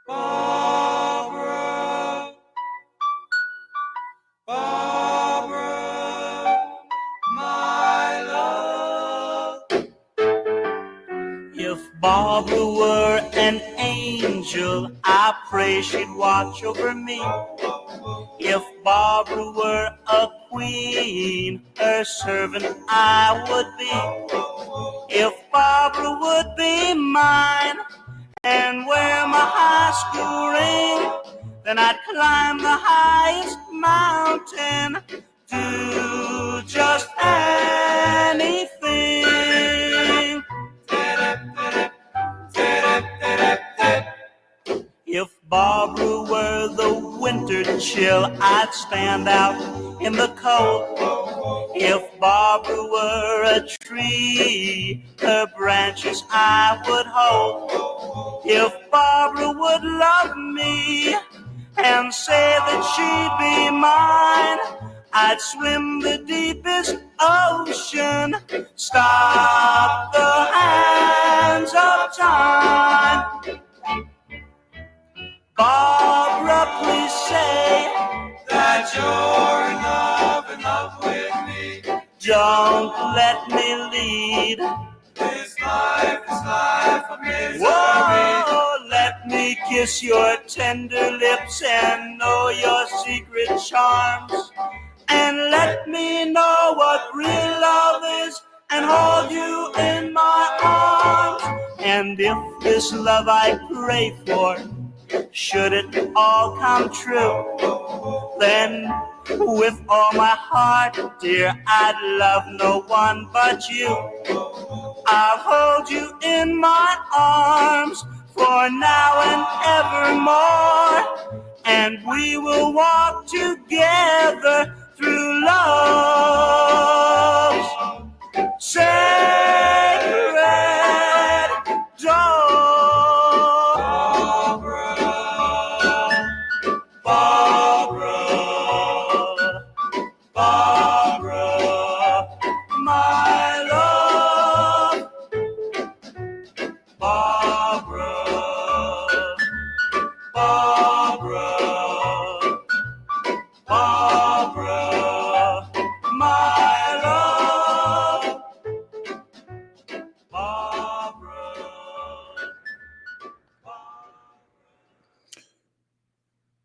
Barbara, Barbara, my love. If Barbara were an angel, I pray she'd watch over me. If Barbara were a queen, her servant I would be. If Barbara would be mine and wear my high school ring, then I'd climb the highest mountain, do just anything. If Barbara were the winter chill, I'd stand out in the cold. If Barbara were a tree, her branches I would hold. If Barbara would love me and say that she'd be mine, I'd swim the deepest ocean, stop the hands of time. Barbara, please say that you're in love with me. Don't let me lead this life of misery. Whoa, let me kiss your tender lips and know your secret charms. And let me know what real love is and hold you in my arms. And if this love I pray for, should it all come true, then with all my heart, dear, I'd love no one but you. I'll hold you in my arms for now and evermore, and we will walk together through love's sacred door. Barbara, Barbara, my love. Barbara, Barbara, Barbara, my love. Barbara.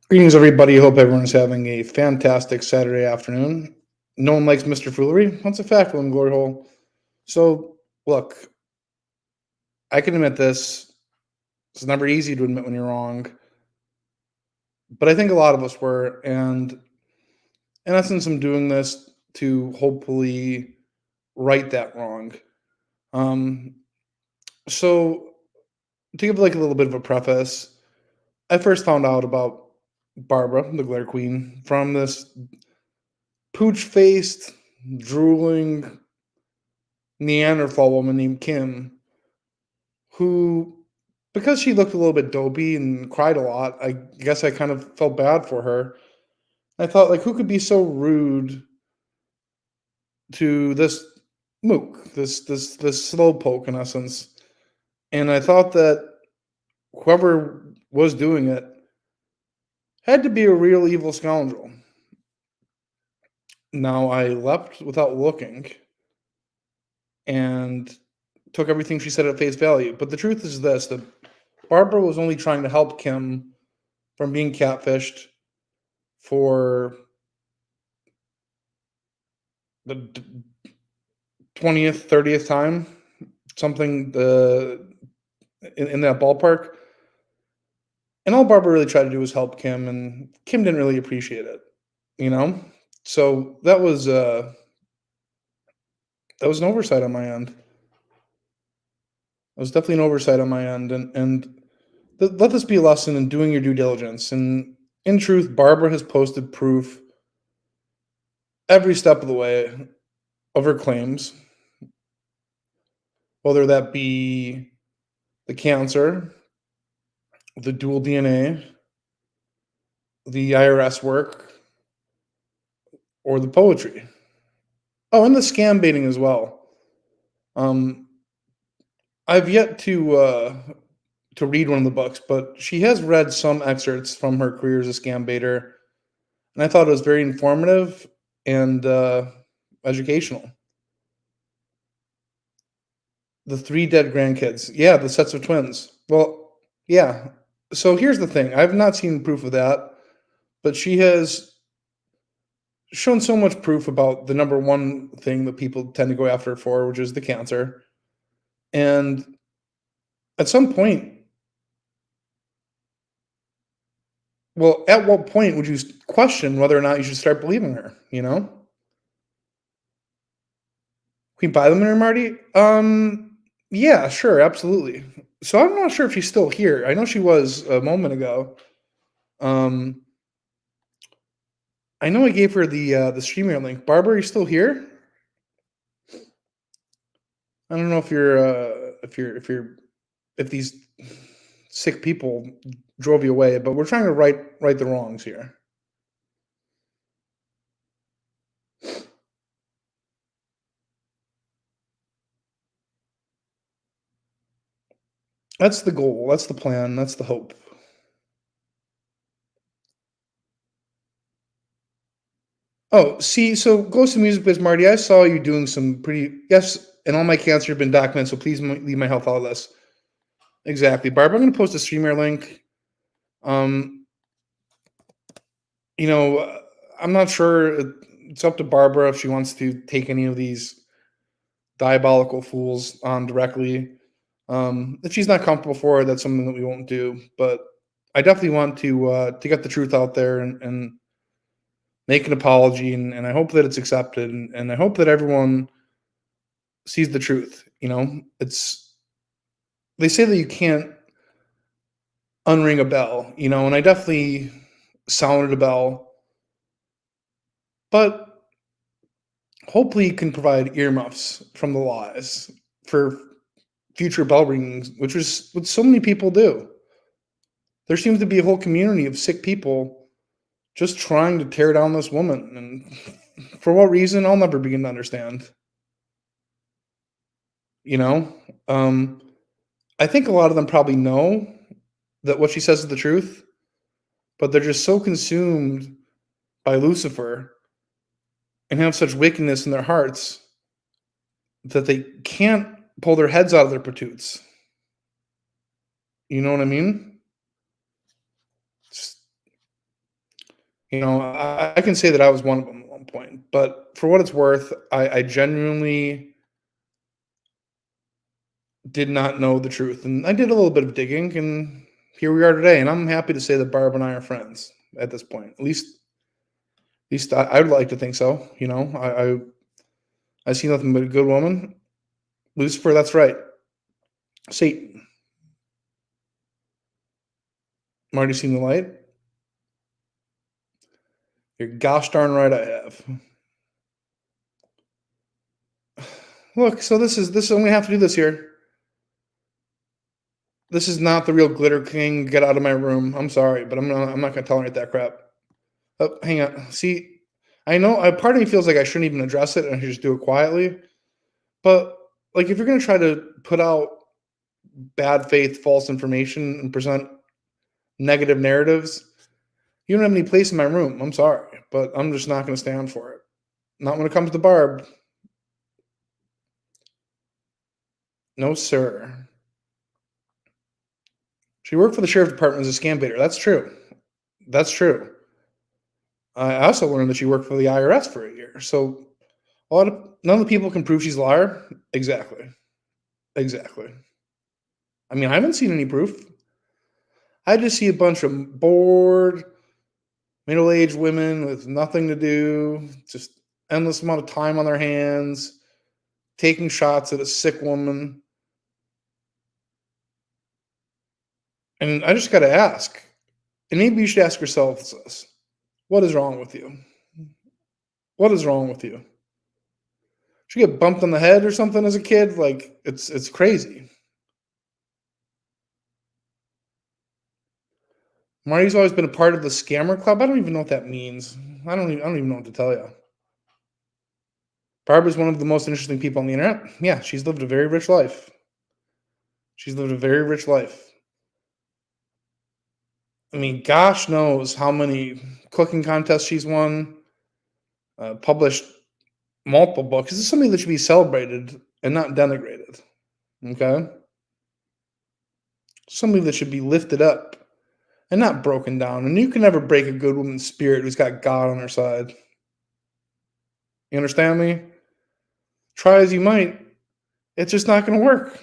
Greetings, everybody. Hope everyone's having a fantastic Saturday afternoon. No one likes Mr. Foolery. That's a fact, William Glory Hole. So, look, I can admit this. It's never easy to admit when you're wrong. But I think a lot of us were. And in essence, I'm doing this to hopefully right that wrong. So, to give like a little bit of a preface, I first found out about Barbara, the Glare Queen, from this pooch-faced, drooling Neanderthal woman named Kim, who, because she looked a little bit dopey and cried a lot, I guess I kind of felt bad for her. I thought, like, who could be so rude to this mook, this slowpoke in essence? And I thought that whoever was doing it had to be a real evil scoundrel. Now, I leapt without looking and took everything she said at face value. But the truth is this, that Barbara was only trying to help Kim from being catfished for the 20th, 30th time, something in that ballpark. And all Barbara really tried to do was help Kim, and Kim didn't really appreciate it, you know? So that was an oversight on my end. It was definitely an oversight on my end, and let this be a lesson in doing your due diligence. And in truth, Barbara has posted proof every step of the way of her claims, whether that be the cancer, the dual DNA, the IRS work, or the poetry. Oh, and the scam baiting as well. I've yet to to read one of the books, but she has read some excerpts from her career as a scam baiter, and I thought it was very informative and educational. The three dead grandkids. Yeah, the sets of twins. Well, yeah. So here's the thing. I've not seen proof of that, but she has shown so much proof about the number one thing that people tend to go after for, which is the cancer. And at some point, well, at what point would you question whether or not you should start believing her? You know, can you buy them in her, Marty? Yeah, sure, absolutely. So I'm not sure if she's still here. I know she was a moment ago. Um, I know I gave her the streamer link. Barbara, are you still here? I don't know if if these sick people drove you away, but we're trying to right the wrongs here. That's the goal. That's the plan. That's the hope. Oh, see, so Ghost of Music Biz Marty, I saw you doing some pretty yes, and all my cancer have been documented, so please leave my health out of this. Exactly. Barbara, I'm gonna post a streamer link. Um, you know, I'm not sure. It's up to Barbara if she wants to take any of these diabolical fools on directly. If she's not comfortable for it, that's something that we won't do. But I definitely want to get the truth out there and make an apology, and I hope that it's accepted, and I hope that everyone sees the truth. You know, it's they say that you can't unring a bell, you know, and I definitely sounded a bell, but hopefully you can provide earmuffs from the lies for future bell ringings, which is what so many people do. There seems to be a whole community of sick people just trying to tear down this woman, and for what reason, I'll never begin to understand. You know, um, I think a lot of them probably know that what she says is the truth, but they're just so consumed by Lucifer and have such wickedness in their hearts that they can't pull their heads out of their patoots. You know what I mean? Just, I can say that I was one of them at one point, but for what it's worth, I genuinely did not know the truth, and I did a little bit of digging, and here we are today. And I'm happy to say that Barb and I are friends at this point. At least I would like to think so. You know, I see nothing but a good woman. Lucifer, that's right. Satan. Marty seen the light? You're gosh darn right I have. Look, so this is we have to do this here. This is not the real Glitter King. Get out of my room. I'm sorry, but I'm not gonna tolerate that crap. Oh, hang on. See, I know a part of me feels like I shouldn't even address it and I should just do it quietly. But like if you're gonna try to put out bad faith, false information and present negative narratives, you don't have any place in my room. I'm sorry, but I'm just not gonna stand for it. Not when it comes to Barb. No, sir. She worked for the sheriff's department as a scam baiter. That's true. That's true. I also learned that she worked for the IRS for a year. So none of the people can prove she's a liar. Exactly. Exactly. I mean, I haven't seen any proof. I just see a bunch of bored, middle-aged women with nothing to do, just endless amount of time on their hands, taking shots at a sick woman. And I just got to ask, and maybe you should ask yourself this: what is wrong with you? What is wrong with you? Did you get bumped on the head or something as a kid? Like it's crazy. Marty's always been a part of the scammer club. I don't even know what that means. I don't even know what to tell you. Barbara's one of the most interesting people on the internet. Yeah, she's lived a very rich life. She's lived a very rich life. I mean, gosh knows how many cooking contests she's won, published multiple books. This is something that should be celebrated and not denigrated. Okay? Something that should be lifted up and not broken down. And you can never break a good woman's spirit who's got God on her side. You understand me? Try as you might, it's just not going to work.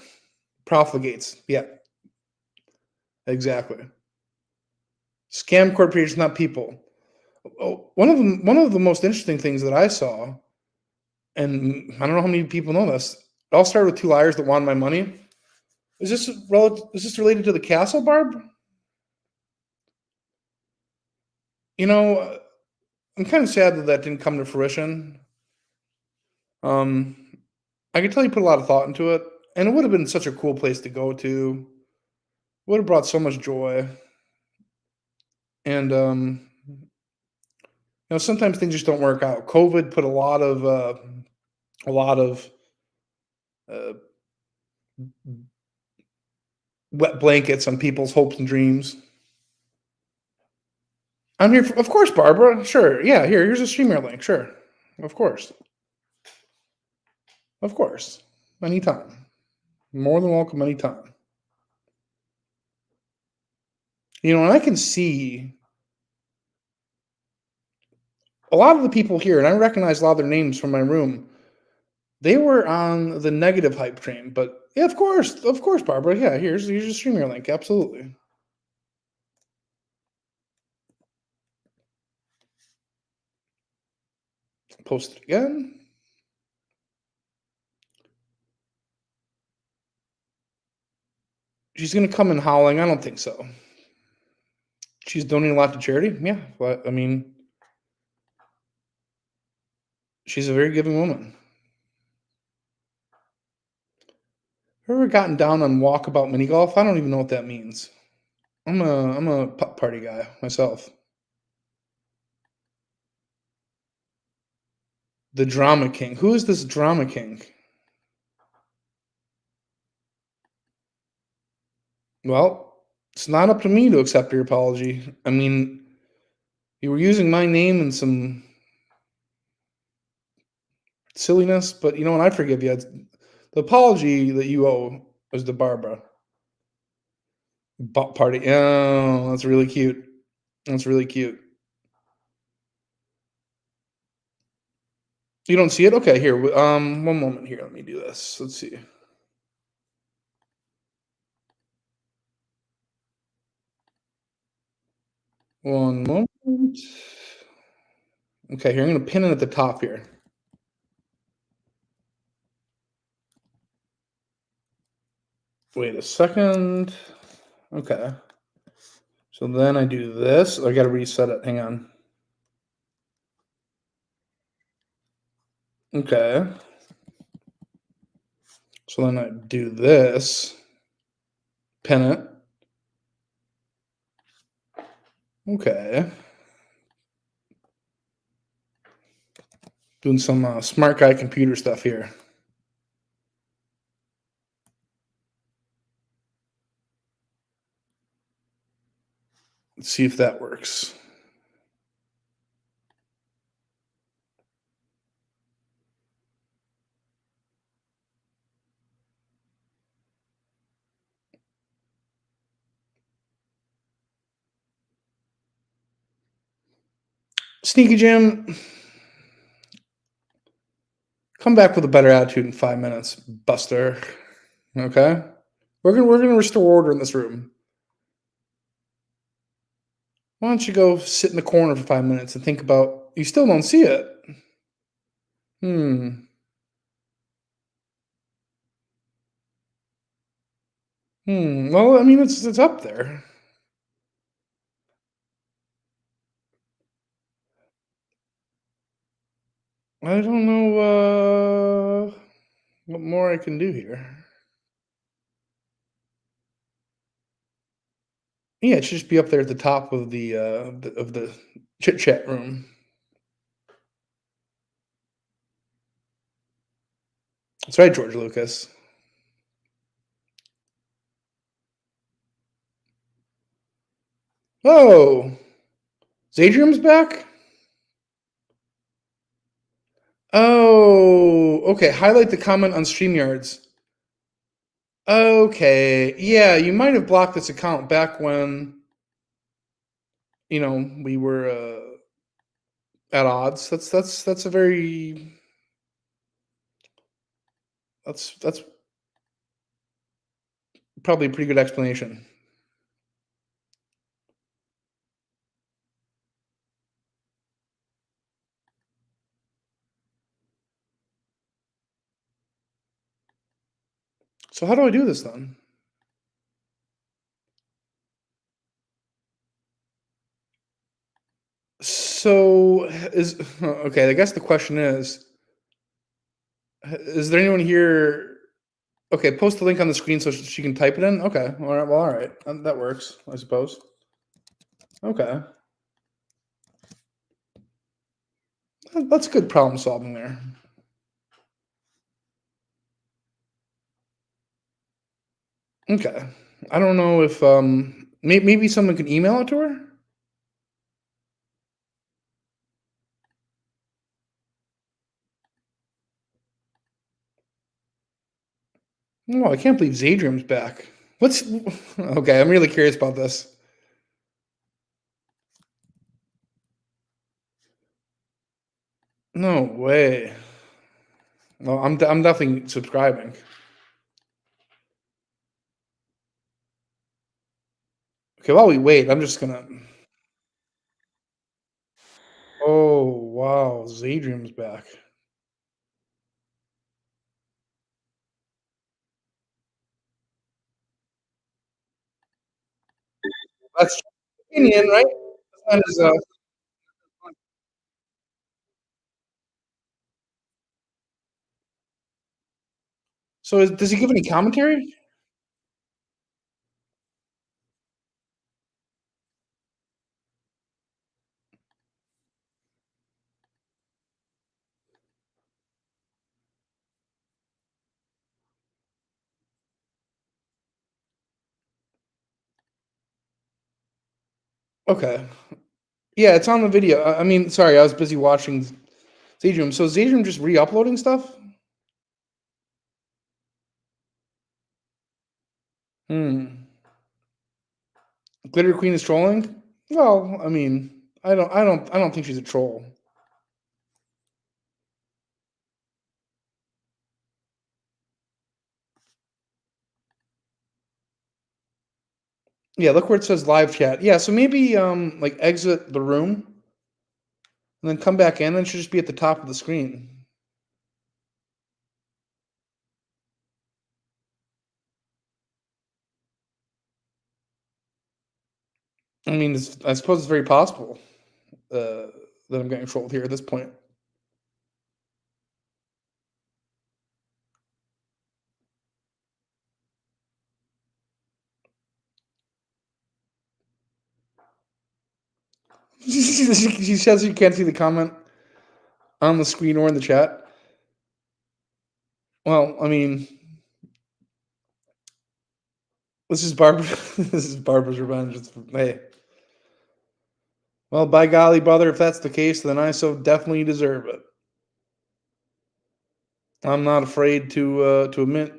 Profligates. Yeah, exactly. Scam corporations, not people. Oh, one of the most interesting things that I saw, and I don't know how many people know this. It all started with two liars that wanted my money. Is this related to the castle, Barb? You know, I'm kind of sad that that didn't come to fruition. Um, I could tell you put a lot of thought into it, and it would have been such a cool place to go to. Would have brought so much joy, and sometimes things just don't work out. COVID put a lot of uh, wet blankets on people's hopes and dreams. I'm here, of course, Barbara. Sure, yeah. Here's a streamer link. Sure, of course, of course. Anytime, more than welcome. Anytime. And I can see a lot of the people here, and I recognize a lot of their names from my room. They were on the negative hype train, but yeah, of course, Barbara. Yeah, here's a streamer link. Absolutely. Post it again. She's gonna come in howling. I don't think so. She's donating a lot to charity. Yeah, but I mean, she's a very giving woman. Ever gotten down on walkabout mini golf? I don't even know what that means. I'm a putt party guy myself. The drama king. Who is this drama king? Well, it's not up to me to accept your apology. I mean, you were using my name in some silliness, but you know what? I forgive you. The apology that you owe is to Barbara. Butt party. Oh, that's really cute. That's really cute. You don't see it? Okay, here. One moment here. Let me do this. Let's see. One moment. Okay, here I'm going to pin it at the top here. Wait a second. Okay. So then I do this. I got to reset it. Hang on. Okay. So then I do this. Pin it. Okay. Doing some smart guy computer stuff here. Let's see if that works. Sneaky Jim, come back with a better attitude in 5 minutes, Buster. Okay? We're gonna restore order in this room. Why don't you go sit in the corner for 5 minutes and think about you still don't see it. Hmm. Well, I mean it's up there. I don't know what more I can do here. Yeah, it should just be up there at the top of the chit chat room. That's right, George Lucas. Oh, Zadrium's back? Oh, okay. Highlight the comment on StreamYards. Okay. Yeah, you might have blocked this account back when, we were at odds. That's a very that's probably a pretty good explanation. So how do I do this then? So is okay, I guess the question is there anyone here? Okay, post the link on the screen so she can type it in. Okay, all right. Well, all right, that works, I suppose. Okay, that's good problem solving there. Okay, I don't know if maybe someone can email it to her. Oh, I can't believe Zadrium's back. What's okay? I'm really curious about this. No way. Well, I'm definitely subscribing. Okay, while we wait, I'm just gonna. Oh wow, Zadrium's back. That's opinion, right? That is, so does he give any commentary? Okay. Yeah, it's on the video. I mean, sorry, I was busy watching Zadrium. So Zadrium just re-uploading stuff? Hmm. Glitter Queen is trolling? Well, I mean, I don't think she's a troll. Yeah, look where it says live chat. Yeah, so maybe like exit the room and then come back in and it should just be at the top of the screen. I mean, I suppose it's very possible that I'm getting trolled here at this point. She says you can't see the comment on the screen or in the chat. Well, I mean, this is Barbara. This is Barbara's revenge. Hey, well, by golly, brother, if that's the case, then I so definitely deserve it. I'm not afraid to admit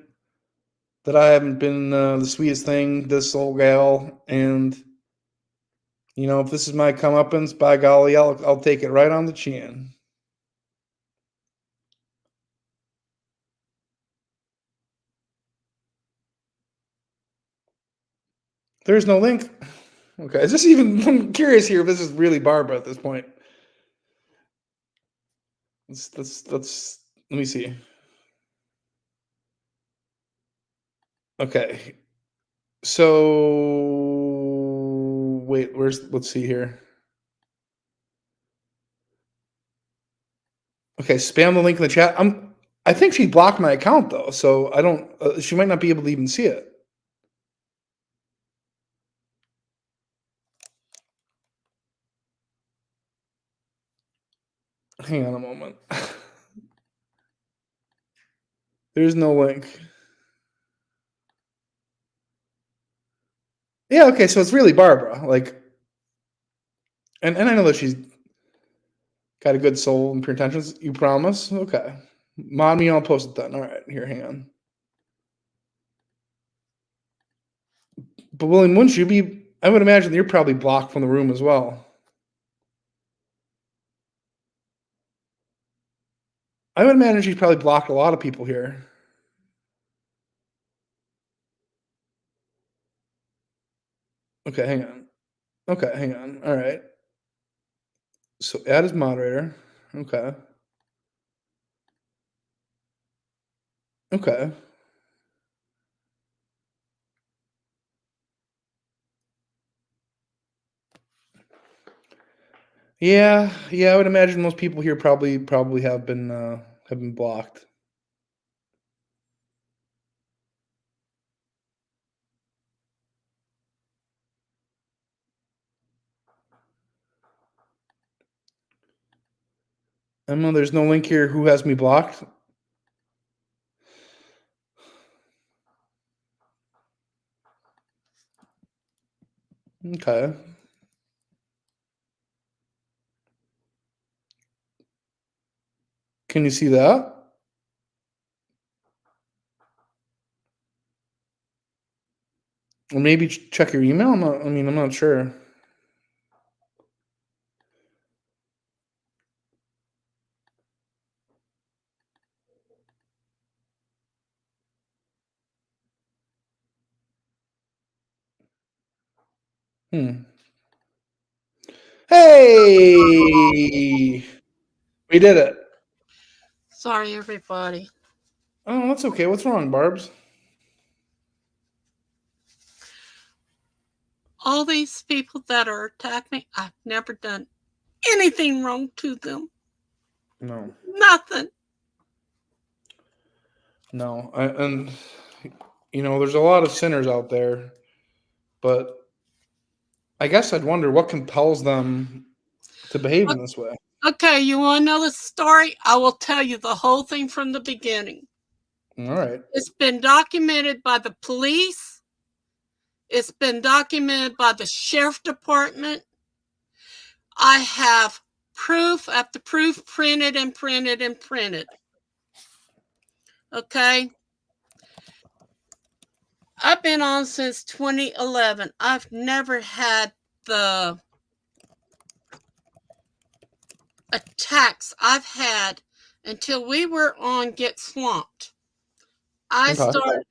that I haven't been the sweetest thing, this old gal, and if this is my comeuppance, by golly, I'll take it right on the chin. There's no link. Okay, is this even? I'm curious here if this is really Barbara at this point. Let's let me see. Okay, so wait, let's see here. Okay, spam the link in the chat. I think she blocked my account though, so I don't. She might not be able to even see it. Hang on a moment. There's no link. Yeah, okay, so it's really Barbara. Like, And I know that she's got a good soul and pure intentions. You promise? Okay. Mod me, I'll post it then. All right, here, hang on. But William, wouldn't you be? I would imagine you're probably blocked from the room as well. I would imagine she's probably blocked a lot of people here. Okay, hang on. Okay, hang on. All right. So add as moderator. Okay. Okay. Yeah, I would imagine most people here probably have been blocked. Emma, there's no link here. Who has me blocked? Okay. Can you see that? Or maybe check your email. I'm not sure. Hmm. Hey, we did it. Sorry, everybody. Oh, that's okay. What's wrong, Barbs? All these people that are attacking me, I've never done anything wrong to them. No. Nothing. No. And there's a lot of sinners out there, but I guess I'd wonder what compels them to behave in this way. Okay, you want to know the story? I will tell you the whole thing from the beginning. All right. It's been documented by the police. It's been documented by the sheriff department. I have proof after proof printed and printed and printed. Okay? I've been on since 2011. I've never had the attacks I've had until we were on Get Swamped. I started.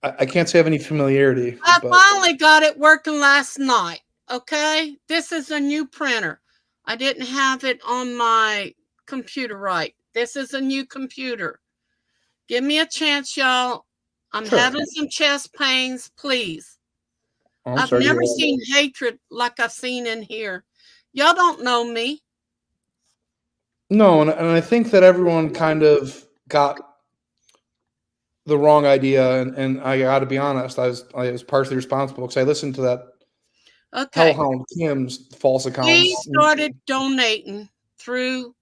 I can't say I have any familiarity. I but finally got it working last night. Okay? This is a new printer. I didn't have it on my computer right. This is a new computer. Give me a chance, y'all. I'm Sure. having some chest pains, please. Oh, I'm I've sorry to never hear that. seen hatred like I've seen in here. Y'all don't know me. No, and I think that everyone kind of got the wrong idea, and I got to be honest, I was partially responsible because I listened to that Okay. Hellhound Kim's false We accounts. started donating through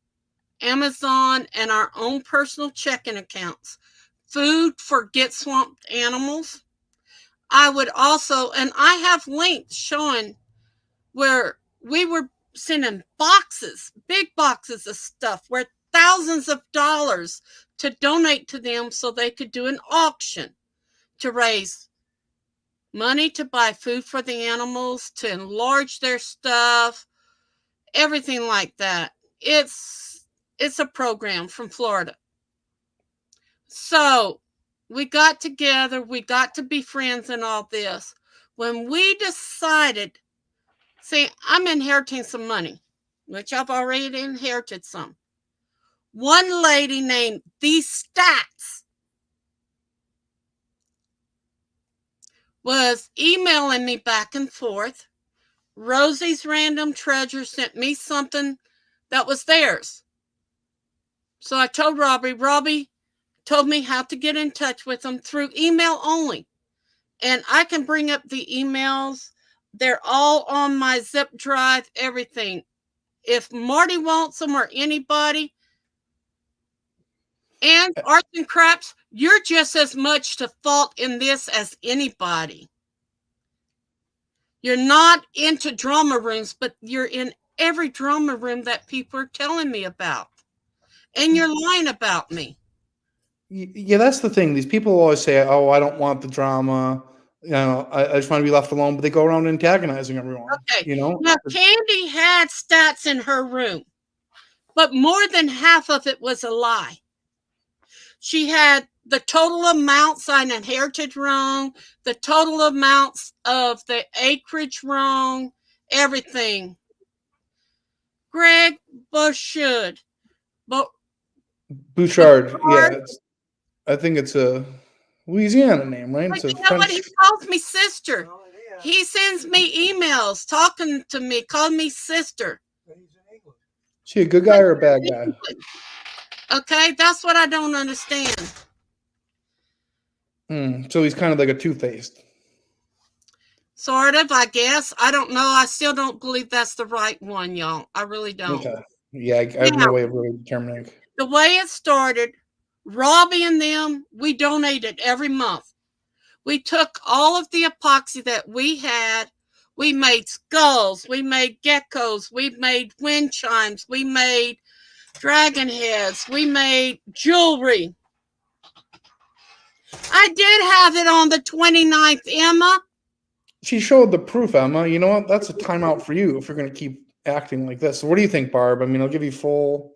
Amazon and our own personal checking accounts. Food for Get Swamped animals. I would also, and I have links showing where we were sending boxes, big boxes of stuff, worth thousands of dollars to donate to them so they could do an auction to raise money to buy food for the animals, to enlarge their stuff, everything like that. It's a program from Florida. So we got together, we got to be friends and all this. When we decided, see, I'm inheriting some money, which I've already inherited some. One lady named The Stats was emailing me back and forth. Rosie's Random Treasure sent me something that was theirs. So I told Robbie. Robbie told me how to get in touch with them through email only. And I can bring up the emails. They're all on my zip drive, everything. If Marty wants them or anybody, and Arts and Crafts, you're just as much to fault in this as anybody. You're not into drama rooms, but you're in every drama room that people are telling me about. And you're lying about me. Yeah, that's the thing. These people always say, "Oh, I don't want the drama. I just want to be left alone." But they go around antagonizing everyone. Okay. Now, Candy had stats in her room, but more than half of it was a lie. She had the total amounts I inherited wrong, the total amounts of the acreage wrong, everything. Greg Bushwood. Bouchard. Yeah, I think it's a Louisiana name, right? But It's a you know what? French. He calls me sister. He sends me emails talking to me, calling me sister. Is he a good guy or a bad guy? Okay, that's what I don't understand. So he's kind of like a two-faced. Sort of, I guess. I don't know. I still don't believe that's the right one, y'all. I really don't. Okay. Yeah, I have no way of really determining. The way it started, Robbie and them, we donated every month. We took all of the epoxy that we had. We made skulls. We made geckos. We made wind chimes. We made dragon heads. We made jewelry. I did have it on the 29th, Emma. She showed the proof, Emma. You know what? That's a timeout for you if you're going to keep acting like this. So what do you think, Barb? I mean, I'll give you full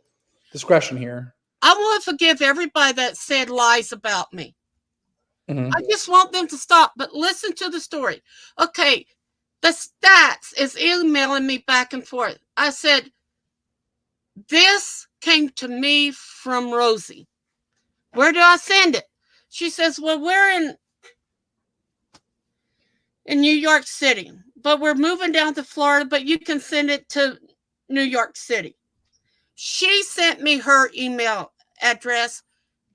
discretion here. I want to forgive everybody that said lies about me. Mm-hmm. I just want them to stop. But listen to the story. Okay, the stats is emailing me back and forth. I said, this came to me from Rosie. Where do I send it? She says, well, we're in New York City, but we're moving down to Florida, but you can send it to New York City. She sent me her email address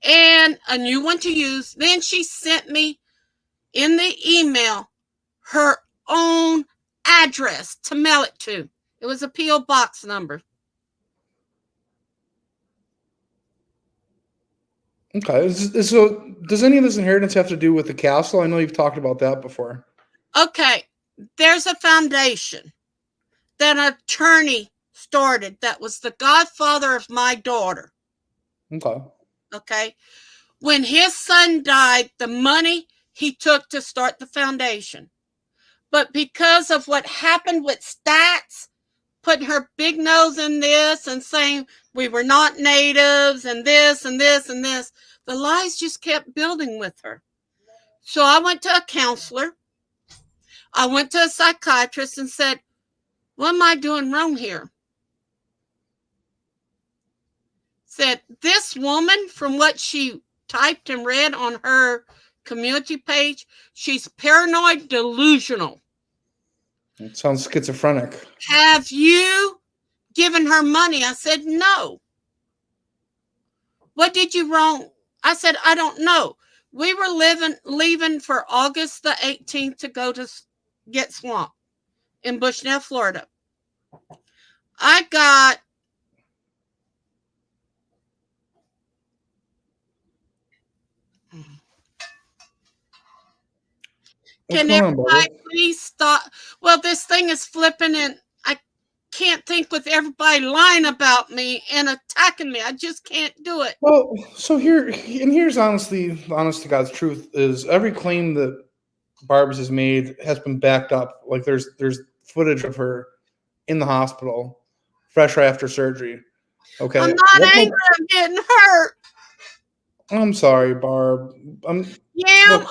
and a new one to use. Then she sent me in the email her own address to mail it to. It was a P.O. box number. Okay. So does any of this inheritance have to do with the castle? I know you've talked about that before. Okay. There's a foundation that an attorney started that was the godfather of my daughter. Okay. Okay. When his son died, the money he took to start the foundation. But because of what happened with stats, putting her big nose in this and saying we were not natives and this and this and this, the lies just kept building with her. So I went to a counselor. I went to a psychiatrist and said, what am I doing wrong here? Said, this woman, from what she typed and read on her community page, she's paranoid delusional. It sounds schizophrenic. Have you given her money? I said, no. What did you wrong? I said, I don't know. We were leaving for August the 18th to go to get swamp in Bushnell, Florida. I got Can everybody please stop? Well, this thing is flipping and I can't think with everybody lying about me and attacking me. I just can't do it. Well, so here's honest to God's truth is every claim that Barb's has made has been backed up. Like there's footage of her in the hospital, fresh after surgery. Okay. I'm not angry. I'm getting hurt. I'm sorry, Barb. Yeah,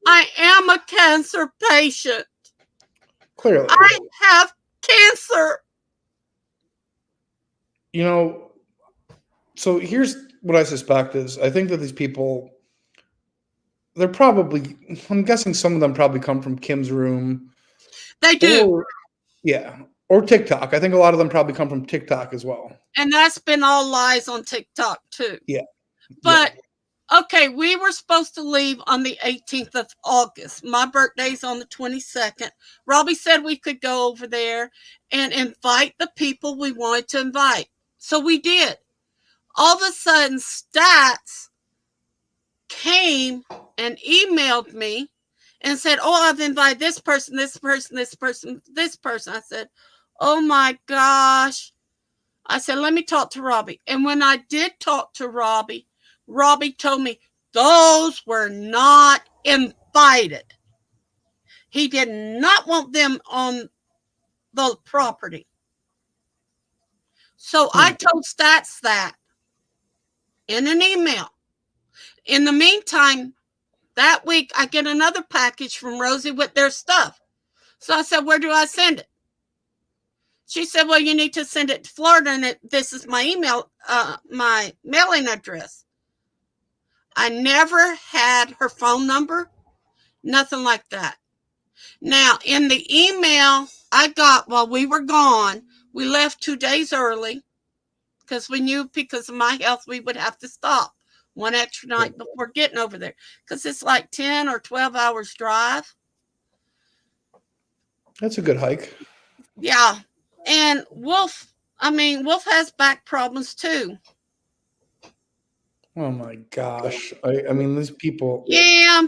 I am a cancer patient. Clearly. I have cancer. You know, so here's what I suspect is I think that these people, I'm guessing some of them probably come from Kim's room. They do. Or TikTok. I think a lot of them probably come from TikTok as well. And that's been all lies on TikTok too. Yeah. But okay, we were supposed to leave on the 18th of August. My birthday's on the 22nd. Robbie said we could go over there and invite the people we wanted to invite. So we did. All of a sudden, Stats came and emailed me and said, oh, I've invited this person, this person, this person, this person. I said, oh my gosh. I said, let me talk to Robbie. And when I did talk to Robbie, Robbie told me those were not invited. He did not want them on the property. So I told Stats that in an email. In the meantime, that week, I get another package from Rosie with their stuff. So I said, where do I send it? She said, well, you need to send it to Florida, and this is my email, my mailing address. I never had her phone number, nothing like that. Now, in the email I got while we were gone, we left 2 days early because we knew because of my health we would have to stop one extra night before getting over there because it's like 10 or 12 hours drive. That's a good hike. Yeah. And Wolf has back problems too. Oh my gosh. I mean, these people. Yeah,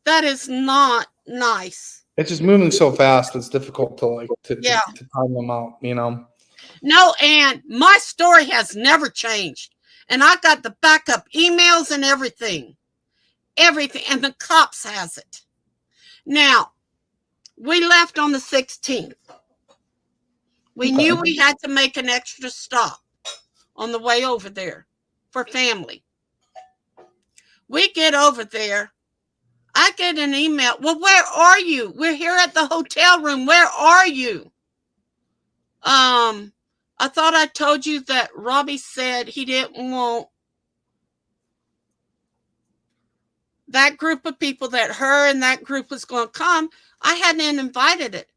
that is not nice. It's just moving so fast. It's difficult to time them out, you know? No, and my story has never changed. And I got the backup emails and everything. Everything. And the cops has it. Now, we left on the 16th. We knew we had to make an extra stop on the way over there for family. We get over there. I get an email. Well, where are you? We're here at the hotel room. Where are you? I thought I told you that Robbie said he didn't want that group of people, that her and that group was going to come. I hadn't invited it.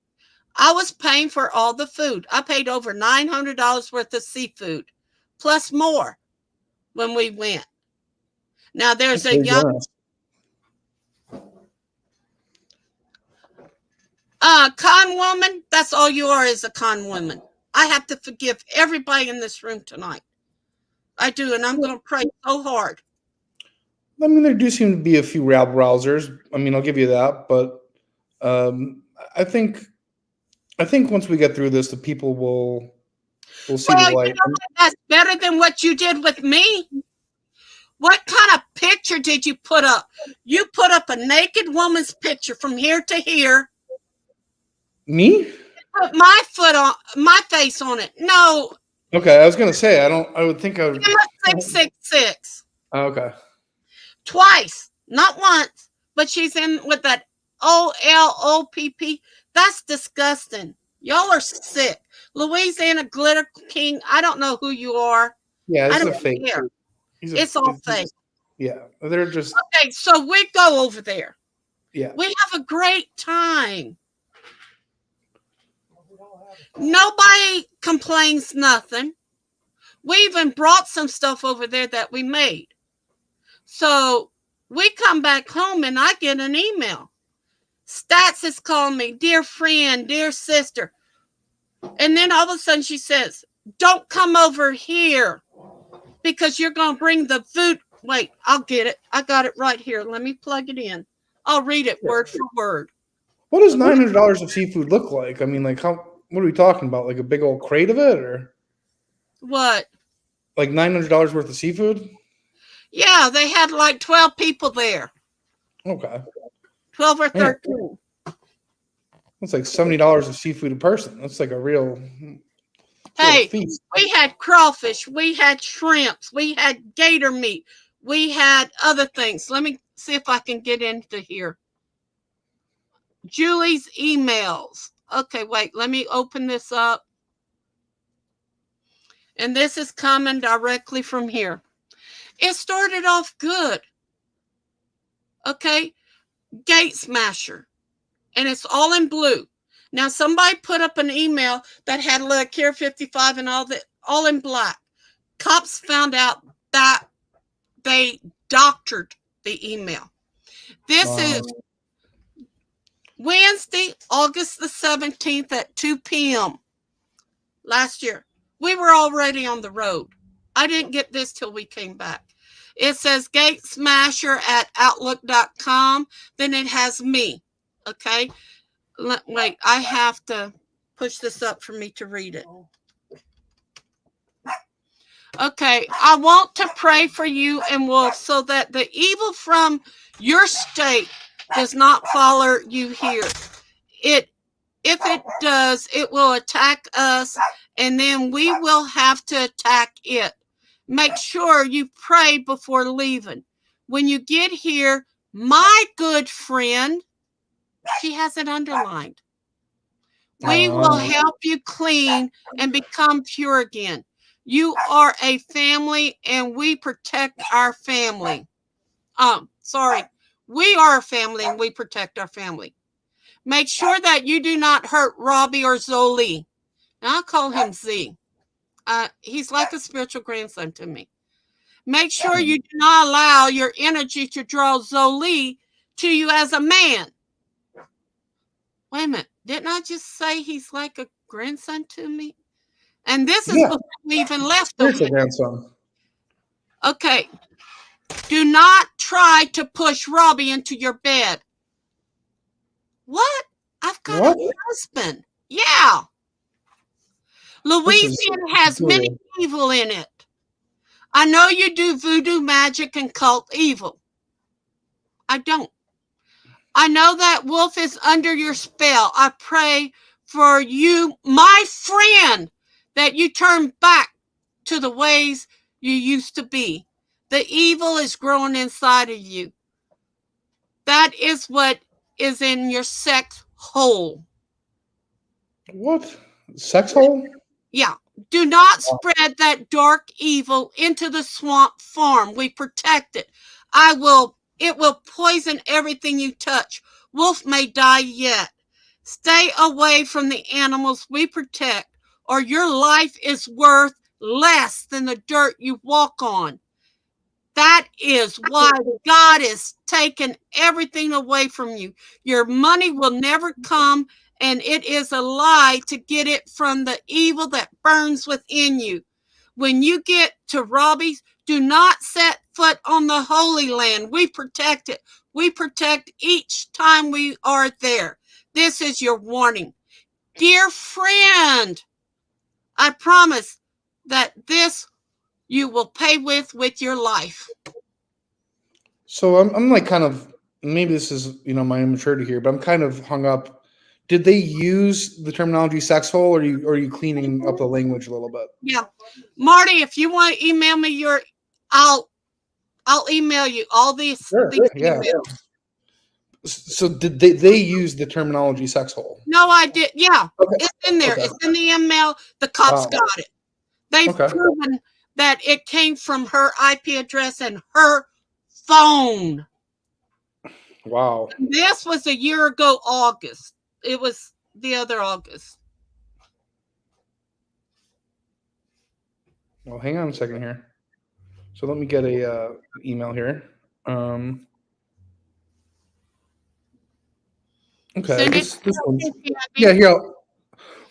I was paying for all the food. I paid over $900 worth of seafood, plus more when we went. Now, there's a young con woman. That's all you are, is a con woman. I have to forgive everybody in this room tonight. I do, and I'm going to pray so hard. I mean, there do seem to be a few rabble rousers. I mean, I'll give you that, but I think once we get through this, the people will see the light. You know, that's better than what you did with me. What kind of picture did you put up? You put up a naked woman's picture from here to here. Me? Put my face on it. No. Okay, I was gonna say I would think I would. 666. Okay. Twice, not once, but she's in with that OLOPP. That's disgusting. Y'all are sick. Louisiana Glitter King. I don't know who you are. Yeah, it's a fake. It's all fake. Yeah, they're just. Okay, so we go over there. Yeah. We have a great time. Nobody complains nothing. We even brought some stuff over there that we made. So we come back home and I get an email. Stats is calling me, dear friend, dear sister. And then all of a sudden she says, don't come over here because you're going to bring the food. Wait, I'll get it. I got it right here. Let me plug it in. I'll read it word for word. What does $900 of seafood look like? I mean, like what are we talking about? Like a big old crate of it, or what? Like $900 worth of seafood? Yeah, they had like 12 people there. Okay. 12 or 13. That's like $70 of seafood a person. That's like a real feast. We had crawfish, we had shrimps, we had gator meat, we had other things. Let me see if I can get into here. Julie's emails. Okay, wait, let me open this up. And this is coming directly from here. It started off good. Okay, Gate Smasher. And it's all in blue. Now, somebody put up an email that had like Care 55 and all in black. Cops found out that they doctored the email. This is Wednesday, August the 17th at 2 p.m. last year. We were already on the road. I didn't get this till we came back. It says Gate Smasher at outlook.com. Then it has me. Okay? Wait, I have to push this up for me to read it. Okay, I want to pray for you and Wolf so that the evil from your state does not follow you here. If it does, it will attack us, and then we will have to attack it. Make sure you pray before leaving. When you get here, my good friend, she has it underlined. We will help you clean and become pure again. You are a family and we protect our family. Sorry. We are a family and we protect our family. Make sure that you do not hurt Robbie or Zoli. Now I call him Z. He's like a spiritual grandson to me. Make sure you do not allow your energy to draw Zoli to you as a man. Wait a minute. Didn't I just say he's like a grandson to me? And this is before we even left him. Here's a grandson. Okay. Do not try to push Robbie into your bed. What? I've got a husband. Yeah. Louisiana has many evil in it. I know you do voodoo magic and cult evil. I don't. I know that Wolf is under your spell. I pray for you, my friend, that you turn back to the ways you used to be. The evil is growing inside of you. That is what is in your sex hole. What? Sex hole? Yeah. Do not spread that dark evil into the swamp farm. We protect it. It will poison everything you touch. Wolf may die yet. Stay away from the animals we protect, or your life is worth less than the dirt you walk on. That is why God is taking everything away from you. Your money will never come, and it is a lie to get it from the evil that burns within you. When you get to Robbie's, do not set foot on the Holy Land. We protect it. We protect each time we are there. This is your warning. Dear friend, I promise that this you will pay with your life. So I'm like kind of, maybe this is, my immaturity here, but I'm kind of hung up. Did they use the terminology sex hole, or are you cleaning up the language a little bit? Yeah. Marty, if you want to email me I'll email you all these. Sure. Yeah. So did they use the terminology sex hole? No, I did. Yeah. Okay. It's in there. Okay. It's in the email. The cops got it. They've proven that it came from her IP address and her phone. Wow. And this was a year ago, August. It was the other August. Well, hang on a second here. So let me get a email here. Okay. This one's, yeah.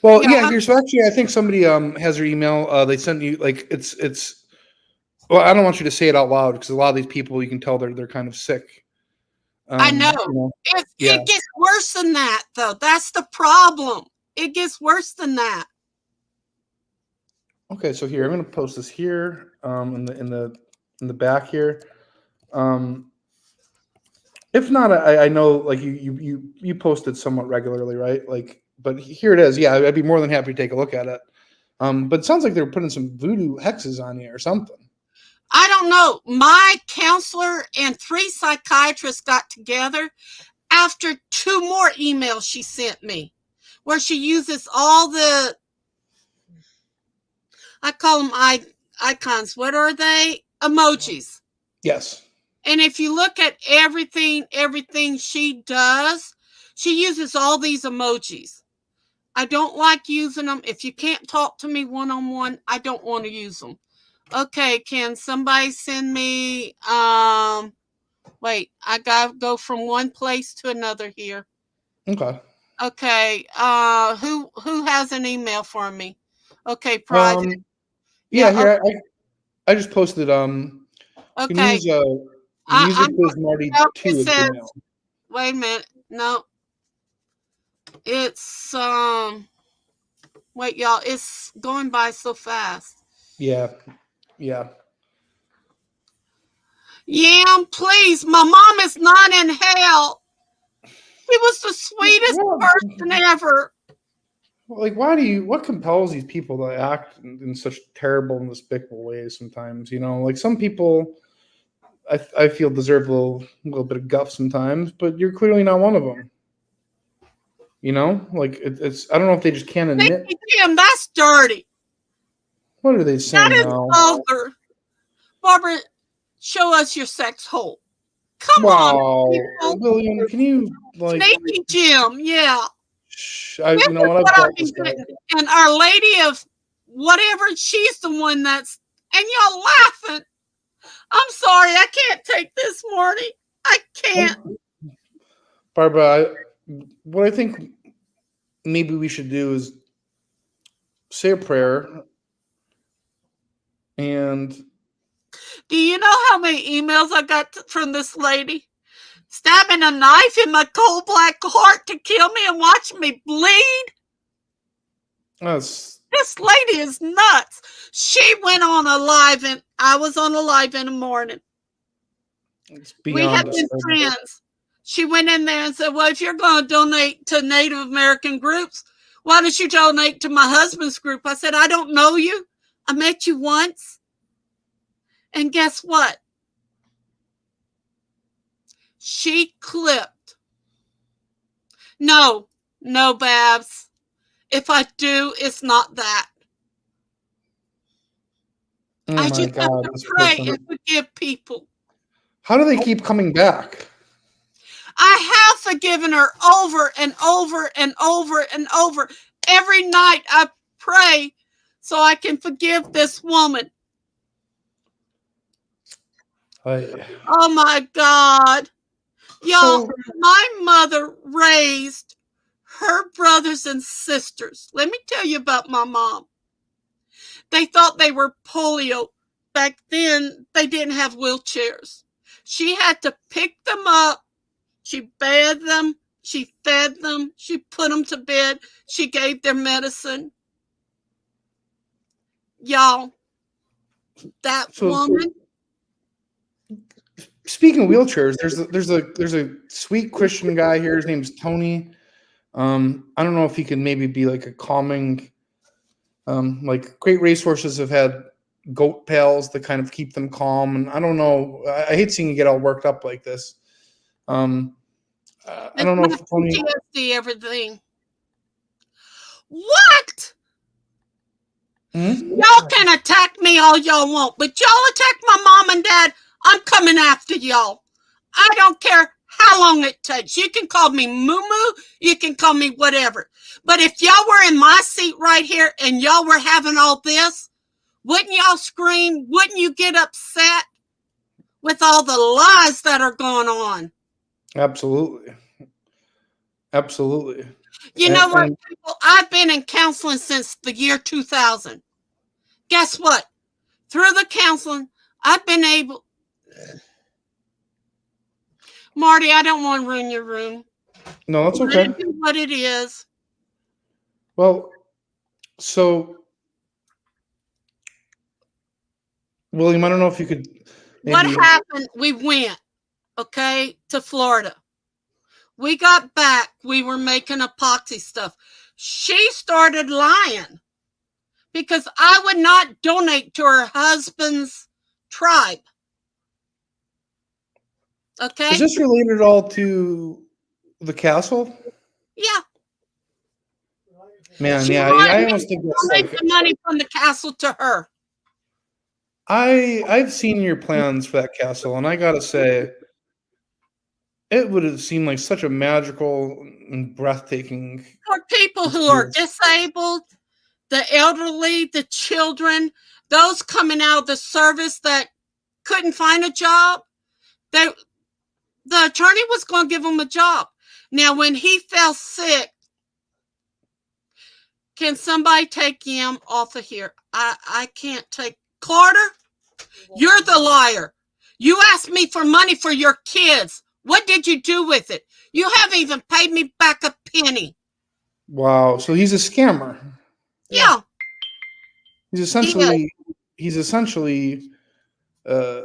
Well, yeah. Here. So actually, I think somebody has your email. They sent you it's. Well, I don't want you to say it out loud because a lot of these people, you can tell they're kind of sick. I know. It gets worse than that, though. That's the problem. It gets worse than that. Okay, so here I'm going to post this here in the back here. If not, I know like you post it somewhat regularly, right? Like, but here it is. Yeah, I'd be more than happy to take a look at it. But it sounds like they're putting some voodoo hexes on you or something. I don't know. My counselor and 3 psychiatrists got together after 2 more emails she sent me where she uses all the, I call them icons. What are they? Emojis. Yes. And if you look at everything she does, she uses all these emojis. I don't like using them. If you can't talk to me one-on-one, I don't want to use them. Okay, can somebody send me, wait, I gotta go from one place to another here. Okay. Okay, who has an email for me? Okay, private. Yeah, here, I just posted, okay. Can use musicbizmarty 2 as email. Wait a minute, no, It's wait, y'all, it's going by so fast. Yeah. Yeah. Yam, please, my mom is not in hell. She was the sweetest person ever. Like, what compels these people to act in such terrible and despicable ways sometimes? Like some people I feel deserve a little bit of guff sometimes, but you're clearly not one of them. Like it's I don't know if they just can't admit. Jim, that's dirty. What are they saying That is now? vulgar. Barbara, show us your sex hole. Come Wow, on, William, can you Sneaky Jim, yeah. You know what? I've got this guy. And Our Lady of whatever, she's the one that's, and y'all laughing. I'm sorry, I can't take this, Marty. I can't. Barbara, what I think maybe we should do is say a prayer. And do you know how many emails I got from this lady? Stabbing a knife in my cold black heart to kill me and watch me bleed? this lady is nuts. She went on a live, and I was on a live in the morning. We had been friends. She went in there and said, well, if you're going to donate to Native American groups, why don't you donate to my husband's group? I said, I don't know you. I met you once. And guess what? She clipped. No, Babs. If I do, it's not that. I just have to pray and forgive people. How do they keep coming back? I have forgiven her over and over and over and over. Every night I pray so I can forgive this woman. Oh my God. Y'all, my mother raised her brothers and sisters. Let me tell you about my mom. They thought they were polio. Back then, they didn't have wheelchairs. She had to pick them up. She bathed them. She fed them. She put them to bed. She gave their medicine. Y'all, that woman. Speaking of wheelchairs, there's a sweet Christian guy here. His name's Tony. I don't know if he can maybe be like a calming. Like Great Racehorses have had goat pails to kind of keep them calm, and I don't know. I hate seeing you get all worked up like this. I don't know if Tony. PTSD, everything. What? Y'all can attack me all y'all want, but y'all attack my mom and dad, I'm coming after y'all. I don't care how long it takes. You can call me Moo-Moo. You can call me whatever. But if y'all were in my seat right here and y'all were having all this, wouldn't y'all scream? Wouldn't you get upset with all the lies that are going on? Absolutely. Absolutely. You know what, people? I've been in counseling since the year 2000. Guess what? Through the counseling, I've been able... Marty, I don't want to ruin your room. No, that's okay. Let it be what it is. Well, so... William, I don't know if you could... What happened? We went, okay, to Florida. We got back. We were making epoxy stuff. She started lying because I would not donate to her husband's tribe. Okay. Is this related at all to the castle? Yeah. Man, yeah, I almost think that's like the money from the castle to her. I've seen your plans for that castle, and I gotta say, it would have seemed like such a magical and breathtaking. For people who are disabled, the elderly, the children, those coming out of the service that couldn't find a job, the attorney was going to give them a job. Now, when he fell sick, can somebody take him off of here? I can't take. Carter, you're the liar. You asked me for money for your kids. What did you do with it? You haven't even paid me back a penny. Wow. So he's a scammer. Yeah, He's he is. essentially a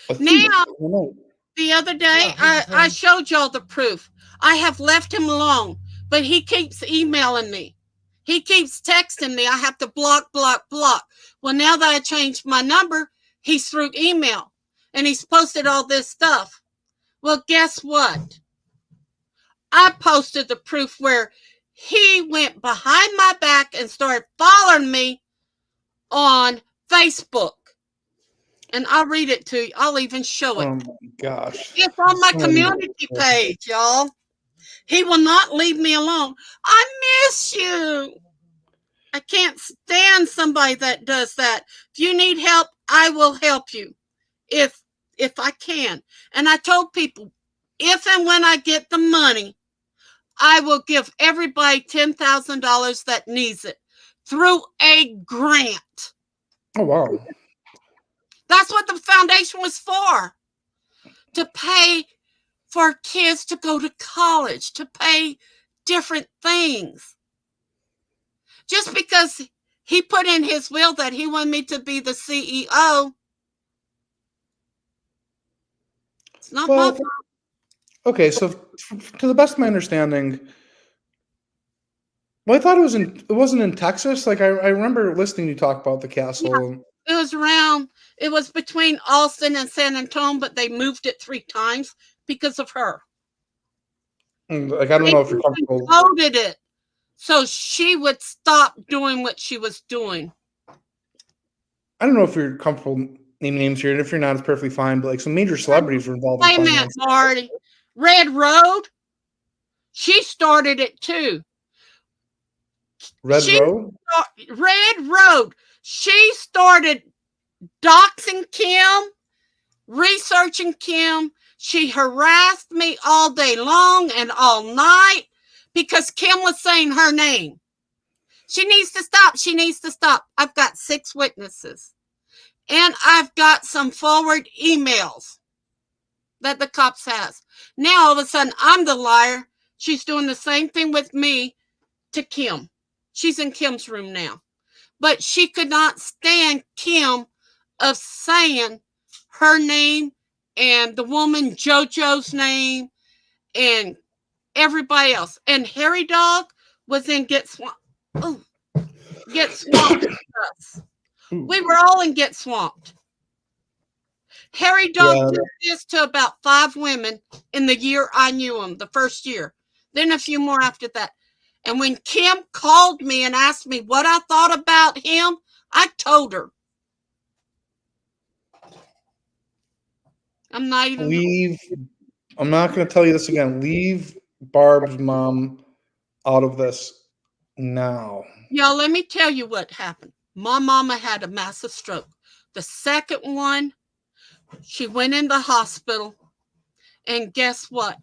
thief. Now, No. the other day, I showed y'all the proof. I have left him alone, but he keeps emailing me. He keeps texting me. I have to block. Well, now that I changed my number, he's through email, and he's posted all this stuff. Well, guess what? I posted the proof where he went behind my back and started following me on Facebook. And I'll read it to you. I'll even show it. Oh my gosh. It's on my community page, y'all. He will not leave me alone. I miss you. I can't stand somebody that does that. If you need help, I will help you. If I can. And I told people, if and when I get the money, I will give everybody $10,000 that needs it through a grant. Oh wow. That's what the foundation was for. To pay for kids to go to college, to pay different things. Just because he put in his will that he wanted me to be the CEO, it's not my fault. Okay, so to the best of my understanding, well, I thought it wasn't in Texas. Like I remember listening to you talk about the castle. Yeah, it was between Austin and San Antonio, but they moved it 3 times because of her. Like I don't know if you're comfortable. Coded it so she would stop doing what she was doing. I don't know if you're comfortable naming names here, and if you're not, it's perfectly fine. But like some major celebrities were involved. Wait a minute, Marty. Red Road. She started it too. Red Road. She started doxing Kim, researching Kim. She harassed me all day long and all night because Kim was saying her name. She needs to stop. She needs to stop. I've got 6 witnesses. And I've got some forward emails that the cops has. Now, all of a sudden, I'm the liar. She's doing the same thing with me to Kim. She's in Kim's room now. But she could not stand Kim of saying her name and the woman JoJo's name and everybody else. And Harry Dog was in Get Swamped. Oh, Get Swamped with us. We were all in Get Swamped. Harry Dog did this to about 5 women in the year I knew him, the first year. Then a few more after that. And when Kim called me and asked me what I thought about him, I told her. I'm not even. I'm not going to tell you this again. Leave Barb's mom out of this now. Y'all, let me tell you what happened. My mama had a massive stroke. The second one, she went in the hospital. And guess what?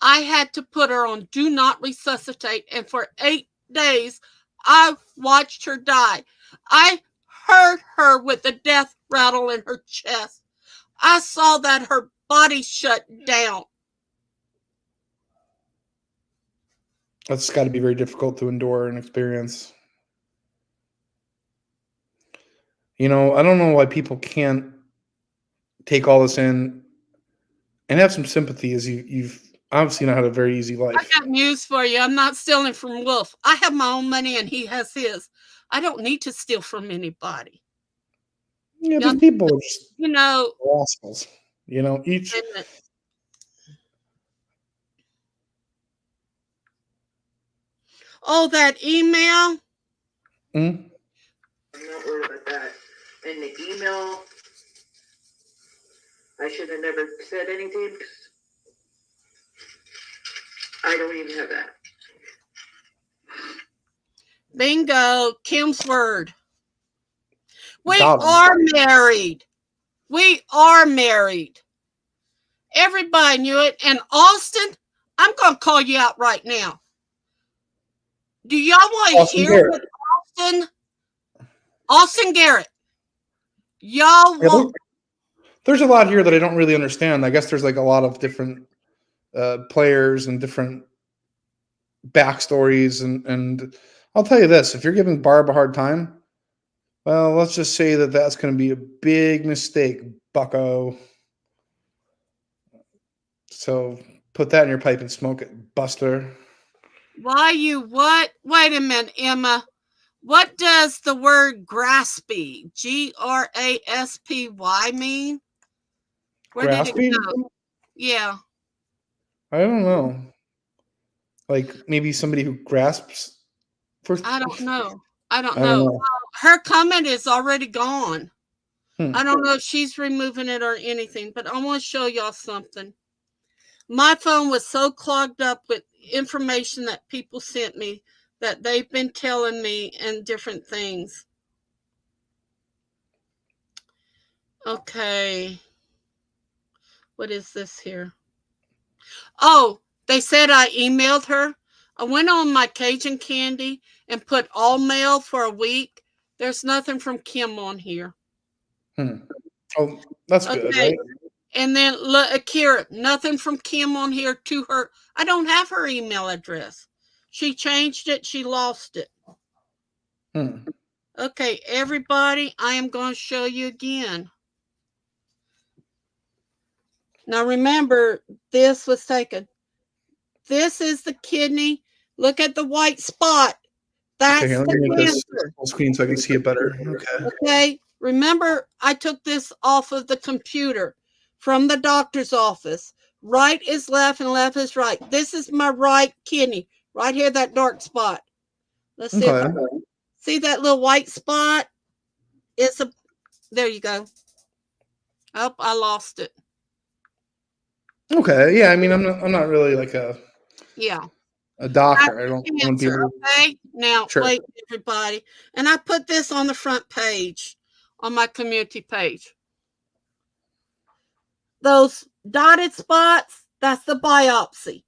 I had to put her on do not resuscitate. And for 8 days, I watched her die. I heard her with the death rattle in her chest. I saw that her body shut down. That's got to be very difficult to endure and experience. You know, I don't know why people can't take all this in and have some sympathy, as you've obviously not had a very easy life. I got news for you. I'm not stealing from Wolf. I have my own money and he has his. I don't need to steal from anybody. Yeah, but people are just, assholes. Each. Oh, that email? I'm not worried about that. And the email, I should have never said anything because I don't even have that. Bingo, Kim's word. We are married. We are married. Everybody knew it. And Austin, I'm going to call you out right now. Do y'all want to hear what Austin Garrett? Y'all want... There's a lot here that I don't really understand. I guess there's like a lot of different players and different backstories, and I'll tell you this: if you're giving Barb a hard time, well, let's just say that that's going to be a big mistake, bucko. So put that in your pipe and smoke it, Buster. Why you what? Wait a minute, Emma. What does the word graspy, Graspy, mean? Where did it Graspy? go? Yeah. I don't know. Like maybe somebody who grasps for. I don't know. I don't I don't know. know. Her comment is already gone. Hmm. I don't know if she's removing it or anything, but I want to show y'all something. My phone was so clogged up with information that people sent me that they've been telling me and different things. Okay. What is this here? Oh, they said I emailed her. I went on my Cajun Candy and put all mail for a week. There's nothing from Kim on here. Oh, that's good, right? And then look, Akira, nothing from Kim on here to her. I don't have her email address. She changed it. She lost it. Okay, everybody, I am going to show you again. Now remember, this was taken. This is the kidney. Look at the white spot. That's Okay, let me the make this cancer. full screen so I can see it better. Okay. Okay, remember, I took this off of the computer from the doctor's office. Right is left and left is right. This is my right kidney. Right here, that dark spot. Let's see if I see that little white spot. It's a there you go. Oh, I lost it. Okay, yeah. I mean, I'm not really like a doctor. I don't want Cancer. people. Okay, now Sure. wait, everybody, and I put this on the front page on my community page. Those dotted spots, that's the biopsy.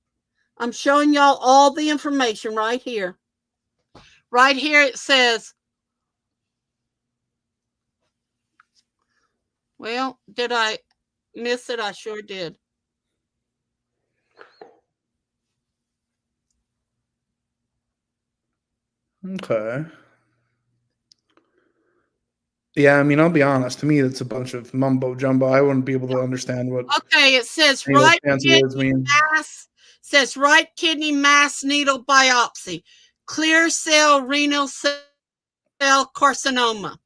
I'm showing y'all all the information right here. Right here it says, well, did I miss it? I sure did. Okay. Yeah, I mean, I'll be honest. To me, it's a bunch of mumbo jumbo. I wouldn't be able to understand what Okay, it says any of those right fancy words kidney mean. mass, says right kidney mass needle biopsy, clear cell renal cell carcinoma,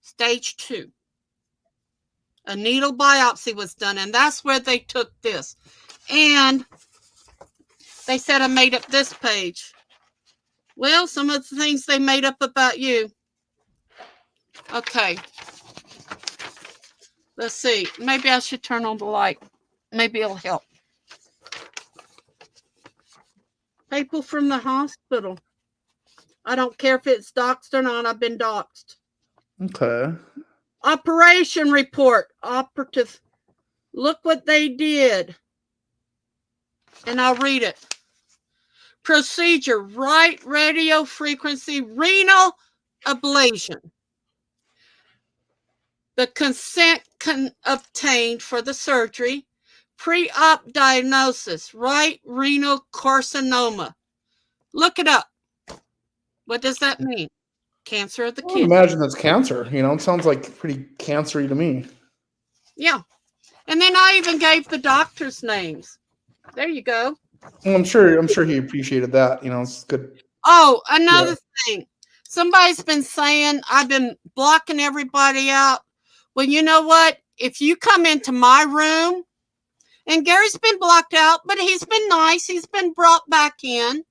stage 2. A needle biopsy was done, and that's where they took this. And they said I made up this page. Well, some of the things they made up about you. Okay. Let's see. Maybe I should turn on the light. Maybe it'll help. People from the hospital. I don't care if it's doxed or not. I've been doxed. Okay. Operation report. Operative. Look what they did. And I'll read it. Procedure. Right radio frequency renal ablation. The consent obtained for the surgery. Pre-op diagnosis. Right renal carcinoma. Look it up. What does that mean? Cancer of the I would kidney. imagine that's cancer. You know, it sounds like pretty cancery to me. Yeah. And then I even gave the doctors' names. There you go. Well, I'm sure he appreciated that. You know, it's good. Oh, another thing. Somebody's been saying I've been blocking everybody out. Well, you know what? If you come into my room, and Gary's been blocked out, but he's been nice. He's been brought back in.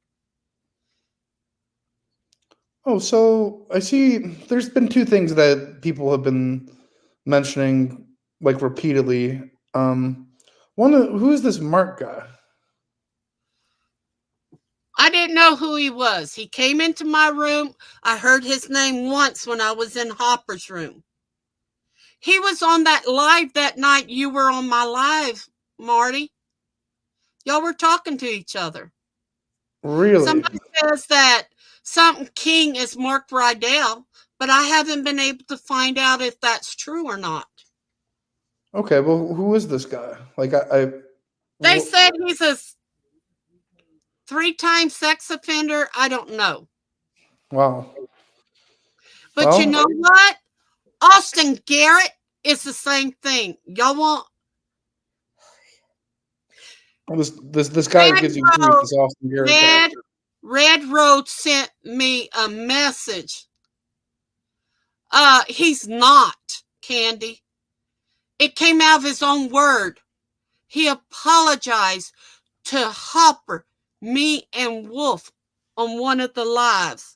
Oh, so I see there's been two things that people have been mentioning like repeatedly. Who is this Mark guy? I didn't know who he was. He came into my room. I heard his name once when I was in Hopper's room. He was on that live that night you were on my live, Marty. Y'all were talking to each other. Really? Somebody says that something King is Mark Rydell, but I haven't been able to find out if that's true or not. Okay, well, who is this guy? Like, They said he's a 3-time sex offender, I don't know. Wow. But you know what? Austin Garrett is the same thing. Y'all want This guy Red gives you grief. Road, This Austin Garrett guy. Red Road sent me a message. He's not, Candy. It came out of his own word. He apologized to Hopper, me, and Wolf on one of the lives.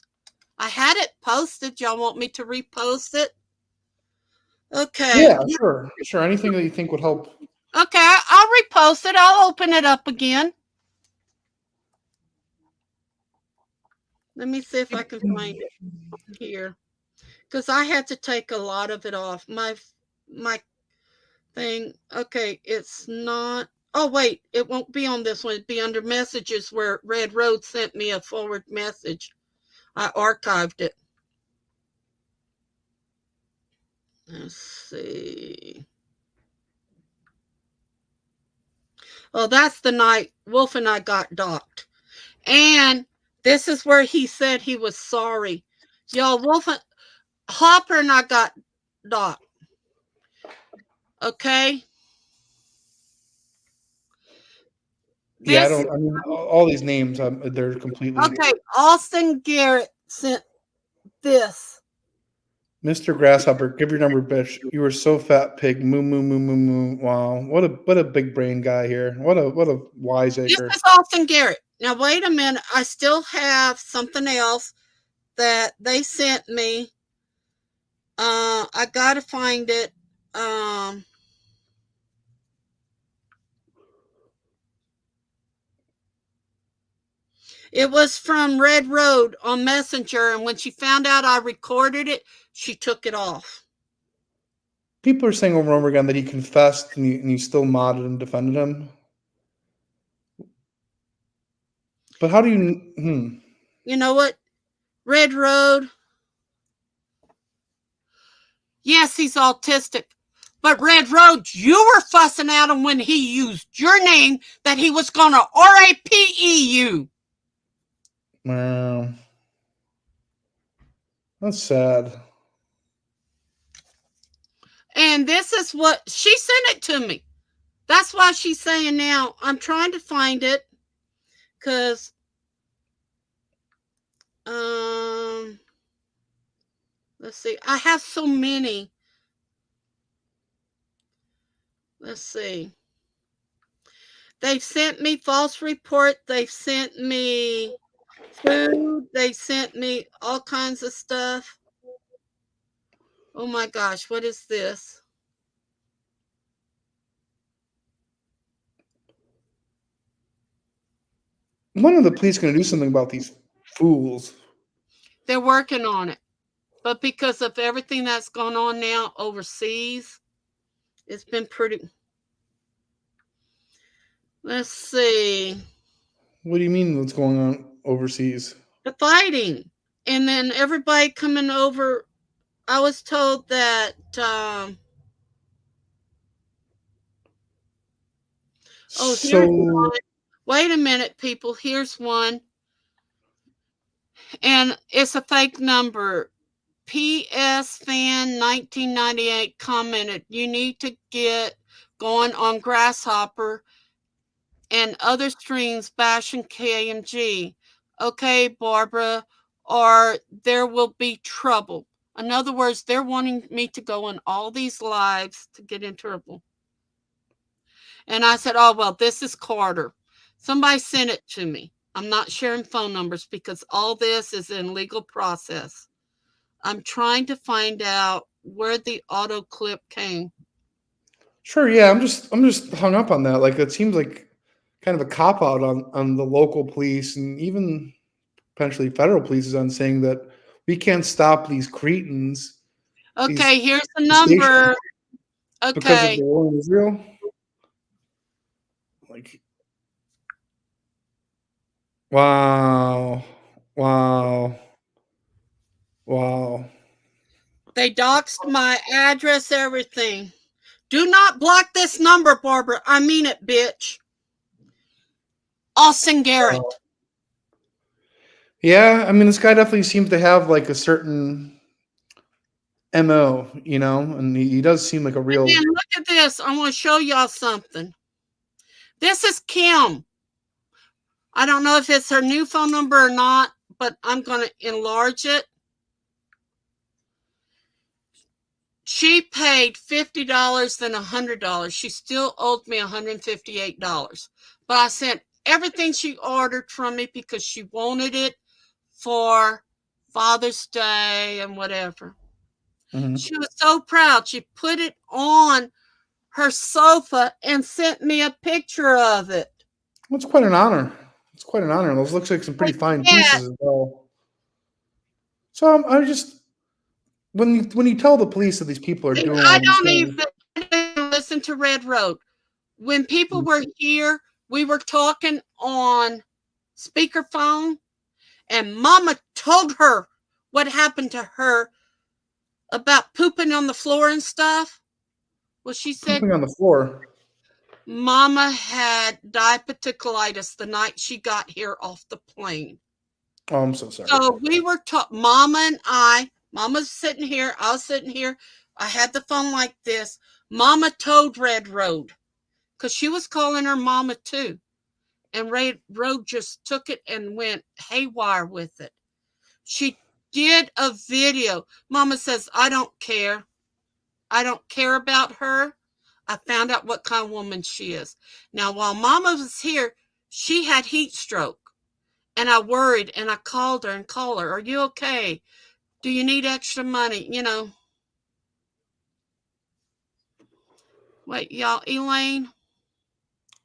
I had it posted. Y'all want me to repost it? Okay. Yeah, sure. Anything that you think would help. Okay, I'll repost it. I'll open it up again. Let me see if I can find it here. Because I had to take a lot of it off. My thing. Okay, it's not. Oh, wait. It won't be on this one. It'd be under messages where Red Road sent me a forward message. I archived it. Let's see. Oh, that's the night Wolf and I got docked. And this is where he said he was sorry. Y'all, Hopper and I got docked. Okay? Yeah, I don't. I mean, all these names, they're completely. Okay, Austin Garrett sent this. Mr. Grasshopper, give your number, bitch. You were so fat, pig. Moo moo moo moo moo. Wow, what a big brain guy here. What a wiseacre. This is Austin Garrett. Now wait a minute. I still have something else that they sent me. I gotta find it. It was from Red Road on Messenger, and when she found out I recorded it, she took it off. People are saying over and over again that he confessed and you still modded and defended him. But how do you... You know what? Red Road. Yes, he's autistic. But Red Road, you were fussing at him when he used your name that he was going to RAPE you. Wow. That's sad. And this is what she sent it to me. That's why she's saying now, I'm trying to find it because let's see. I have so many. Let's see. They've sent me false report. They've sent me food. They sent me all kinds of stuff. Oh my gosh, what is this? When are the police going to do something about these fools? They're working on it. But because of everything that's going on now overseas, it's been pretty... Let's see. What do you mean what's going on overseas? The fighting. And then everybody coming over. I was told that here's one. Wait a minute, people. Here's one. And it's a fake number. PS Fan 1998 commented, you need to get going on Grasshopper and other streams bashing KMG. Okay, Barbara, or there will be trouble. In other words, they're wanting me to go on all these lives to get in trouble. And I said, oh, well, this is Carter. Somebody sent it to me. I'm not sharing phone numbers because all this is in legal process. I'm trying to find out where the auto clip came. Sure, yeah, I'm just hung up on that. Like, it seems like kind of a cop out on the local police and even potentially federal police on saying that we can't stop these cretins. Okay, here's the number. Okay. Because of the war in Israel. Like, wow. They doxed my address, everything. Do not block this number, Barbara. I mean it, bitch. Austin Garrett. Yeah, I mean, this guy definitely seems to have like a certain MO, and he does seem like a And real. then look at this. I want to show y'all something. This is Kim. I don't know if it's her new phone number or not, but I'm going to enlarge it. She paid $50, then $100. She still owed me $158. But I sent everything she ordered from me because she wanted it for Father's Day and whatever. Mhm. She was so proud. She put it on her sofa and sent me a picture of it. Well, it's quite an honor. It's quite an honor. Those looks like some pretty fine Yeah. pieces as well. So I just when you tell the police that these people are And doing I all these don't things, even listen to Red Road. When people were here, we were talking on speakerphone, and Mama told her what happened to her about pooping on the floor and stuff. Well, she said pooping on the floor. Mama had diverticulitis the night she got here off the plane. Oh, I'm so sorry. So we were Mama and I, Mama's sitting here, I was sitting here. I had the phone like this. Mama told Red Road because she was calling her Mama too. And Red Road just took it and went haywire with it. She did a video. Mama says, I don't care. I don't care about her. I found out what kind of woman she is. Now, while Mama was here, she had heat stroke. And I worried and I called her, are you okay? Do you need extra money? Wait, y'all, Elaine?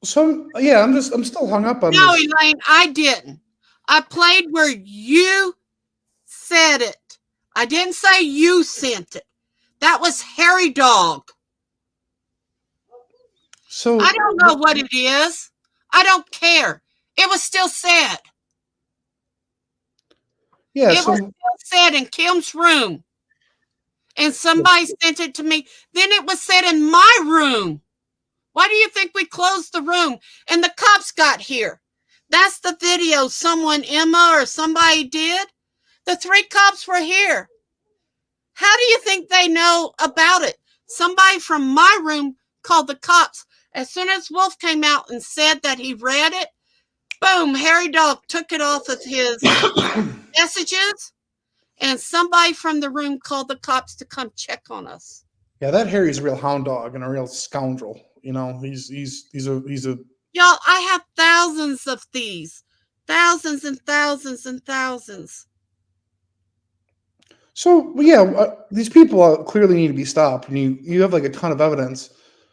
So yeah, I'm still hung up on No, this. Elaine, I didn't. I played where you said it. I didn't say you sent it. That was Harry Dog. So I don't know what it is. I don't care. It was still said. yeah, It was still said in Kim's room. And somebody sent it to me. Then it was said in my room. Why do you think we closed the room and the cops got here? That's the video someone, Emma or somebody did. The 3 cops were here. How do you think they know about it? Somebody from my room called the cops. As soon as Wolf came out and said that he read it, boom, Harry Dog took it off of his messages, and somebody from the room called the cops to come check on us. Yeah, that Harry's a real hound dog and a real scoundrel. He's a Y'all, I have thousands of these. Thousands and thousands and thousands. So yeah, these people clearly need to be stopped. And you have like a ton of evidence.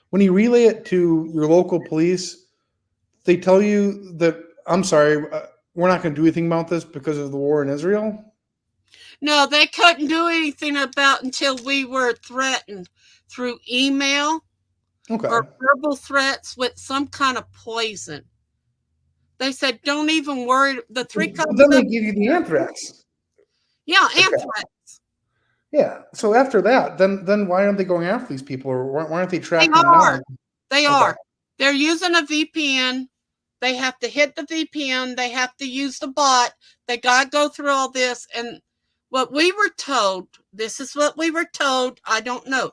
When you relay it to your local police, they tell you that I'm sorry, we're not going to do anything about this because of the war in Israel. No, they couldn't do anything about until we were threatened through email or verbal threats with some kind of poison. They said, don't even worry. The 3 cops. Then they give you the anthrax. Yeah, anthrax. Yeah. So after that, then why aren't they going after these people, or why aren't they tracking them down? They are. They're using a VPN. They have to hit the VPN. They have to use the bot. They got to go through all this. And what we were told, this is what we were told. I don't know.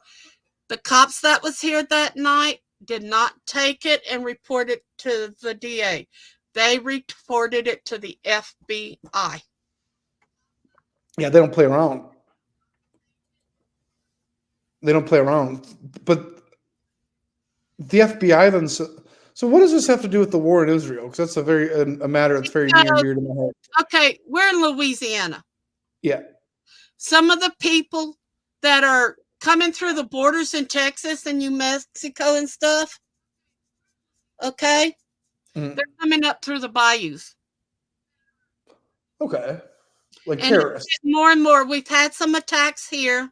The cops that was here that night did not take it and report it to the DA. They reported it to the FBI. Yeah, they don't play around. They don't play around. But the FBI then. So what does this have to do with the war in Israel? Because that's a matter that's very near and dear to my heart. Okay, we're in Louisiana. Yeah. Some of the people that are coming through the borders in Texas and New Mexico and stuff, okay, they're coming up through the bayous. Okay. Like and terrorists. More and more. We've had some attacks here.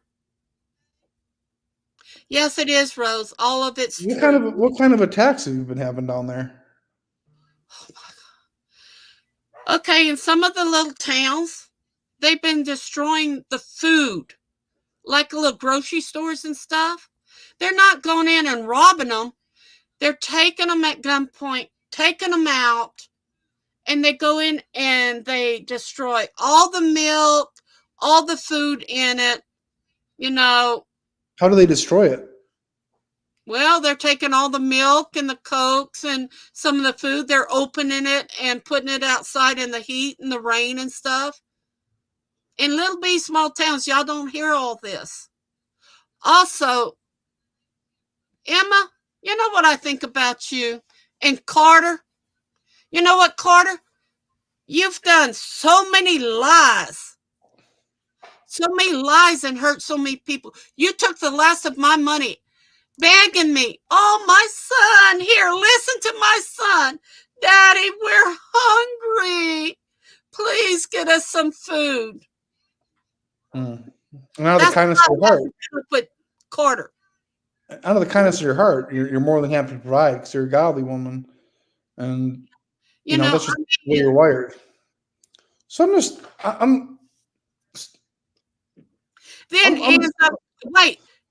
Yes, it is, Rose. All of it's true. What kind of attacks have you been having down there? Oh my God. Okay, in some of the little towns, they've been destroying the food, like little grocery stores and stuff. They're not going in and robbing them. They're taking them at gunpoint, taking them out, and they go in and they destroy all the milk, all the food in it. How do they destroy it? Well, they're taking all the milk and the Cokes and some of the food. They're opening it and putting it outside in the heat and the rain and stuff. In little bitty small towns, y'all don't hear all this. Also, Emma, you know what I think about you? And Carter, you know what, Carter? You've done so many lies. So many lies and hurt so many people. You took the last of my money, begging me, oh, my son, here, listen to my son. Daddy, we're hungry. Please get us some food. And out of the kindness of your heart. With Carter. Out of the kindness of your heart, you're more than happy to provide because you're a godly woman. And, that's just the way you're wired. So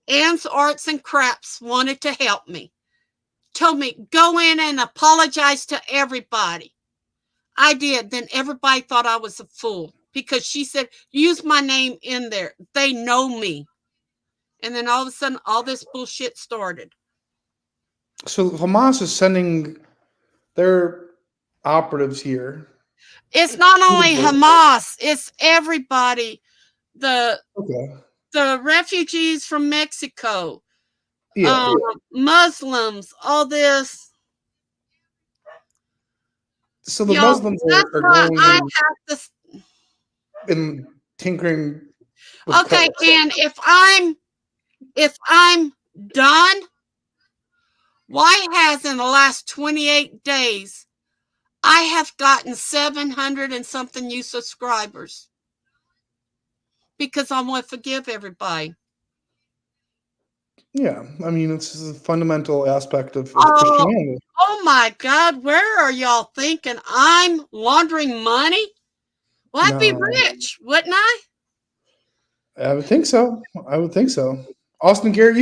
Ann's Arts and Crafts wanted to help me. Told me, go in and apologize to everybody. I did. Then everybody thought I was a fool because she said, use my name in there. They know me. And then all of a sudden, all this bullshit started. So Hamas is sending their operatives here. It's not only Hamas, it's everybody. The refugees from Mexico, Muslims, all this. So the Muslims are going and tinkering. Okay, and if I'm done, why has in the last 28 days I have gotten 700 and something new subscribers? Because I want to forgive everybody. Yeah, I mean, it's a fundamental aspect of Christianity. Oh my God, where are y'all thinking I'm laundering money? Well, I'd be rich, wouldn't I? I would think so. Austin Garrett,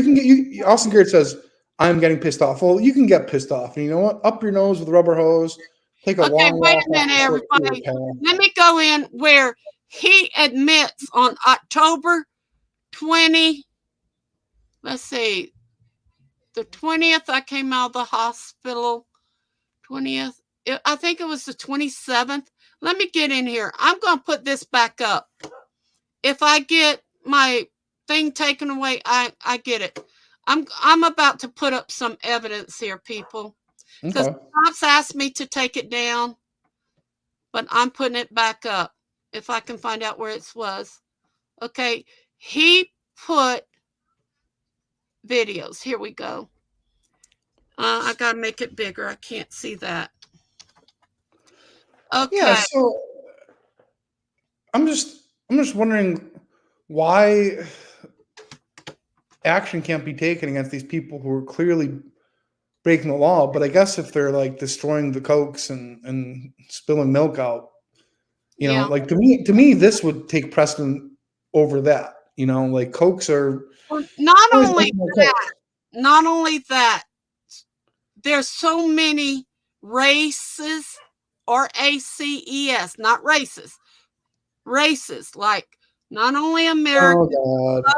Austin Garrett says, I'm getting pissed off. Well, you can get pissed off. And you know what? Up your nose with a rubber hose. Take a long wait walk. A minute, everybody. Let me go in where he admits on October 20. Let's see. The 20th, I came out of the hospital. 20th. I think it was the 27th. Let me get in here. I'm going to put this back up. If I get my thing taken away, I get it. I'm about to put up some evidence here, people. Because cops asked me to take it down, but I'm putting it back up if I can find out where it was. Okay, he put videos. Here we go. I gotta make it bigger. I can't see that. Okay. Yeah, so I'm just wondering why action can't be taken against these people who are clearly breaking the law. But I guess if they're like destroying the Cokes and spilling milk out, like to me, this would take precedent over that. Like Cokes are not only that, there's so many races, RACES, not races. Races, like not only American,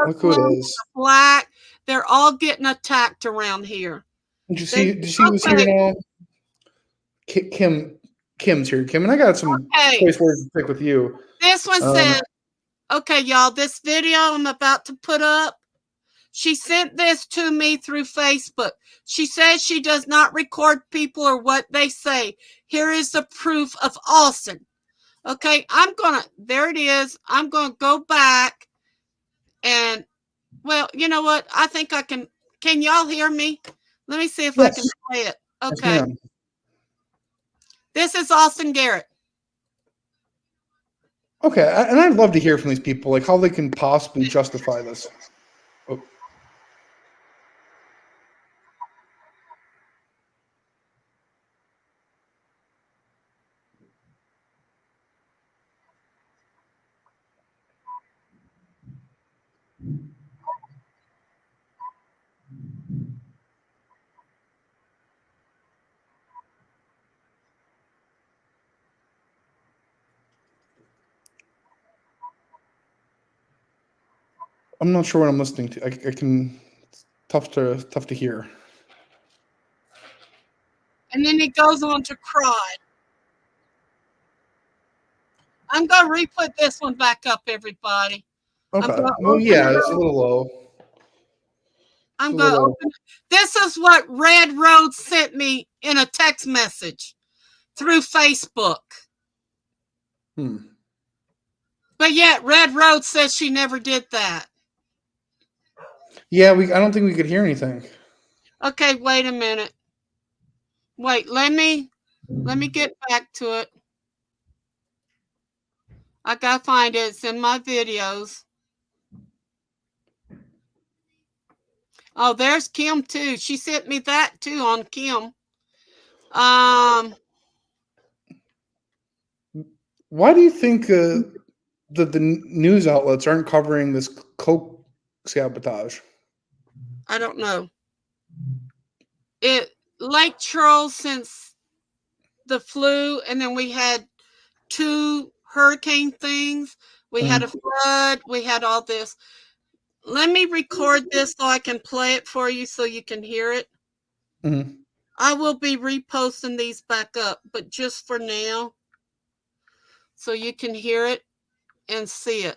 look who it is. Black, they're all getting attacked around here. Did you see who's here now? Kim's here. Kim, and I got some choice words to pick with you. This one says, okay, y'all, this video I'm about to put up, she sent this to me through Facebook. She says she does not record people or what they say. Here is the proof of Austin. Okay, there it is. I'm going to go back and, well, you know what? I think I can y'all hear me? Let me see if I can play it. Okay. Yes, this is Austin Garrett. Okay, and I'd love to hear from these people, like how they can possibly justify this. Oh. I'm not sure what I'm listening to. I can. It's tough to hear. And then he goes on to cry. I'm going to re-put this one back up, everybody. Okay. Well, yeah, it's a little low. I'm going to open it. This is what Red Road sent me in a text message through Facebook. But yet Red Road says she never did that. Yeah, I don't think we could hear anything. Okay, wait a minute. Wait, let me get back to it. I got to find it. It's in my videos. Oh, there's Kim too. She sent me that too on Kim. Why do you think that the news outlets aren't covering this coke sabotage? I don't know. Lake Charles since the flu, and then we had 2 hurricane things. We had a flood. We had all this. Let me record this so I can play it for you so you can hear it. I will be reposting these back up, but just for now, so you can hear it and see it.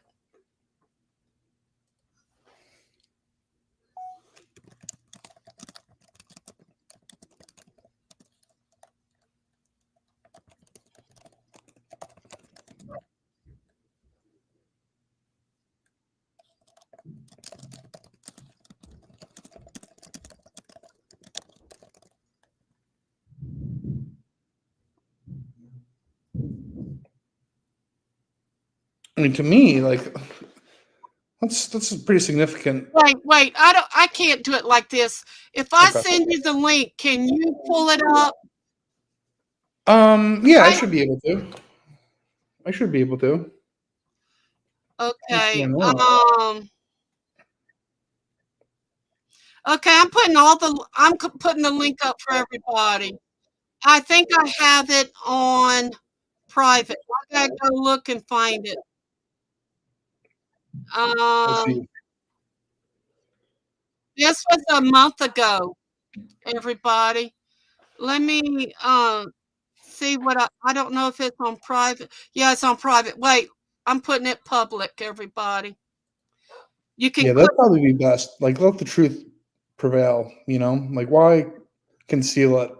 I mean, to me, like that's pretty significant. Wait! I can't do it like this. If I send you the link, can you pull it up? Yeah, I should be able to. Okay. Okay, I'm putting the link up for everybody. I think I have it on private. I gotta go look and find it. This was a month ago, everybody. Let me see what I don't know if it's on private. Yeah, it's on private. Wait, I'm putting it public, everybody. You can that'd probably be best. Like, let the truth prevail. Like, why conceal it?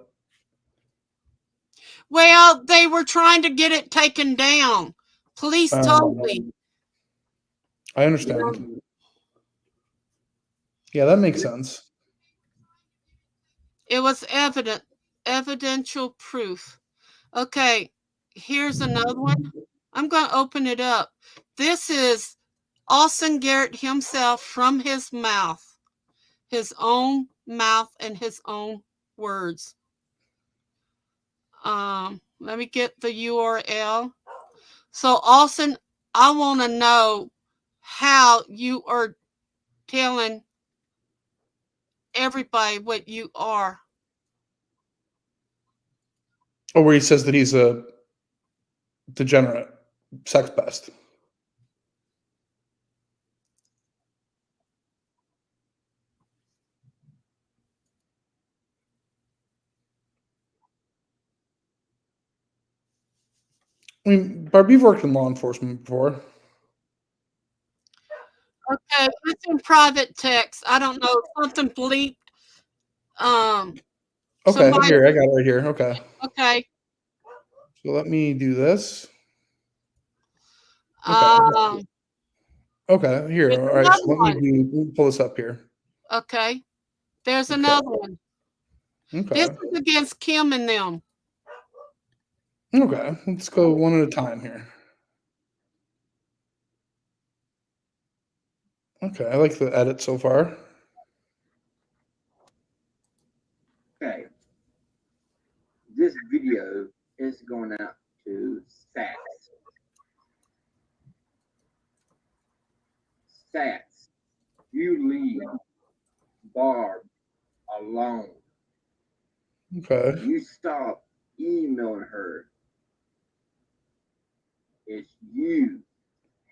Well, they were trying to get it taken down. Police told me. I understand. Yeah, that makes sense. It was evidential proof. Okay, here's another one. I'm going to open it up. This is Austin Garrett himself from his mouth, his own mouth and his own words. Let me get the URL. So, Austin, I want to know how you are telling everybody what you are. Oh, where he says that he's a degenerate sex pest. I mean, Barb, you've worked in law enforcement before. Okay, it's in private text. I don't know, something bleeped. Okay, here, I got it right here. Okay. Okay. So let me do this. Okay, here. All right, so let me pull this up here. Okay. There's another one. This is against Kim and them. Okay, let's go one at a time here. Okay, I like the edit so far. Okay. This video is going out to Sats. Sats, you leave Barb alone. Okay. You stop emailing her. It's you,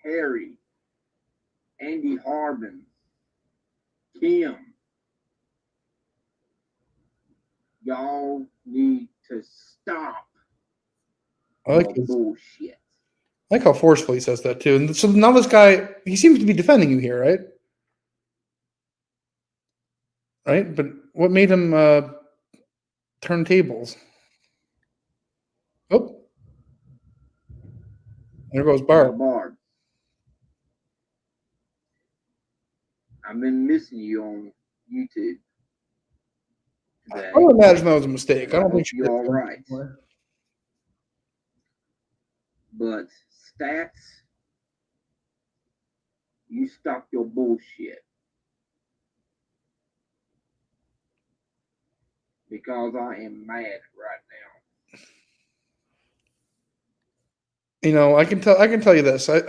Harry, Andy Harbin, Kim, y'all need to stop I like your his, bullshit. I like how forcefully he says that too. And so now this guy, he seems to be defending you here, right? Right? But what made him turn tables? Oh, there goes Now, Barb. Barb, I've been missing you on YouTube today. I would imagine that was a mistake. I I don't hope think she you're did all that right. anymore. But stats, you stop your bullshit. Because I am mad right now. You know, I can tell you this. I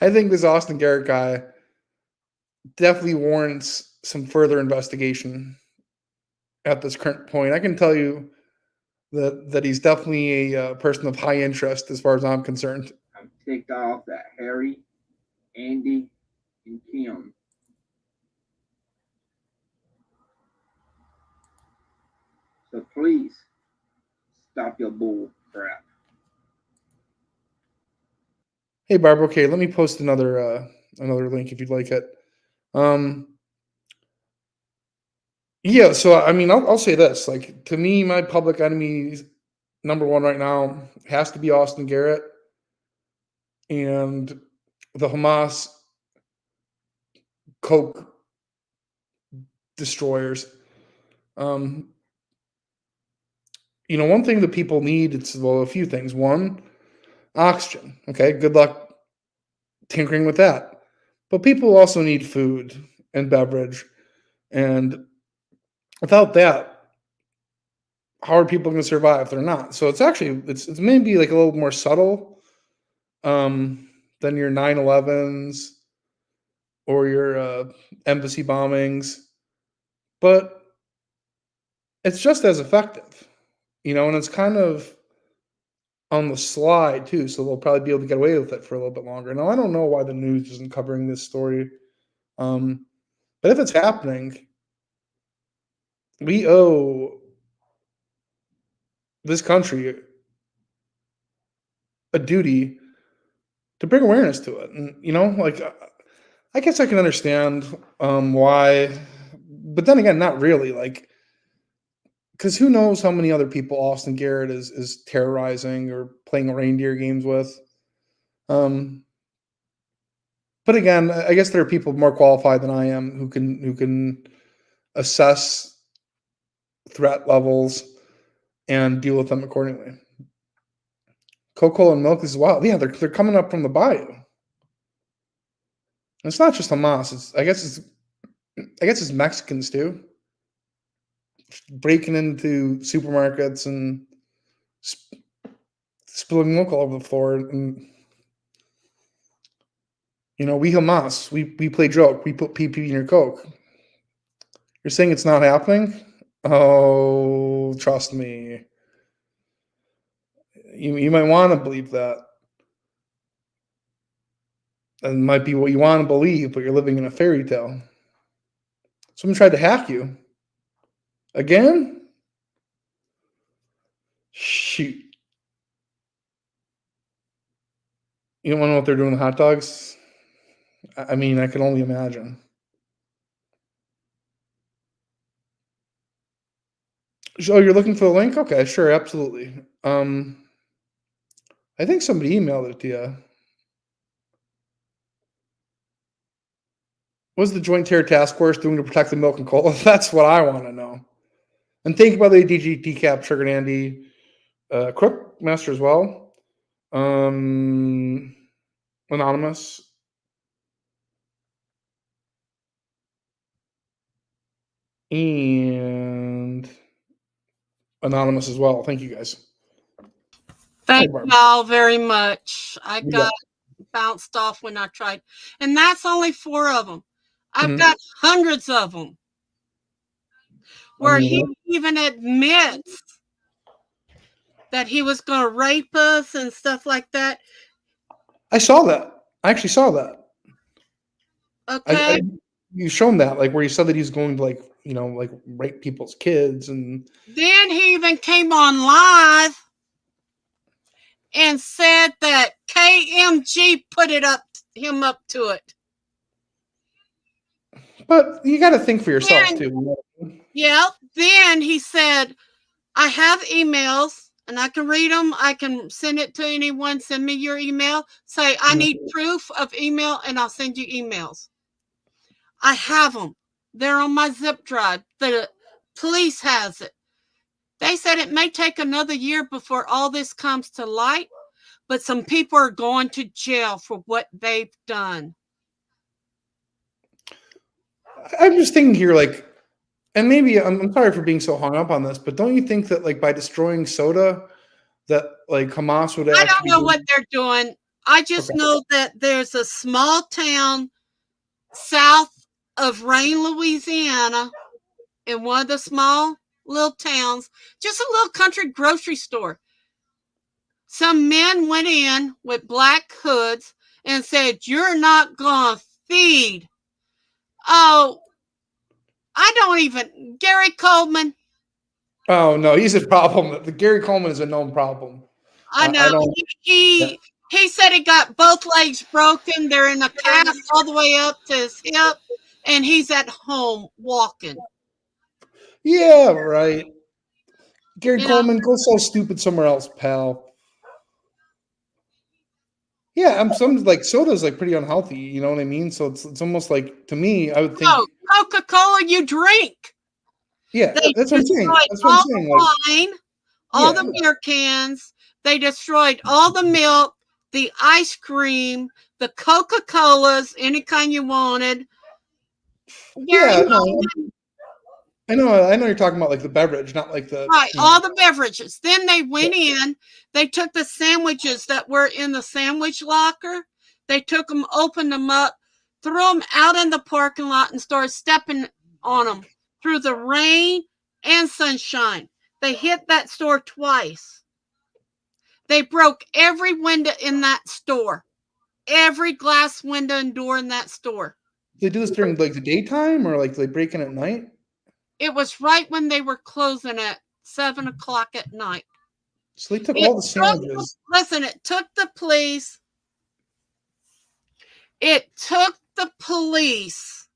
I think this Austin Garrett guy definitely warrants some further investigation at this current point. I can tell you that he's definitely a person of high interest as far as I'm concerned. I'm ticked off that Harry, Andy, and Kim so please stop your bull crap. Hey Barb, okay, let me post another link if you'd like it. Yeah, so I mean, I'll say this: like to me, my public enemy number one right now has to be Austin Garrett and the Hamas coke destroyers. You know, one thing that people need, it's well, a few things. One, oxygen. Okay, good luck tinkering with that. But people also need food and beverage, and without that, how are people going to survive? They're not. So it's maybe like a little more subtle than your 9/11s or your embassy bombings, but it's just as effective, you know, and it's kind of on the slide too, so they'll probably be able to get away with it for a little bit longer. Now, I don't know why the news isn't covering this story, but if it's happening, we owe this country a duty to bring awareness to it. And you know, like I guess I can understand why, but then again, not really. Like, because who knows how many other people Austin Garrett is terrorizing or playing reindeer games with. But again, I guess there are people more qualified than I am who can assess threat levels and deal with them accordingly. Coca-Cola and milk is wild. Yeah, they're coming up from the bayou. And it's not just Hamas. I guess it's Mexicans too, breaking into supermarkets and spilling milk all over the floor. And you know, we Hamas, we play joke. We put PP in your Coke. You're saying it's not happening? Oh, trust me. You might want to believe that. That might be what you want to believe, but you're living in a fairy tale. Someone tried to hack you. Again? Shoot. You don't want to know what they're doing with hot dogs? I mean, I can only imagine. So you're looking for the link? Okay, sure, absolutely. I think somebody emailed it to you. What's the Joint Terror Task Force doing to protect the milk and coal? That's what I want to know. And thank you, by the way, DG, Decap, Triggered Andy, Crook Master as well. Anonymous. And Anonymous as well. Thank you guys. Thank Barb. y'all very much. I You got bounced off when I tried. And that's only 4 of them. I've got hundreds of them where he even admits that he was going to rape us and stuff like that. I saw that. I actually saw that. Okay. You shown that, like, where you said that he's going to, like, like, rape people's kids and Then he even came on live and said that KMG put him up to it. but you got to think for yourself And, too. yeah. Then he said, I have emails and I can read them. I can send it to anyone. Send me your email. Say, I need proof of email and I'll send you emails. I have them. They're on my zip drive. The police has it. They said it may take another year before all this comes to light, but some people are going to jail for what they've done. I'm just thinking here, like, and maybe I'm sorry for being so hung up on this, but don't you think that, like, by destroying soda, that, like, Hamas would I actually don't know what they're doing. I just Okay. know that there's a small town south of Rain, Louisiana, in one of the small little towns, just a little country grocery store. Some men went in with black hoods and said, you're not going to feed. Oh, I don't even, Gary Coleman. Oh no, he's a problem. The Gary Coleman is a known problem. I know. I don't. He said he got both legs broken. They're in a cast all the way up to his hip, and he's at home walking. Yeah, right. Gary You know, Coleman, go so stupid somewhere else, pal. Yeah, some like soda's like pretty unhealthy. You know what I mean? So it's almost like, to me, I would think. no, Coca-Cola you drink. Yeah, They that's what I'm saying. destroyed That's what I'm all saying. the Like, wine, all the beer cans. They destroyed all the milk, the ice cream, the Coca-Colas, any kind you wanted. Gary, yeah, no, I know you're talking about like the beverage, not like the right, all the beverages. Then they went in, they took the sandwiches that were in the sandwich locker, they took them, opened them up, threw them out in the parking lot and started stepping on them through the rain and sunshine. They hit that store twice. They broke every window in that store, every glass window and door in that store. They do this during like the daytime, or like they break in at night? It was right when they were closing at 7 o'clock at night. So they took all the sandwiches. Listen, it took the police. It took the police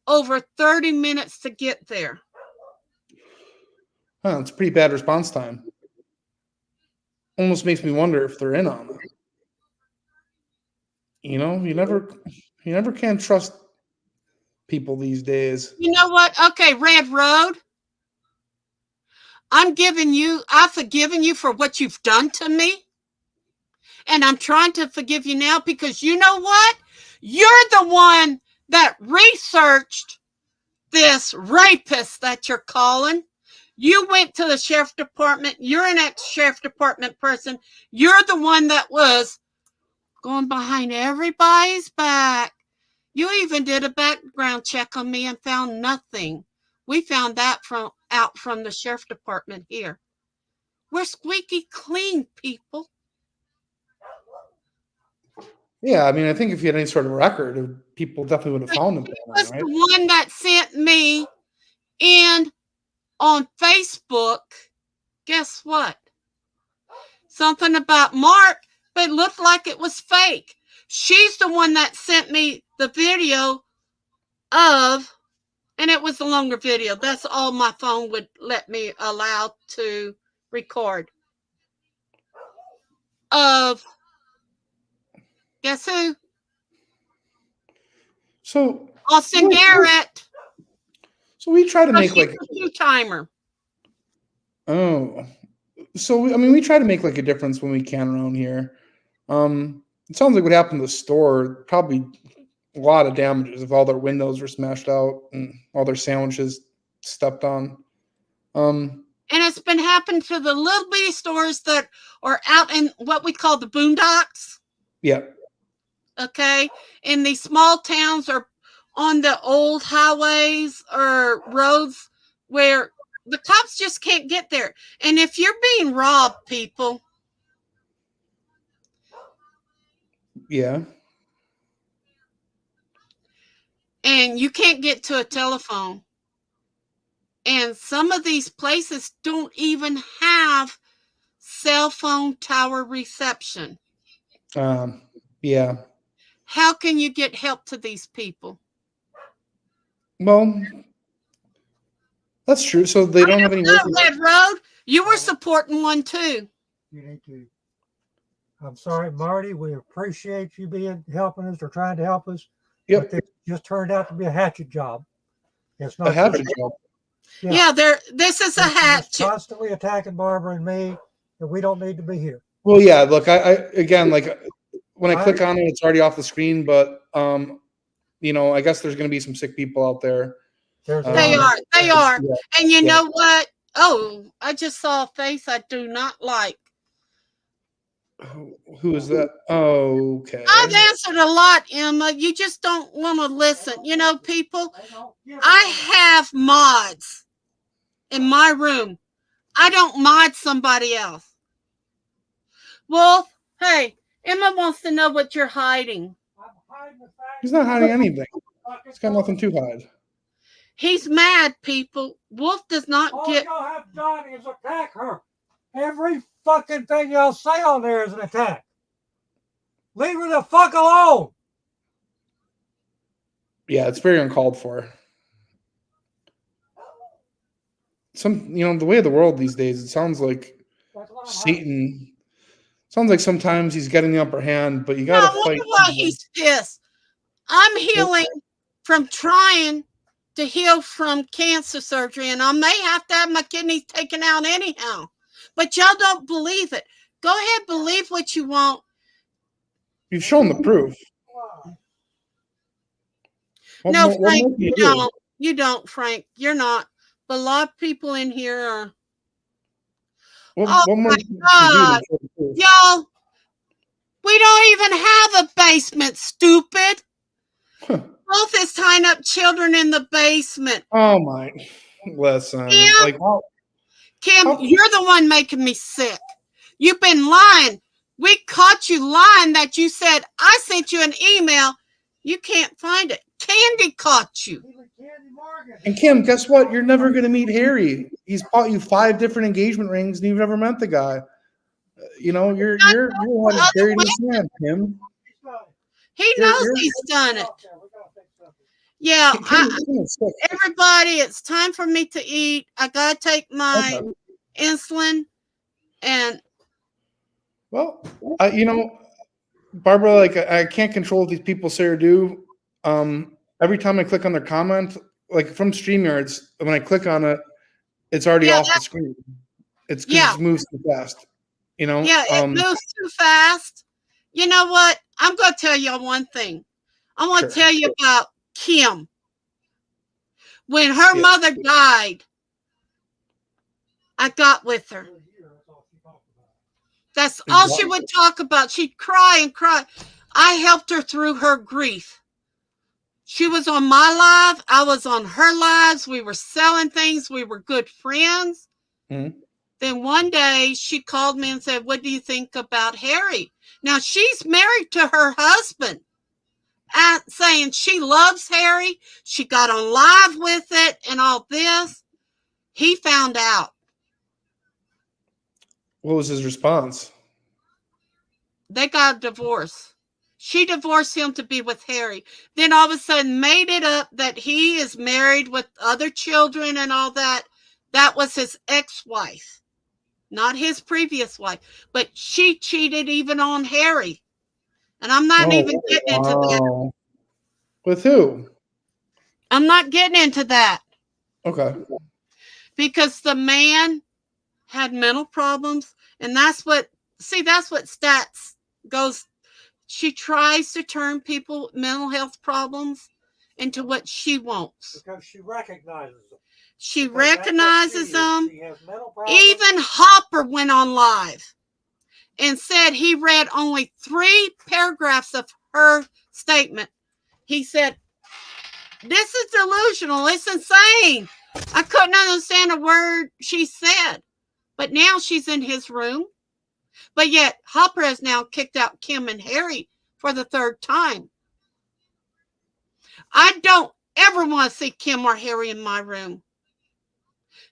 over 30 minutes to get there. Huh, it's a pretty bad response time. Almost makes me wonder if they're in on it. You know, you never can trust people these days. You know what? Okay, Red Road. I've forgiven you for what you've done to me. And I'm trying to forgive you now because you know what? You're the one that researched this rapist that you're calling. You went to the sheriff department. You're an ex-sheriff department person. You're the one that was going behind everybody's back. You even did a background check on me and found nothing. We found that out from the sheriff department here. We're squeaky clean, people. Yeah, I mean, I think if you had any sort of record, people definitely would have found him. He was Right? the one that sent me in on Facebook. Guess what? Something about Mark, but it looked like it was fake. She's the one that sent me the video of, and it was a longer video. That's all my phone would let me allow to record. Of, guess who? So Austin Garrett. So we try to make like a two-timer. Oh, so I mean, we try to make like a difference when we can around here. It sounds like what happened to the store, probably a lot of damages if all their windows were smashed out and all their sandwiches stepped on. And it's been happening to the little bitty stores that are out in what we call the boondocks. Yeah. Okay. In these small towns or on the old highways or roads where the cops just can't get there. And if you're being robbed, people. Yeah. and you can't get to a telephone. And some of these places don't even have cell phone tower reception. Yeah. How can you get help to these people? Well, that's true. So they don't have any way. Red Road, you were supporting one too. You need to. I'm sorry, Marty. We appreciate you helping us or trying to help us. Yep. But it just turned out to be a hatchet job. It's not A hatchet job. Yeah, this is a hatchet. Constantly attacking Barbara and me, and we don't need to be here. Well, yeah. Look, I again, like when I click on it, it's already off the screen. But you know, I guess there's going to be some sick people out there. They are. Yeah. And you know what? Oh, I just saw a face I do not like. Who is that? Oh, okay. I've answered a lot, Emma. You just don't want to listen. You know, people, I have mods in my room. I don't mod somebody else. Wolf, hey, Emma wants to know what you're hiding. He's not hiding anything. He's got nothing to hide. He's mad, people. Wolf does not get. All y'all have done is attack her. Every fucking thing y'all say on there is an attack. Leave her the fuck alone. Yeah, it's very uncalled for. The way of the world these days, it sounds like Satan. Sounds like sometimes he's getting the upper hand, but you gotta fight. Why he's pissed. I'm healing from trying to heal from cancer surgery, and I may have to have my kidneys taken out anyhow. But y'all don't believe it. Go ahead, believe what you want. You've shown the proof. No, Frank, you don't. You don't, Frank. You're not. But a lot of people in here are. Oh my God. Y'all, we don't even have a basement, stupid. Both is tying up children in the basement. Oh my. Listen. Kim, you're the one making me sick. You've been lying. We caught you lying that you said, I sent you an email. You can't find it. Candy caught you. And Kim, guess what? You're never going to meet Harry. He's bought you 5 different engagement rings and you've never met the guy. You're a buried in the sand, Kim. He knows he's done it. Yeah, everybody, it's time for me to eat. I gotta take my insulin, and Barbara, I can't control what these people say or do. Every time I click on their comment, like from StreamYards, when I click on it, it's already off the screen. It's because it moves too fast. It moves too fast. You know what? I'm gonna tell you one thing. I want to tell you about Kim. When her mother died, I got with her. That's all she would talk about. She'd cry and cry. I helped her through her grief. She was on my live. I was on her lives. We were selling things. We were good friends. Mm-hmm. Then one day she called me and said, what do you think about Harry? Now she's married to her husband. Saying she loves Harry. She got on live with it and all this. He found out. What was his response? They got a divorce. She divorced him to be with Harry. Then all of a sudden made it up that he is married with other children and all that. That was his ex-wife. Not his previous wife. But she cheated even on Harry. And I'm not even getting into that. With who? I'm not getting into that. Okay. Because the man had mental problems. And that's what stats goes. She tries to turn people with mental health problems into what she wants. Because she recognizes them. She recognizes them. Even Hopper went on live and said he read only 3 paragraphs of her statement. He said, this is delusional. It's insane. I couldn't understand a word she said. But now she's in his room. But yet Hopper has now kicked out Kim and Harry for the 3rd time. I don't ever want to see Kim or Harry in my room.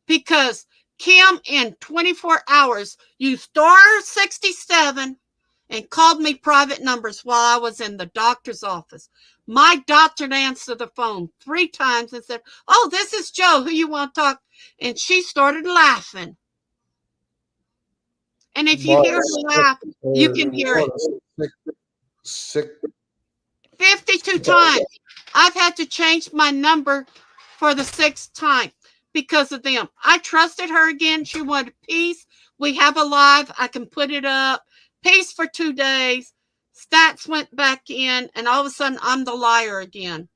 Because Kim, in 24 hours, used star 67 and called me private numbers while I was in the doctor's office. My doctor answered the phone 3 times and said, "Oh, this is Joe. Who you want to talk?" And she started laughing. And if you hear her laugh, you can hear it. Sick. 52 times. I've had to change my number for the 6th time because of them. I trusted her again. She wanted peace. We have a live. I can put it up. Peace for 2 days. Stats went back in, and all of a sudden, I'm the liar again.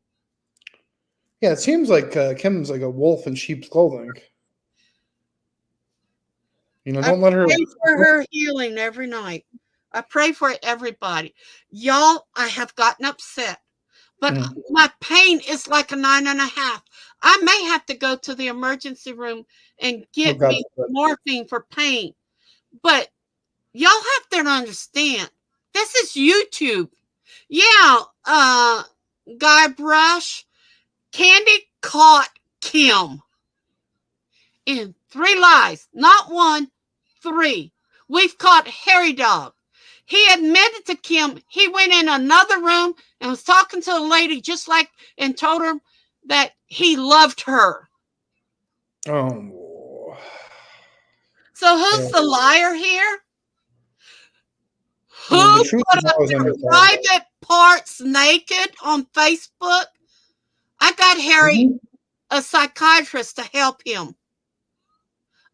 Yeah, it seems like Kim's like a wolf in sheep's clothing. You know, don't let her. I pray for her healing every night. I pray for everybody. Y'all, I have gotten upset, but my pain is like a 9.5. I may have to go to the emergency room and get me morphine for pain. But y'all have to understand, this is YouTube. Yeah, Guy Brush, Candy caught Kim in 3 lies, not 1, 3. We've caught Harry Dog. He admitted to Kim he went in another room and was talking to a lady and told her that he loved her. Oh. So who's the liar here? Who put up their private parts naked on Facebook? I got Harry, a psychiatrist, to help him.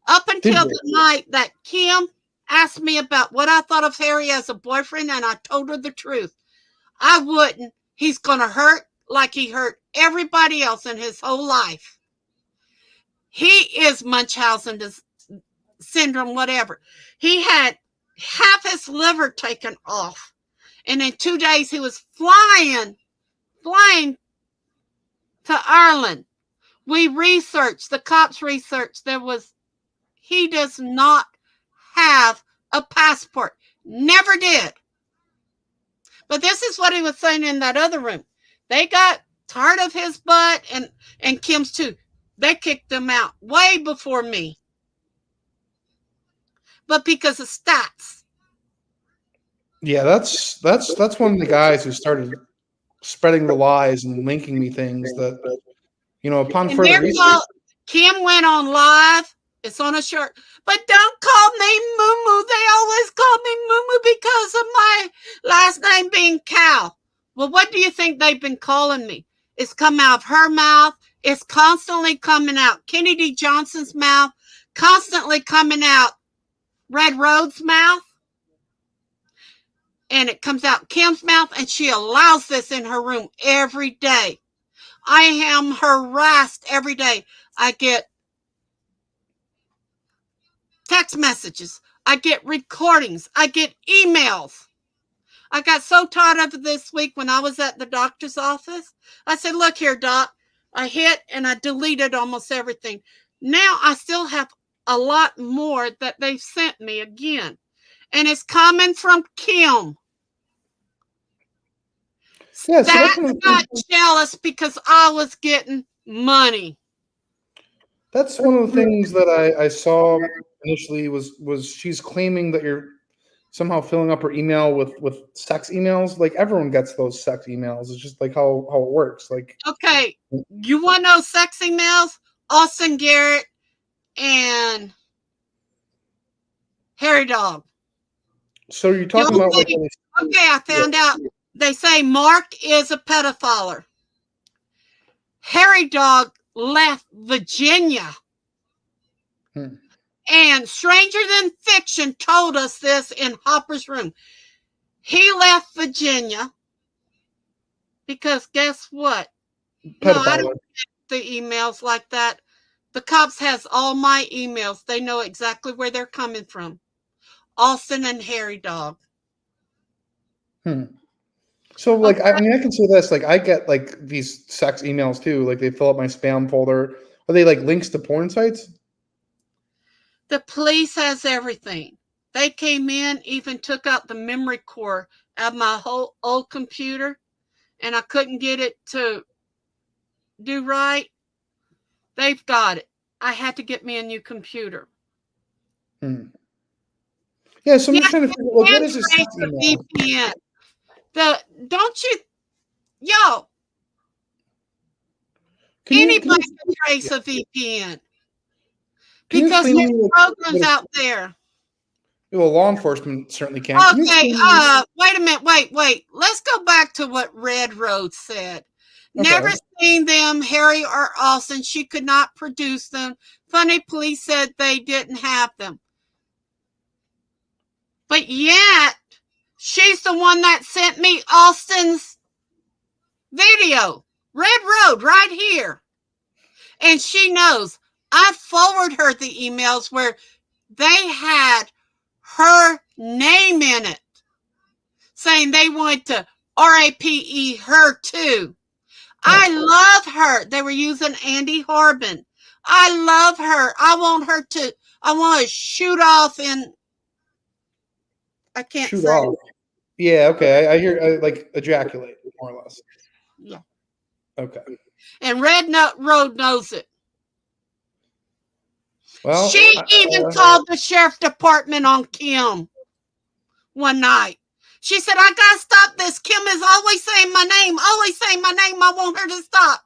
Up until the night that Kim asked me about what I thought of Harry as a boyfriend, and I told her the truth. I wouldn't. He's going to hurt like he hurt everybody else in his whole life. He is Munchausen syndrome, whatever. He had half his liver taken off. And in 2 days, he was flying to Ireland. We researched, the cops researched, he does not have a passport. Never did. But this is what he was saying in that other room. They got tired of his butt and Kim's too. They kicked him out way before me. But because of stats. Yeah, that's one of the guys who started spreading the lies and linking me things that, you know, upon further research. Kim went on live. It's on a shirt. But don't call me Moo. They always call me Moo because of my last name being Cow. Well, what do you think they've been calling me? It's come out of her mouth. It's constantly coming out Kennedy Johnson's mouth. Constantly coming out Red Road's mouth. And it comes out Kim's mouth, and she allows this in her room every day. I am harassed every day. I get text messages. I get recordings. I get emails. I got so tired of it this week when I was at the doctor's office. I said, "Look here, doc." I hit and I deleted almost everything. Now I still have a lot more that they've sent me again. And it's coming from Kim. Yeah, that's not jealous because I was getting money. That's one of the things that I saw initially was she's claiming that you're somehow filling up her email with sex emails. Like, everyone gets those sex emails. It's just like how it works. Like, okay, you want to know sex emails? Austin Garrett and Harry Dog. So you're talking about like, okay, I found out. They say Mark is a pedophile. Harry Dog left Virginia. And Stranger Than Fiction told us this in Hopper's room. He left Virginia because guess what? No, I don't get the emails like that. The cops has all my emails. They know exactly where they're coming from. Austin and Harry Dog. So, like, I mean, I can say this. Like, I get, like, these sex emails, too. Like, they fill up my spam folder. Are they, like, links to porn sites? The police has everything. They came in, even took out the memory core out of my whole old computer, and I couldn't get it to do right, they've got it. I had to get me a new computer. Yeah, so I'm just Yeah, trying to figure out, like, what is this trace email? the VPN. Don't you, yo, anybody can trace a VPN Can you because explain to there's me, like, programs what out there. well, law enforcement certainly can. Can you Okay, explain to me? wait a minute, wait. Let's go back to what Red Road said. Never Okay. seen them, Harry or Austin. She could not produce them. Funny police said they didn't have them. But yet, she's the one that sent me Austin's video. Red Road, right here. And she knows. I forwarded her the emails where they had her name in it, saying they wanted to RAPE her too. I love her. They were using Andy Harbin. I love her. I want to shoot off in, I can't Shoot say. off. Yeah, okay. I hear, like, ejaculate, more or less. Yeah. Okay. And Red Road knows it. Well, She even called the sheriff department on Kim one night. She said, I got to stop this. Kim is always saying my name, always saying my name. I want her to stop.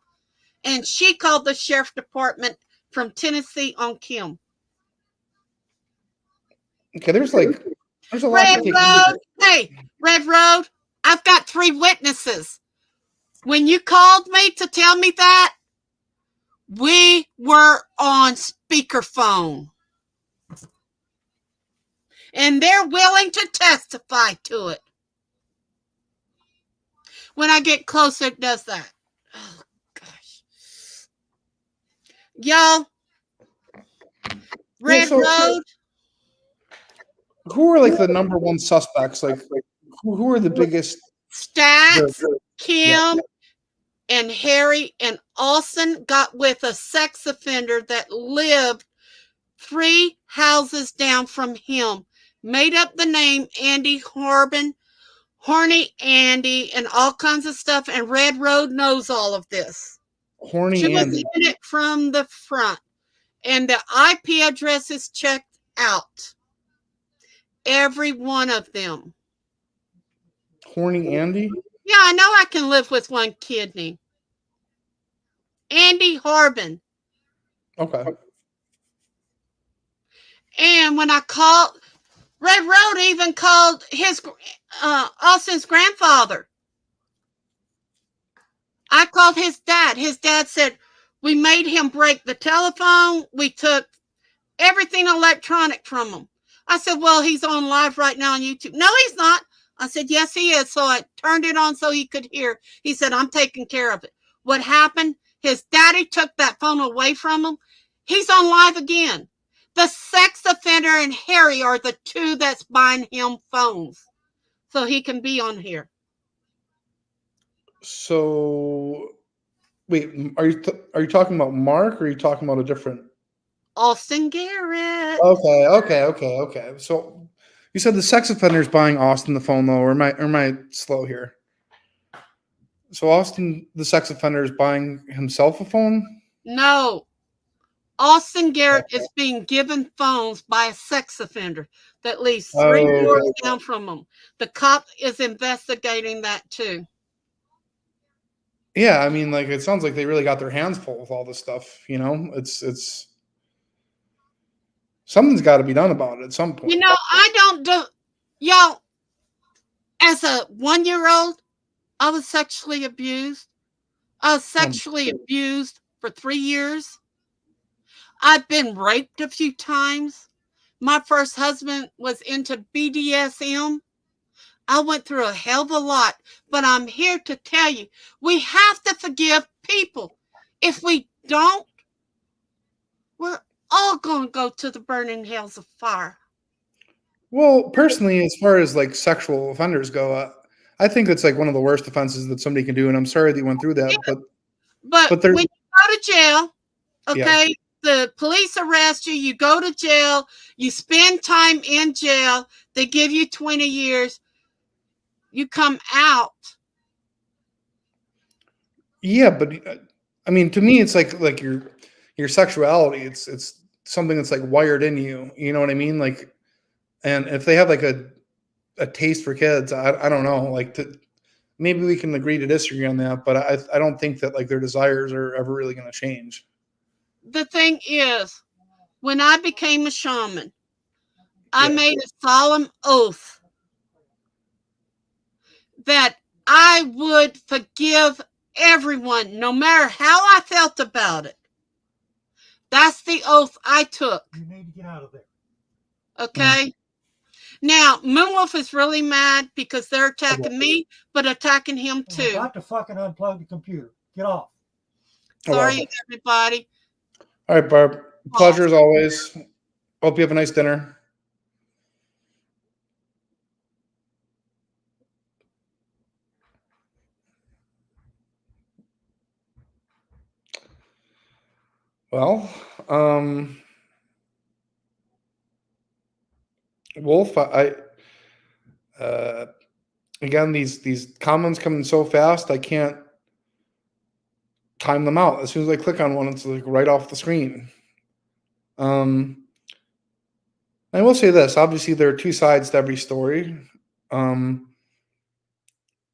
And she called the sheriff department from Tennessee on Kim. okay, there's a lot Red to take Road. into. Hey, Red Road, I've got 3 witnesses. When you called me to tell me that, we were on speakerphone. And they're willing to testify to it. When I get closer, it does that. Oh, gosh. Y'all, Red Road. Who are, like, the number one suspects? Like who are the biggest? Stats, Kim, and Harry and Austin got with a sex offender that lived 3 houses down from him. Made up the name Andy Harbin, Horny Andy, and all kinds of stuff. And Red Road knows all of this. Horny She was Andy. in it from the front. And the IP address is checked out. Every one of them. Horny Andy? Yeah, I know I can live with 1 kidney. Andy Harbin. Okay. And when I called, Red Road even called his Austin's grandfather. I called his dad. His dad said, we made him break the telephone. We took everything electronic from him. I said, well, he's on live right now on YouTube. No, he's not. I said, yes, he is. So I turned it on so he could hear. He said, I'm taking care of it. What happened? His daddy took that phone away from him. He's on live again. The sex offender and Harry are the 2 that's buying him phones so he can be on here. So, wait, are you talking about Mark, or are you talking about a different? Austin Garrett. Okay. So, you said the sex offender's buying Austin the phone, though, or am I slow here? So Austin, the sex offender, is buying himself a phone? No. Austin Garrett is being given phones by a sex offender that lives 3 doors down from him. The cop is investigating that too. Yeah, I mean, like, it sounds like they really got their hands full with all this stuff. You know, it's something's got to be done about it at some point. You know, I don't do, y'all, as a 1-year-old, I was sexually abused. I was sexually abused for 3 years. I've been raped a few times. My first husband was into BDSM. I went through a hell of a lot, but I'm here to tell you, we have to forgive people. If we don't, we're all going to go to the burning hells of fire. Well, personally, as far as, like, sexual offenders go, I think it's, like, one of the worst offenses that somebody can do, and I'm sorry that you went through that. Yeah. But when you go to jail, okay, yeah. The police arrest you, you go to jail, you spend time in jail, they give you 20 years, you come out. Yeah, but I mean, to me, it's like your sexuality. It's something that's like wired in you. You know what I mean? Like, and if they have like a taste for kids, I don't know. Like, maybe we can agree to disagree on that, but I don't think that like their desires are ever really going to change. The thing is, when I became a shaman, I Yeah. made a solemn oath that I would forgive everyone, no matter how I felt about it. That's the oath I took. You need to get out of there. Okay? Now, Moonwolf is really mad because they're attacking me, but attacking him I'm too. about to fucking unplug the computer. Get off. Oh, wow. Sorry, everybody. All right, Barb. Pleasure as always. Hope you have a nice dinner. Well, Wolf, again, these comments coming so fast, I can't time them out. As soon as I click on one, it's like right off the screen. I will say this: obviously, there are two sides to every story.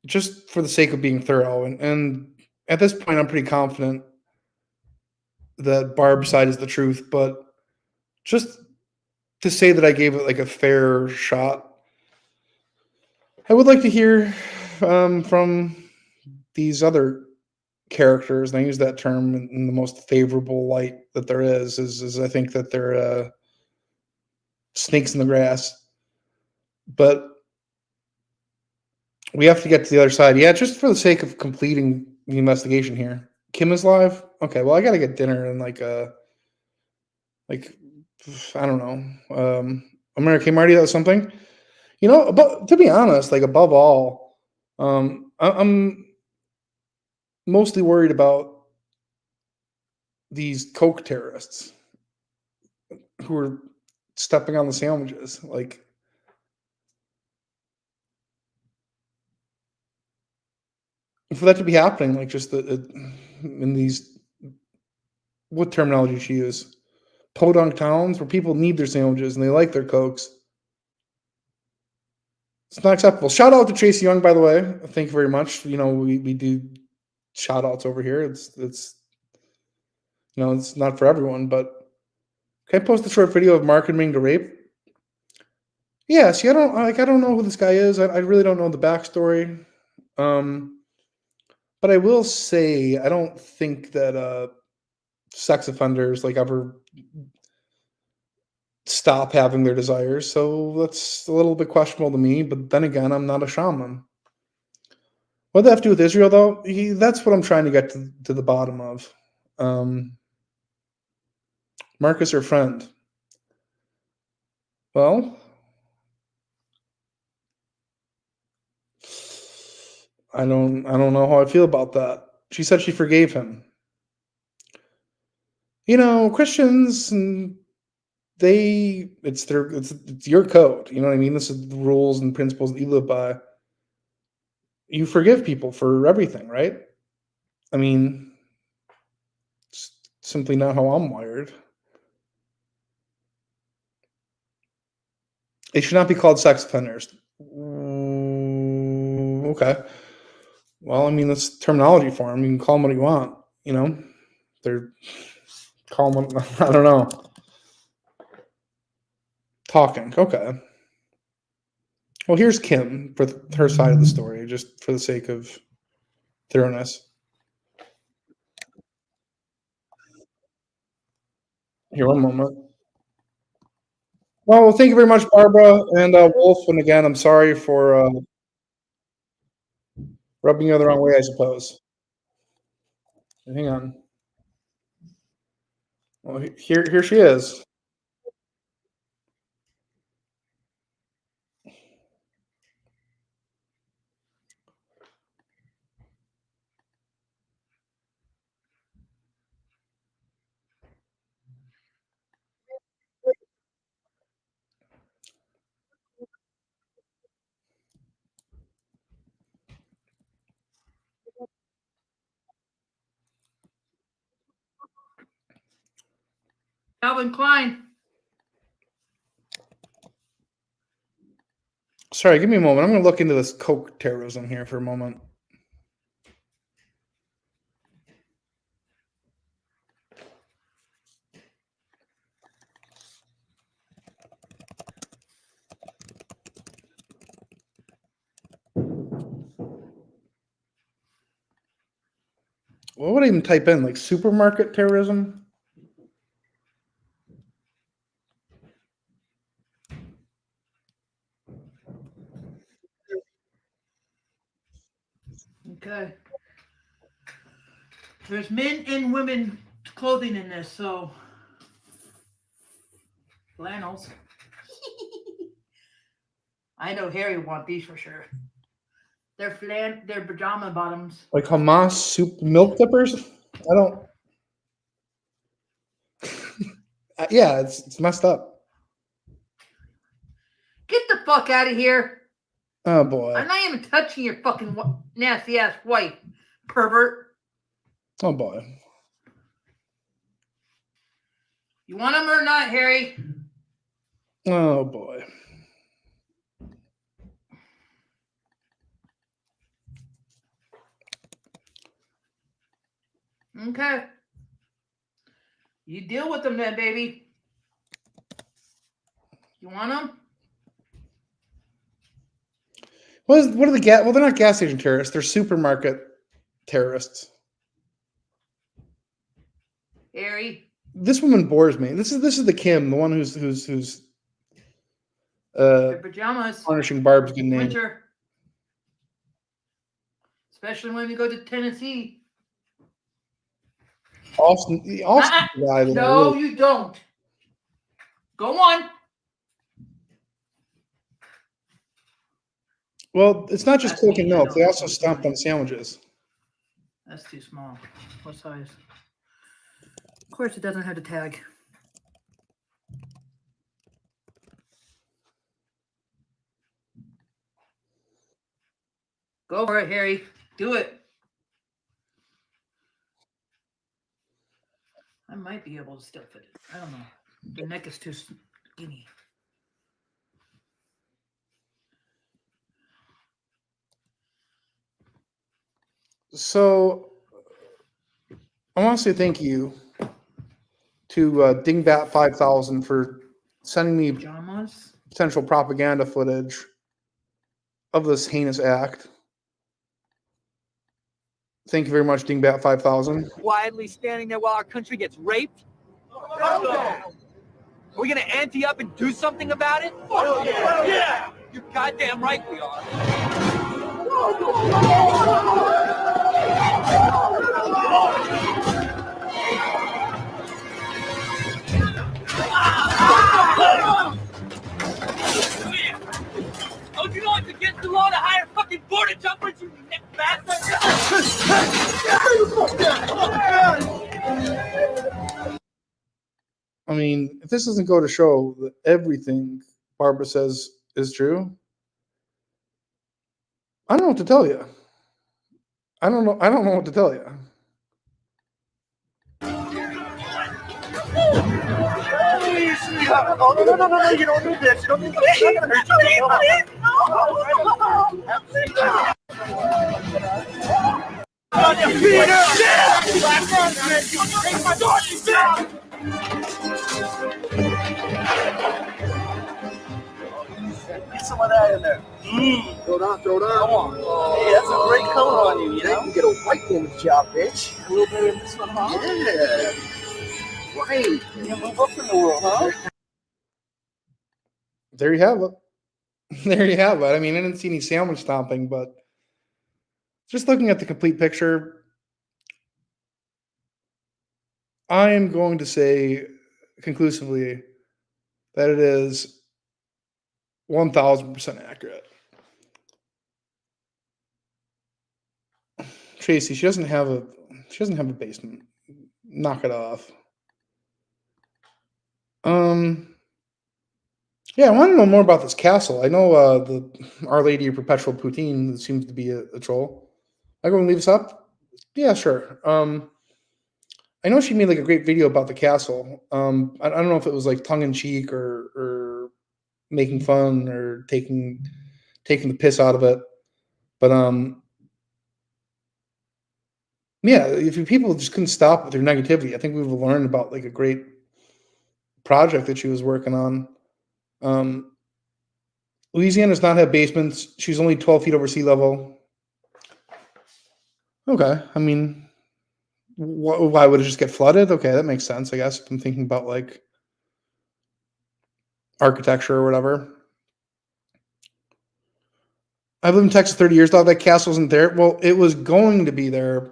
Just for the sake of being thorough, and at this point, I'm pretty confident that Barb's side is the truth. But just to say that I gave it like a fair shot, I would like to hear from these other characters, and I use that term in the most favorable light that there is I think that they're snakes in the grass. But we have to get to the other side. Yeah, just for the sake of completing the investigation here. Kim is live? Okay, well I gotta get dinner in like I don't know. American Marty, that was something. You know, but to be honest, like above all, I'm mostly worried about these coke terrorists who are stepping on the sandwiches. Like, for that to be happening, like just in these, what terminology should you use? Podunk towns where people need their sandwiches and they like their cokes. It's not acceptable. Shout out to Tracy Young, by the way. Thank you very much. You know, we do shout outs over here. It's it's not for everyone, but can I post a short video of Mark admitting to rape? Yeah, see, I don't know who this guy is. I really don't know the backstory. But I will say I don't think that sex offenders like ever stop having their desires. So that's a little bit questionable to me. But then again, I'm not a shaman. What does that have to do with Israel, though? That's what I'm trying to get to the bottom of. Marcus, her friend. Well, I don't know how I feel about that. She said she forgave him. You know, Christians, it's your code. You know what I mean? This is the rules and principles that you live by. You forgive people for everything, right? I mean, it's simply not how I'm wired. They should not be called sex offenders. Okay. Well, I mean, that's terminology for them. You can call them what you want. You know, they're call them. I don't know. Talking. Okay. Well, here's Kim for her side of the story, just for the sake of thoroughness. Here, one moment. Well, thank you very much, Barbara and Wolf. And again, I'm sorry for rubbing you the wrong way, I suppose. Hang on. Well, here she is. Calvin Klein. Sorry, give me a moment. I'm going to look into this Coke terrorism here for a moment. What would I even type in? Like supermarket terrorism? Okay. There's men and women clothing in this, so flannels. I know Harry would want these for sure. They're pajama bottoms. Like Hamas soup milk dippers? I don't. Yeah, it's messed up. Get the fuck out of here. Oh boy. I'm not even touching your fucking nasty ass wife, pervert. Oh boy. You want them or not, Harry? Oh boy. Okay. You deal with them then, baby. You want them? What are the well, they're not gas station terrorists. They're supermarket terrorists. Harry. This woman bores me. This is the Kim, the one who's Their pajamas. tarnishing Barb's good name. Winter. Especially when we go to Tennessee. Austin guy. No, you don't. Go on. Well, it's not just That's Coke and me, I milk. know. They also stomped on sandwiches. That's too small. What size? Of course, it doesn't have the tag. Go for it, Harry. Do it. I might be able to still fit it. I don't know. The neck is too skinny. So I want to say thank you to Dingbat 5000 for sending me Pajamas. potential propaganda footage of this heinous act. Thank you very much, Dingbat 5000. Quietly standing there while our country gets raped? Are we gonna ante up and do something about it? Yeah! You're goddamn right we are. Don't you know it's against the law to hire fucking border jumpers, you bastard? I mean, if this doesn't go to show that everything Barbara says is true, I don't know what to tell you. I don't know what to tell you. Oh, no, you don't do this. You don't do this. It's not gonna hurt you. Get some of that in there. Throw down. Come on. Hey, that's a great color on you, you know? You get a white woman's job, bitch. A little bit of this one, huh? Yeah. Right. You move up in the world, huh? There you have it. There you have it. I mean, I didn't see any sandwich stomping, but just looking at the complete picture, I am going to say conclusively that it is 1,000% accurate. Tracy, she doesn't have a basement. Knock it off. Yeah, I want to know more about this castle. I know the Our Lady of Perpetual Poutine seems to be a troll. I go and leave this up? Yeah, sure. I know she made like a great video about the castle. I don't know if it was like tongue in cheek or making fun or taking the piss out of it, but yeah, if people just couldn't stop with their negativity, I think we've learned about like a great project that she was working on. Louisiana does not have basements. She's only 12 feet over sea level. Okay, I mean, why would it just get flooded? Okay, that makes sense, I guess. If I'm thinking about like architecture or whatever. I've lived in Texas 30 years. Thought that castle wasn't there. Well, it was going to be there,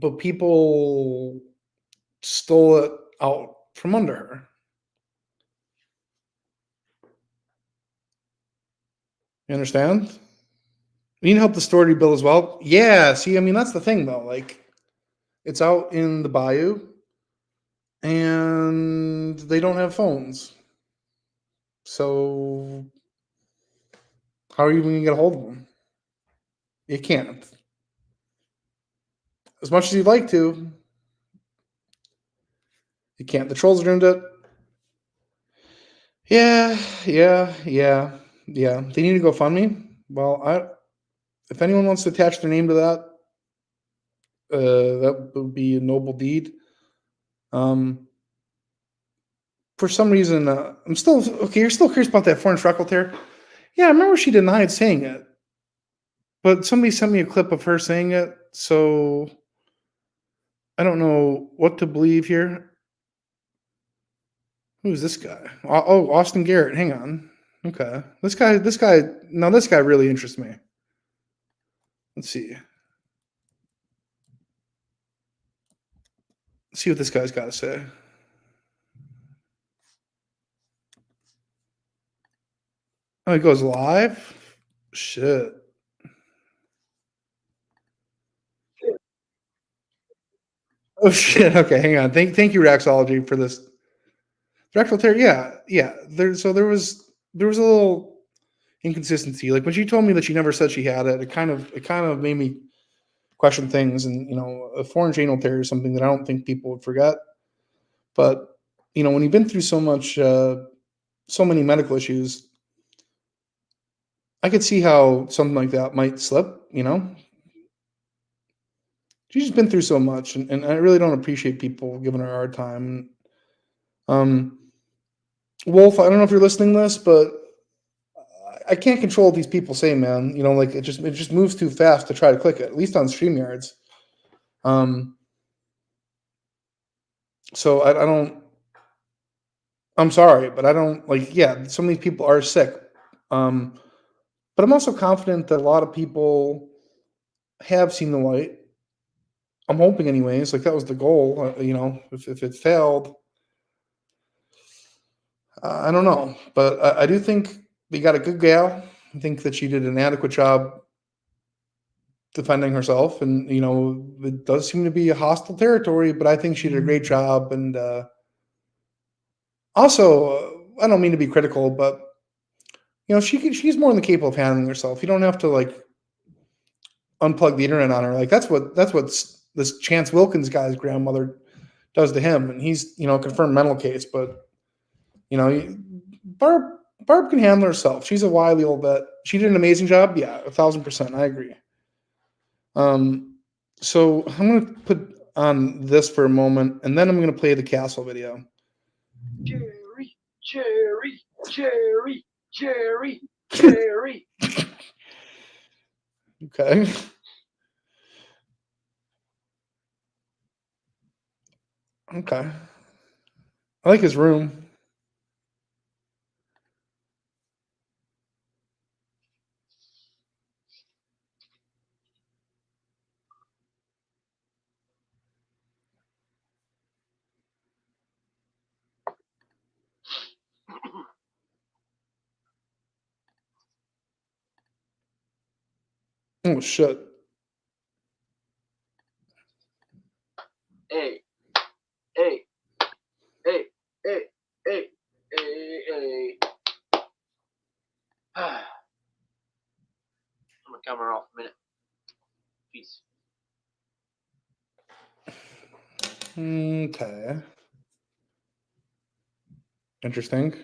but people stole it out from under her. You understand? We need to help the story build as well. Yeah, see, I mean, that's the thing, though. Like, it's out in the bayou, and they don't have phones. So, how are you going to get a hold of them? You can't. As much as you'd like to, you can't. The trolls are doing it. Yeah. They need to go fund me. Well, if anyone wants to attach their name to that, that would be a noble deed. For some reason, I'm still okay. You're still curious about that foreign freckle tear? Yeah, I remember she denied saying it, but somebody sent me a clip of her saying it, so I don't know what to believe here. Who's this guy? Oh, Austin Garrett. Hang on. Okay, this guy. Now this guy really interests me. Let's see. Let's see what this guy's got to say. Oh, he goes live? Shit. Oh shit. Okay, hang on. Thank you, Raxology, for this. Rectal tear, yeah. There was a little inconsistency. Like when she told me that she never said she had it, it kind of made me question things. And a foreign anal tear is something that I don't think people would forget. But when you've been through so many medical issues, I could see how something like that might slip. She's just been through so much, and I really don't appreciate people giving her a hard time. Wolf, I don't know if you're listening to this, but I can't control what these people say, man. Like it just moves too fast to try to click it, at least on StreamYards. So I don't. I'm sorry, but I don't like. Yeah, some of these people are sick, but I'm also confident that a lot of people have seen the light. I'm hoping, anyways. Like that was the goal. If it failed, I don't know, but I do think we got a good gal. I think that she did an adequate job defending herself, and it does seem to be a hostile territory, but I think she did a great job. And also, I don't mean to be critical, but she's more than capable of handling herself. You don't have to like unplug the internet on her. Like that's what this Chance Wilkins guy's grandmother does to him, and he's a confirmed mental case. But Barb can handle herself. She's a wily old vet. She did an amazing job. Yeah, 1,000%. I agree. So I'm going to put on this for a moment, and then I'm going to play the castle video. Jerry. Okay. Okay. I like his room. Oh shit. Hey. I'm gonna come off a minute. Peace. Okay. Interesting.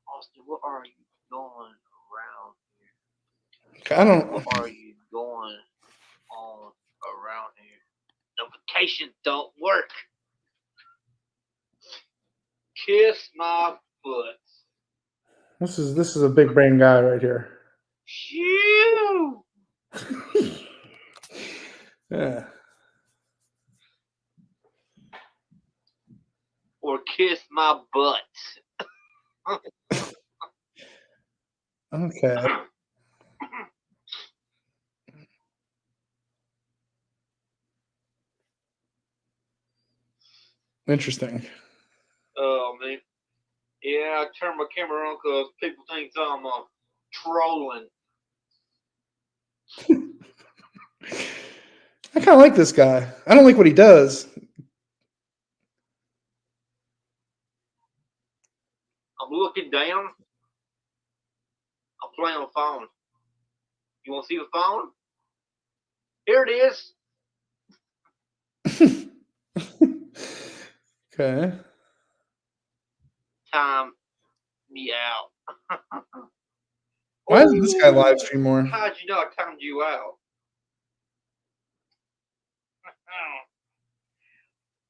Austin, what are you doing around here? Okay, I don't. What are you going on around here? Notifications don't work. Kiss my foot. This is a big brain guy right here. Phew. Yeah. Or kiss my butt. Okay. Interesting. Oh, man. Yeah, I turned my camera on because people think I'm trolling. I kind of like this guy. I don't like what he does. I'm looking down. I'm playing on the phone. You want to see the phone? Here it is. Okay. Time me out. Why doesn't this guy live stream more? How'd you know I timed you out?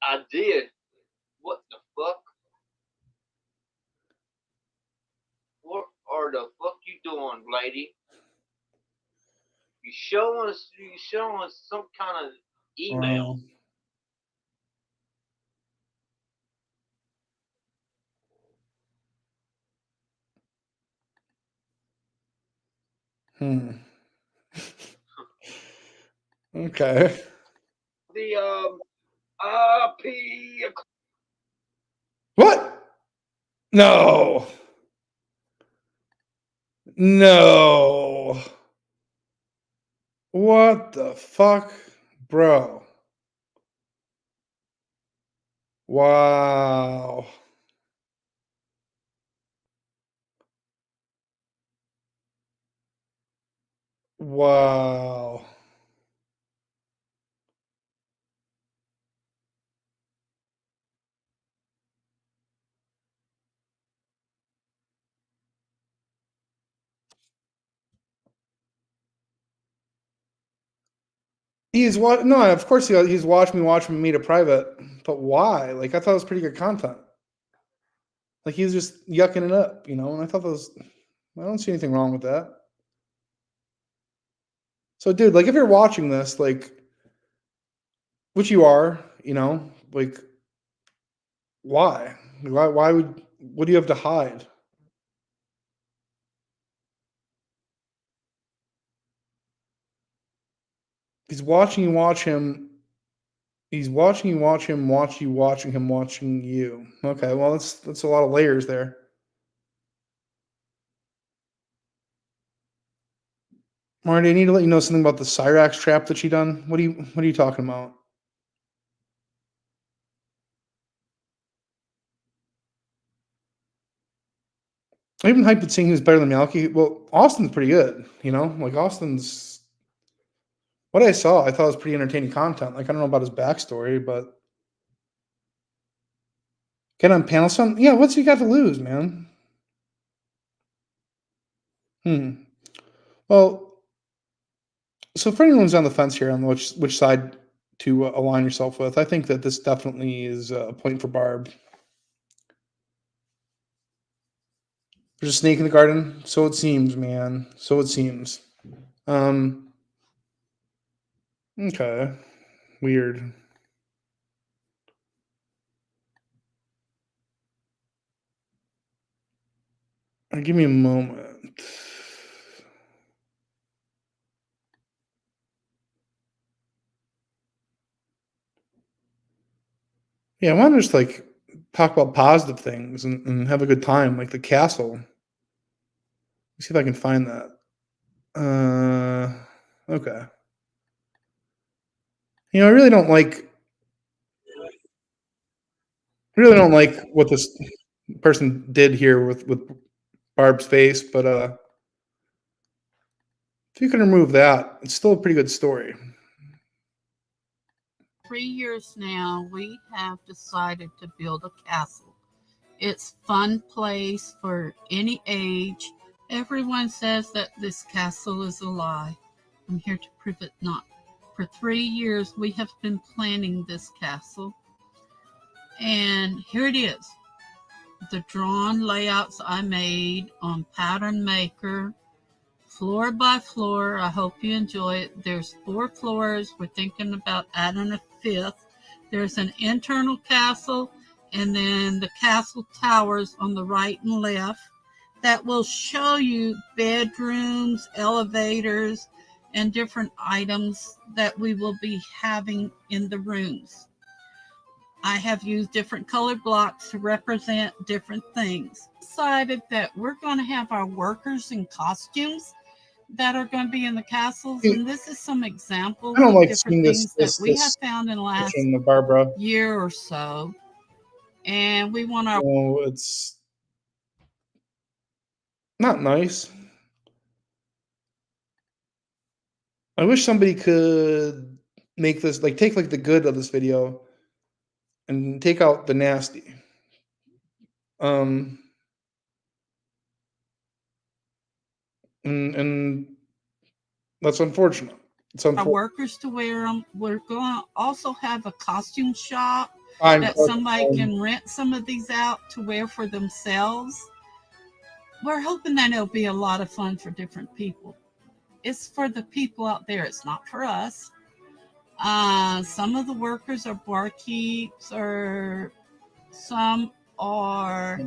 I did. What the fuck? What are the fuck you doing, lady? You showing some kind of email. Okay. The What? No. No. What the fuck, bro? Wow. Wow. He's what? No, of course he's watching me to private. But why? Like I thought it was pretty good content. Like he was just yucking it up, you know. And I thought that was. I don't see anything wrong with that. So, dude, like if you're watching this, like, which you are, you know, like, why? Why would? What do you have to hide? He's watching you watch him. He's watching you watch him watch you watching him watching you. Okay, well that's a lot of layers there. Marty, I need to let you know something about the Cyrax trap that she done. What are you talking about? I even hyped at seeing who's better than Malky. Well, Austin's pretty good, you know? Like Austin's what I saw, I thought was pretty entertaining content. Like I don't know about his backstory, but get on panel some. Yeah, what's he got to lose, man? Well, so for anyone's on the fence here on which side to align yourself with, I think that this definitely is a point for Barb. There's a snake in the garden. So it seems, man. So it seems. Okay. Weird. Give me a moment. Yeah, I want to just like talk about positive things and have a good time, like the castle. Let's see if I can find that. Okay. You know, I really don't like what this person did here with Barb's face, but if you can remove that, it's still a pretty good story. 3 years now, we have decided to build a castle. It's a fun place for any age. Everyone says that this castle is a lie. I'm here to prove it not. For 3 years, we have been planning this castle. And here it is. The drawn layouts I made on Pattern Maker, floor by floor. I hope you enjoy it. There's 4 floors. We're thinking about adding a 5th. There's an internal castle, and then the castle towers on the right and left that will show you bedrooms, elevators, and different items that we will be having in the rooms. I have used different colored blocks to represent different things. Decided that we're going to have our workers in costumes that are going to be in the castles, and this is some examples I don't of like different seeing things this that we have found in the last version of Barbara. year or so. And we want our It's not nice. I wish somebody could make this, like, take like the good of this video and take out the nasty. And that's unfortunate. It's our unfortunate. workers to wear them. We're going to also have a costume shop Fine, that somebody can rent some of these out to wear for themselves. We're hoping that it'll be a lot of fun for different people. It's for the people out there. It's not for us. Some of the workers are barkeeps, or some are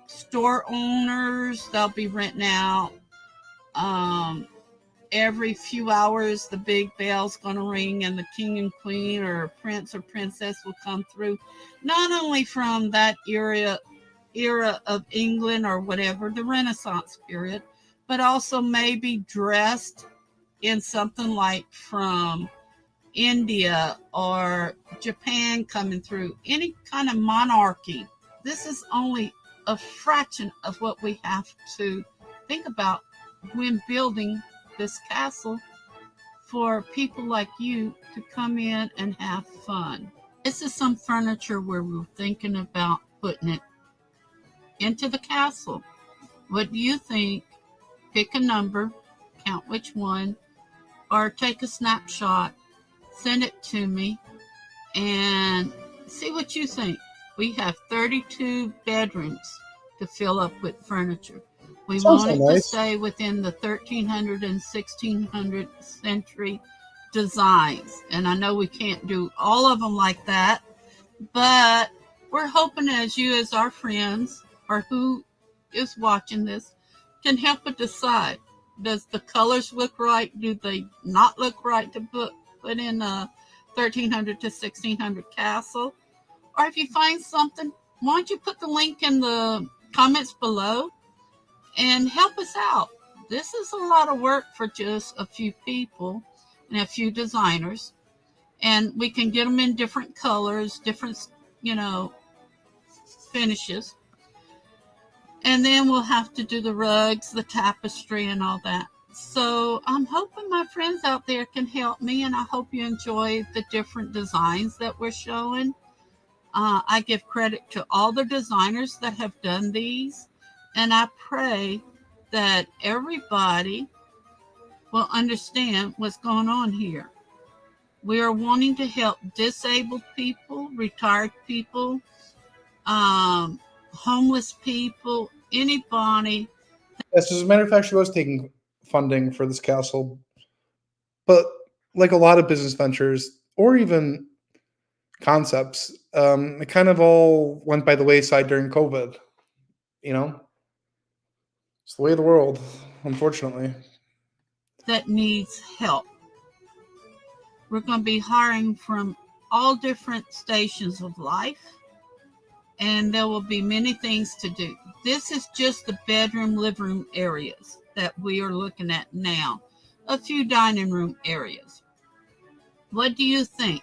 store owners. They'll be renting out. Every few hours, the big bell's going to ring, and the king and queen or prince or princess will come through. Not only from that era of England or whatever, the Renaissance period, but also maybe dressed in something like from India or Japan coming through, any kind of monarchy. This is only a fraction of what we have to think about when building this castle for people like you to come in and have fun. This is some furniture where we're thinking about putting it into the castle. What do you think? Pick a number, count which one, or take a snapshot, send it to me, and see what you think. We have 32 bedrooms to fill up with furniture. We want it to stay within the 1300 and 1600 century designs. And I know we can't do all of them like that, but we're hoping as you, as our friends, or who is watching this, can help us decide. Does the colors look right? Do they not look right to put in a 1300 to 1600 castle? Or if you find something, why don't you put the link in the comments below and help us out? This is a lot of work for just a few people and a few designers. And we can get them in different colors, different, finishes. And then we'll have to do the rugs, the tapestry, and all that. So I'm hoping my friends out there can help me, and I hope you enjoy the different designs that we're showing. I give credit to all the designers that have done these, and I pray that everybody will understand what's going on here. We are wanting to help disabled people, retired people, homeless people, anybody. Yes, as a matter of fact, she was taking funding for this castle. But like a lot of business ventures, or even concepts, it kind of all went by the wayside during COVID. It's the way of the world, unfortunately. That needs help. We're going to be hiring from all different stations of life, and there will be many things to do. This is just the bedroom, living room areas that we are looking at now. A few dining room areas. What do you think?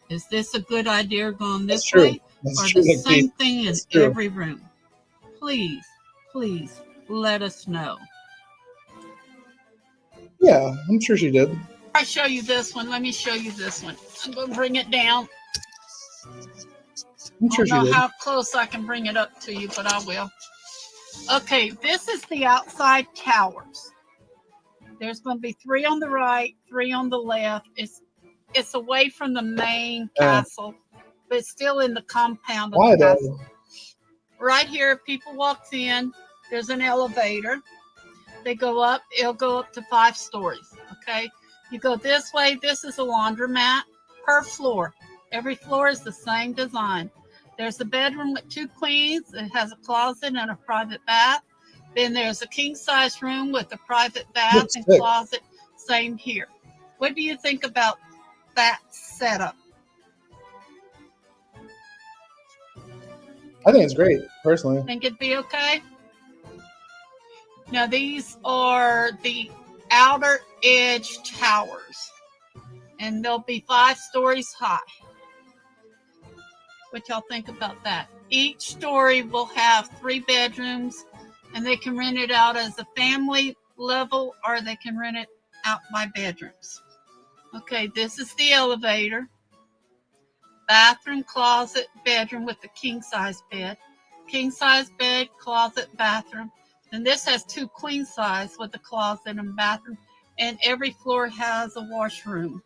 Is this a good idea going this way? Or the same thing in every room? Please let us know. Yeah, I'm sure she did. I show you this one. Let me show you this one. I'm going to bring it down. I'm I sure don't she know did. how close I can bring it up to you, but I will. Okay, this is the outside towers. There's going to be 3 on the right, 3 on the left. It's away from the main castle, but it's still in the compound of Why the castle. though? Right here, people walks in. There's an elevator. They go up. It'll go up to 5 stories. Okay, you go this way. This is a laundromat per floor. Every floor is the same design. There's a bedroom with 2 queens. It has a closet and a private bath. Then there's a king-size room with a private bath Looks and sick. closet. Same here. What do you think about that setup? I think it's great, personally. Think it'd be okay? Now, these are the outer edge towers, and they'll be 5 stories high. What y'all think about that? Each story will have 3 bedrooms, and they can rent it out as a family level, or they can rent it out by bedrooms. Okay, this is the elevator. Bathroom, closet, bedroom with a king-size bed. King-size bed, closet, bathroom. And this has 2 queen-size with a closet and bathroom. And every floor has a washroom.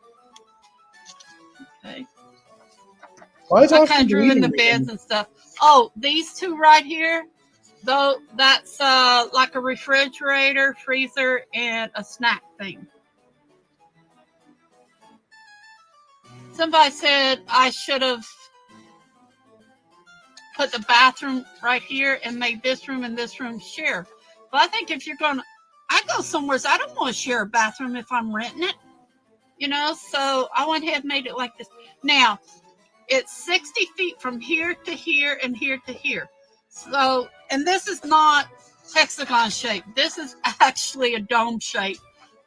Okay. Why is I Austin kind of drew in the deleting beds them? and stuff. Oh, these 2 right here, though, that's like a refrigerator, freezer, and a snack thing. Somebody said I should have put the bathroom right here and made this room and this room share. But I think if you're going to, I go somewhere, so I don't want to share a bathroom if I'm renting it, so I went ahead and made it like this. Now, it's 60 feet from here to here and here to here. So, and this is not hexagon shape. This is actually a dome shape,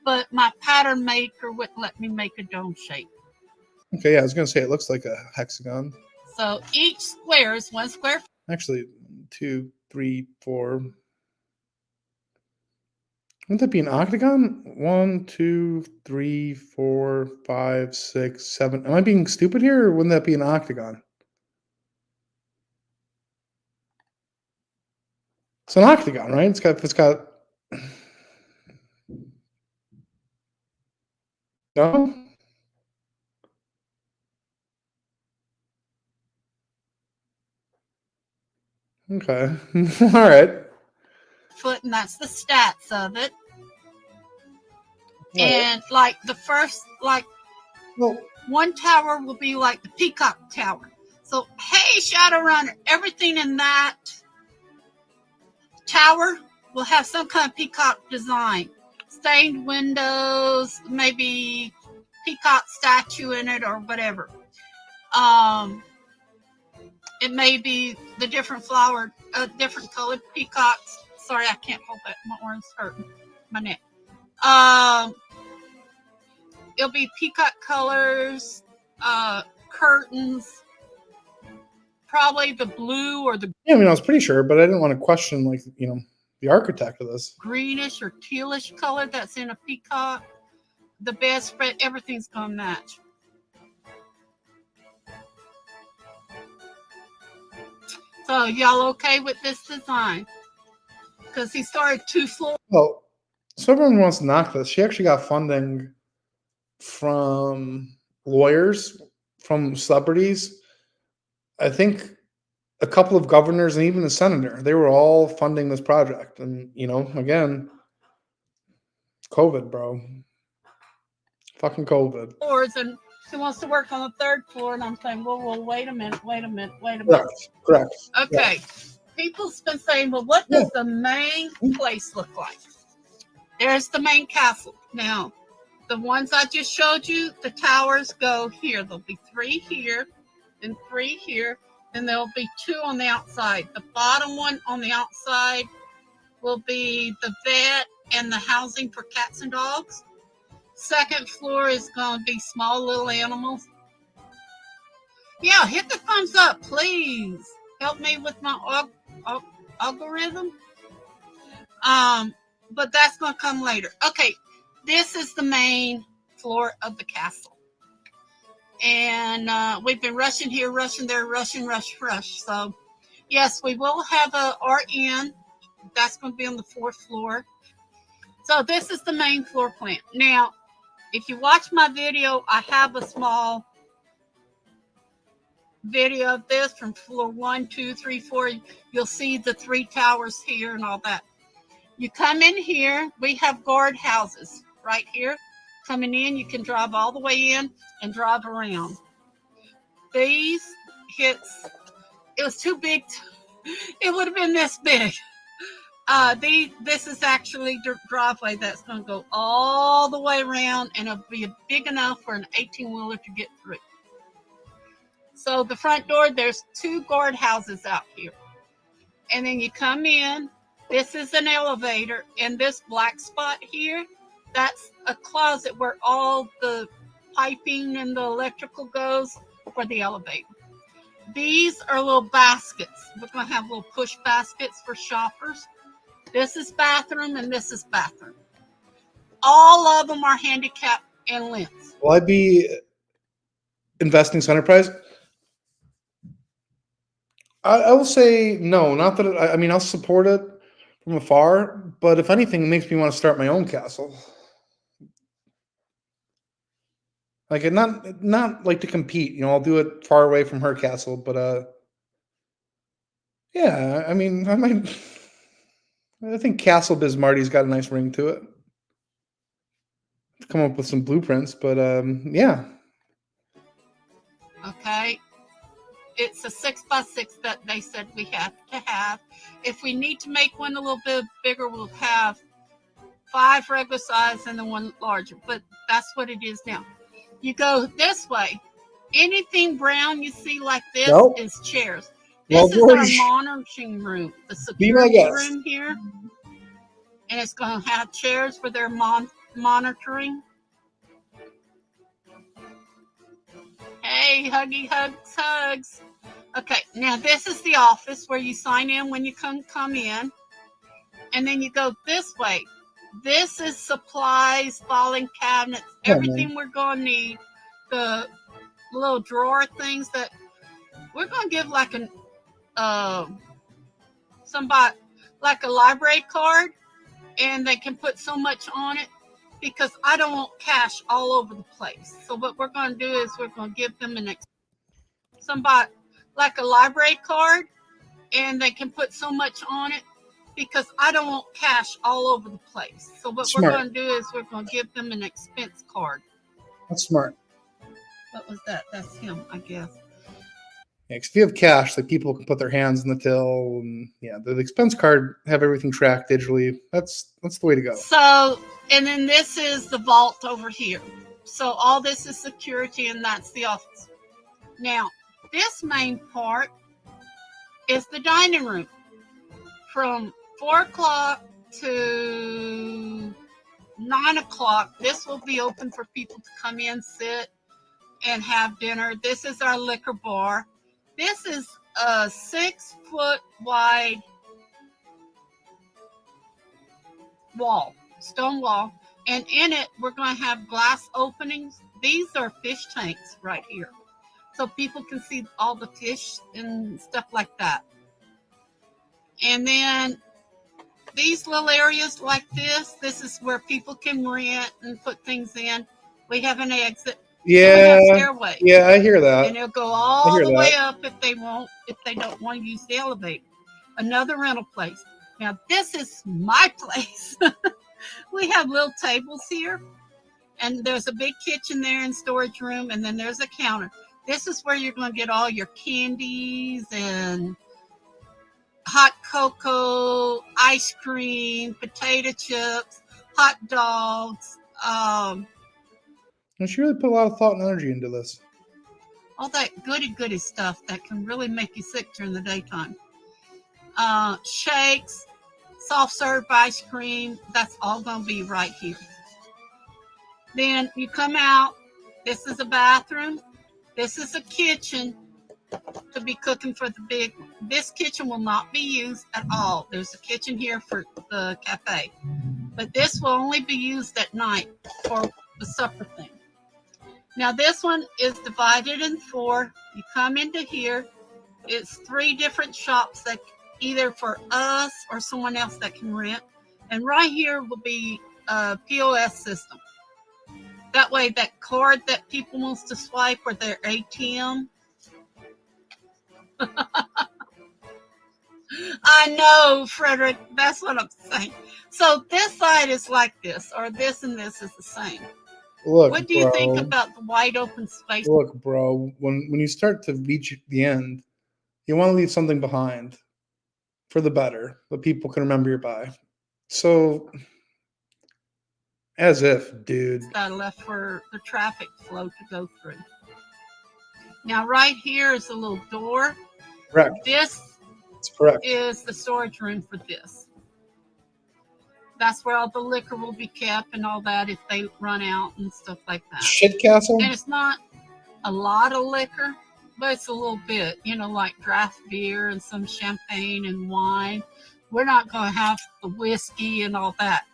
but my pattern maker wouldn't let me make a dome shape. Okay, yeah, I was gonna say it looks like a hexagon. So each square is 1 square. Actually, 2, 3, 4. Wouldn't that be an octagon? 1, 2, 3, 4, 5, 6, 7. Am I being stupid here, or wouldn't that be an octagon? It's an octagon, right? It's got. No. Okay. All right. Foot, and that's the stats of it. All right. And like the first, like Well, one tower will be like the Peacock Tower. So, hey, Shadowrunner, everything in that tower will have some kind of peacock design. Stained windows, maybe peacock statue in it or whatever. It may be the different flowered, different colored peacocks. Sorry, I can't hold that. My arm's hurting. My neck. It'll be peacock colors, curtains, probably the blue or the yeah, I mean, I was pretty sure, but I didn't want to question, like, the architect of this. greenish or tealish color that's in a peacock. The bedspread, everything's going to match. So, y'all okay with this design? Because he started 2 floors. Well, so everyone wants to knock this. She actually got funding from lawyers, from celebrities. I think a couple of governors and even a senator. They were all funding this project. And, again, COVID, bro. Fucking COVID. Floors, and he wants to work on the 3rd floor. And I'm saying, well, wait a minute. Correct. Okay. Yeah. People's been saying, well, what does the main place look like? There's the main castle. Now, the ones I just showed you, the towers go here. There'll be 3 here and 3 here. And there'll be 2 on the outside. The bottom one on the outside will be the vet and the housing for cats and dogs. 2nd floor is going to be small little animals. Yeah, hit the thumbs up, please. Help me with my algorithm. But that's going to come later. Okay, this is the main floor of the castle. And we've been rushing here, rushing there, rushing, rush. So, yes, we will have a RN. That's going to be on the 4th floor. So this is the main floor plan. Now, if you watch my video, I have a small video of this from floor 1, 2, 3, 4. You'll see the 3 towers here and all that. You come in here, we have guard houses right here. Coming in, you can drive all the way in and drive around. These hits, it was too big. It would have been this big. This is actually the driveway that's going to go all the way around, and it'll be big enough for an 18-wheeler to get through. So the front door, there's 2 guard houses out here. And then you come in. This is an elevator, and this black spot here, that's a closet where all the piping and the electrical goes for the elevator. These are little baskets. We're going to have little push baskets for shoppers. This is bathroom, and this is bathroom. All of them are handicap and lengths. Will I be investing in Enterprise? I will say no. Not that I mean, I'll support it from afar, but if anything, it makes me want to start my own castle. Like, not like to compete. I'll do it far away from her castle, but yeah. I mean, I think Castle Bismarty's got a nice ring to it. Come up with some blueprints, but yeah. Okay. It's a 6x6 that they said we have to have. If we need to make one a little bit bigger, we'll have 5 regular size and then 1 larger. But that's what it is now. You go this way. Anything brown you see like this is chairs. This is our monitoring room, the security room here. And it's going to have chairs for their monitoring. Hey, huggy hugs. Okay, now this is the office where you sign in when you come in. And then you go this way. This is supplies, filing cabinets, everything we're going to need. The little drawer things that we're going to give like somebody like a library card, and they can put so much on it because I don't want cash all over the place. So what we're going to do is we're going to give them somebody like a library card, and they can put so much on it because I don't want cash all over the place. So what we're going to do is we're going to give them an expense card. That's smart. What was that? That's him, I guess. Yeah, because if you have cash, like, people can put their hands in the till, and yeah, the expense card, have everything tracked digitally. That's the way to go. So, and then this is the vault over here. So all this is security, and that's the office. Now, this main part is the dining room. From 4 o'clock to 9 o'clock, this will be open for people to come in, sit, and have dinner. This is our liquor bar. This is a 6-foot wide wall, stone wall, and in it we're going to have glass openings. These are fish tanks right here, so people can see all the fish and stuff like that. And then these little areas like this is where people can rent and put things in. We have an exit. Yeah, stairway. Yeah, I hear that. And it'll go all the way up if they don't want to use the elevator. Another rental place. Now this is my place. We have little tables here, and there's a big kitchen there and storage room, and then there's a counter. This is where you're going to get all your candies and hot cocoa, ice cream, potato chips, hot dogs. She really put a lot of thought and energy into this. All that goody stuff that can really make you sick during the daytime. Shakes, soft serve ice cream, that's all going to be right here. Then you come out. This is a bathroom. This is a kitchen to be cooking for the big one. This kitchen will not be used at all. There's a kitchen here for the cafe. but this will only be used at night for the supper thing. Now this one is divided in 4. You come into here. It's 3 different shops that either for us or someone else that can rent. And right here will be a POS system. That way that card that people wants to swipe or their ATM. I know, Frederick, that's what I'm saying. So this side is like this, or this and this is the same. Look, What do you bro, think about the wide open space? Look, bro, when you start to reach the end, you want to leave something behind for the better, that people can remember you by. So, as if, dude. That left for the traffic flow to go through. Now, right here is a little door. Correct. This That's correct. is the storage room for this. That's where all the liquor will be kept and all that if they run out and stuff like that. Shit castle? And it's not a lot of liquor, but it's a little bit, you know, like draft beer and some champagne and wine. We're not going to have the whiskey and all that.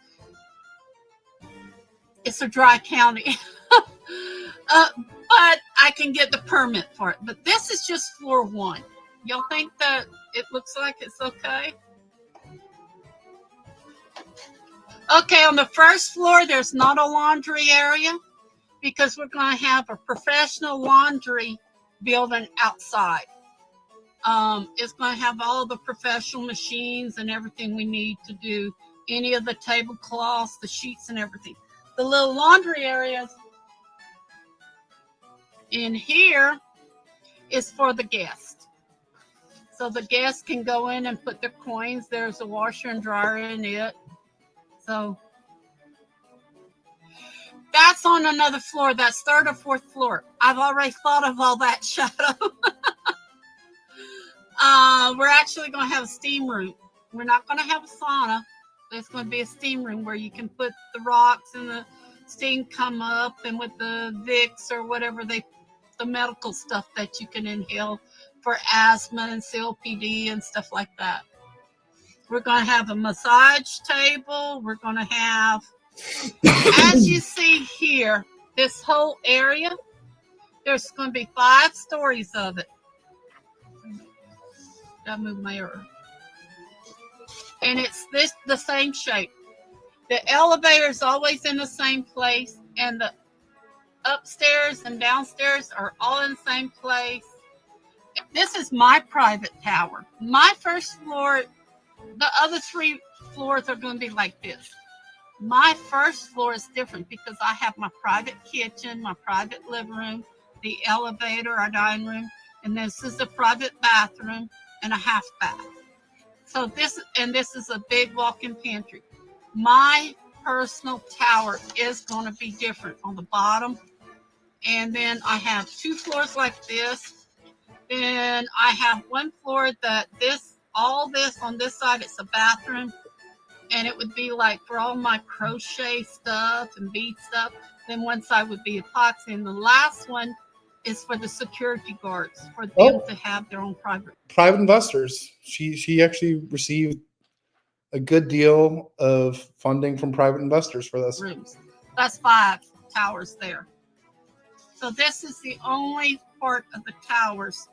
It's a dry county. But I can get the permit for it. But this is just floor 1. Y'all think that it looks like it's okay? Okay, on the first floor, there's not a laundry area because we're going to have a professional laundry building outside. It's going to have all the professional machines and everything we need to do any of the tablecloths, the sheets, and everything. The little laundry areas in here is for the guests. So the guests can go in and put their coins. There's a washer and dryer in it. So that's on another floor. That's 3rd or 4th floor. I've already thought of all that, Shadow. We're actually going to have a steam room. We're not going to have a sauna. There's going to be a steam room where you can put the rocks and the steam come up, and with the Vicks or whatever the medical stuff that you can inhale for asthma and COPD and stuff like that. We're going to have a massage table. We're going to have, as you see here, this whole area, there's going to be 5 stories of it. Gotta move my arrow. And it's the same shape. The elevator is always in the same place, and the upstairs and downstairs are all in the same place. This is my private tower. My first floor, the other 3 floors are going to be like this. My first floor is different because I have my private kitchen, my private living room, the elevator, our dining room, and this is a private bathroom and a half bath. So this is a big walk-in pantry. My personal tower is going to be different on the bottom. And then I have 2 floors like this. Then I have 1 floor that all this on this side, it's a bathroom. And it would be like for all my crochet stuff and bead stuff. Then one side would be epoxy. And the last one is for the security guards, for them to have their own private investors. She actually received a good deal of funding from private investors for this. Rooms. That's 5 towers there. So this is the only part of the towers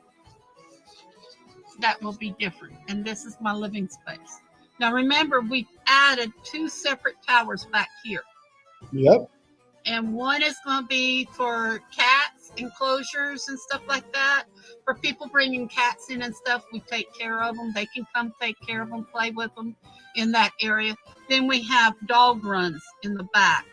that will be different. And this is my living space. Now remember, we added 2 separate towers back here. Yep. And one is going to be for cats, enclosures and stuff like that. For people bringing cats in and stuff, we take care of them. They can come take care of them, play with them in that area. Then we have dog runs in the back.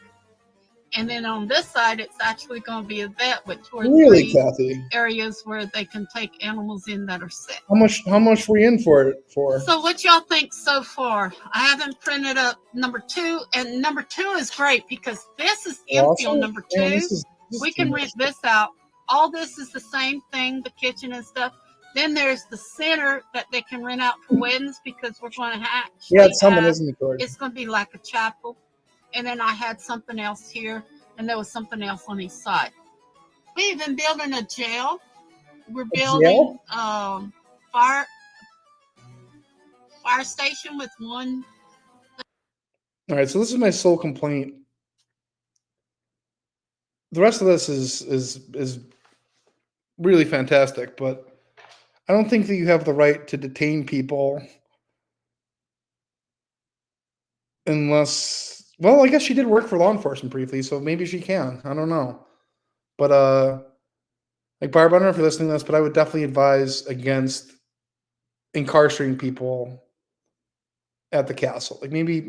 And then on this side, it's actually going to be a vet with 2 or 3 Kathy? areas where they can take animals in that are sick. How much were you in for it for? So what y'all think so far? I haven't printed up number 2, and number 2 is great because this is empty on number 2. Man, We can rent this out. All this is the same thing, the kitchen and stuff. Then there's the center that they can rent out for weddings because we're going to have. Yeah, it's something, isn't it, Corey? It's going to be like a chapel. And then I had something else here, and there was something else on each side. We've been building a jail. We're building fire station with 1. All right, so this is my sole complaint. The rest of this is really fantastic, but I don't think that you have the right to detain people unless, well, I guess she did work for law enforcement briefly, so maybe she can. I don't know. But like Barb, I don't know if you're listening to this, but I would definitely advise against incarcerating people at the castle. Like maybe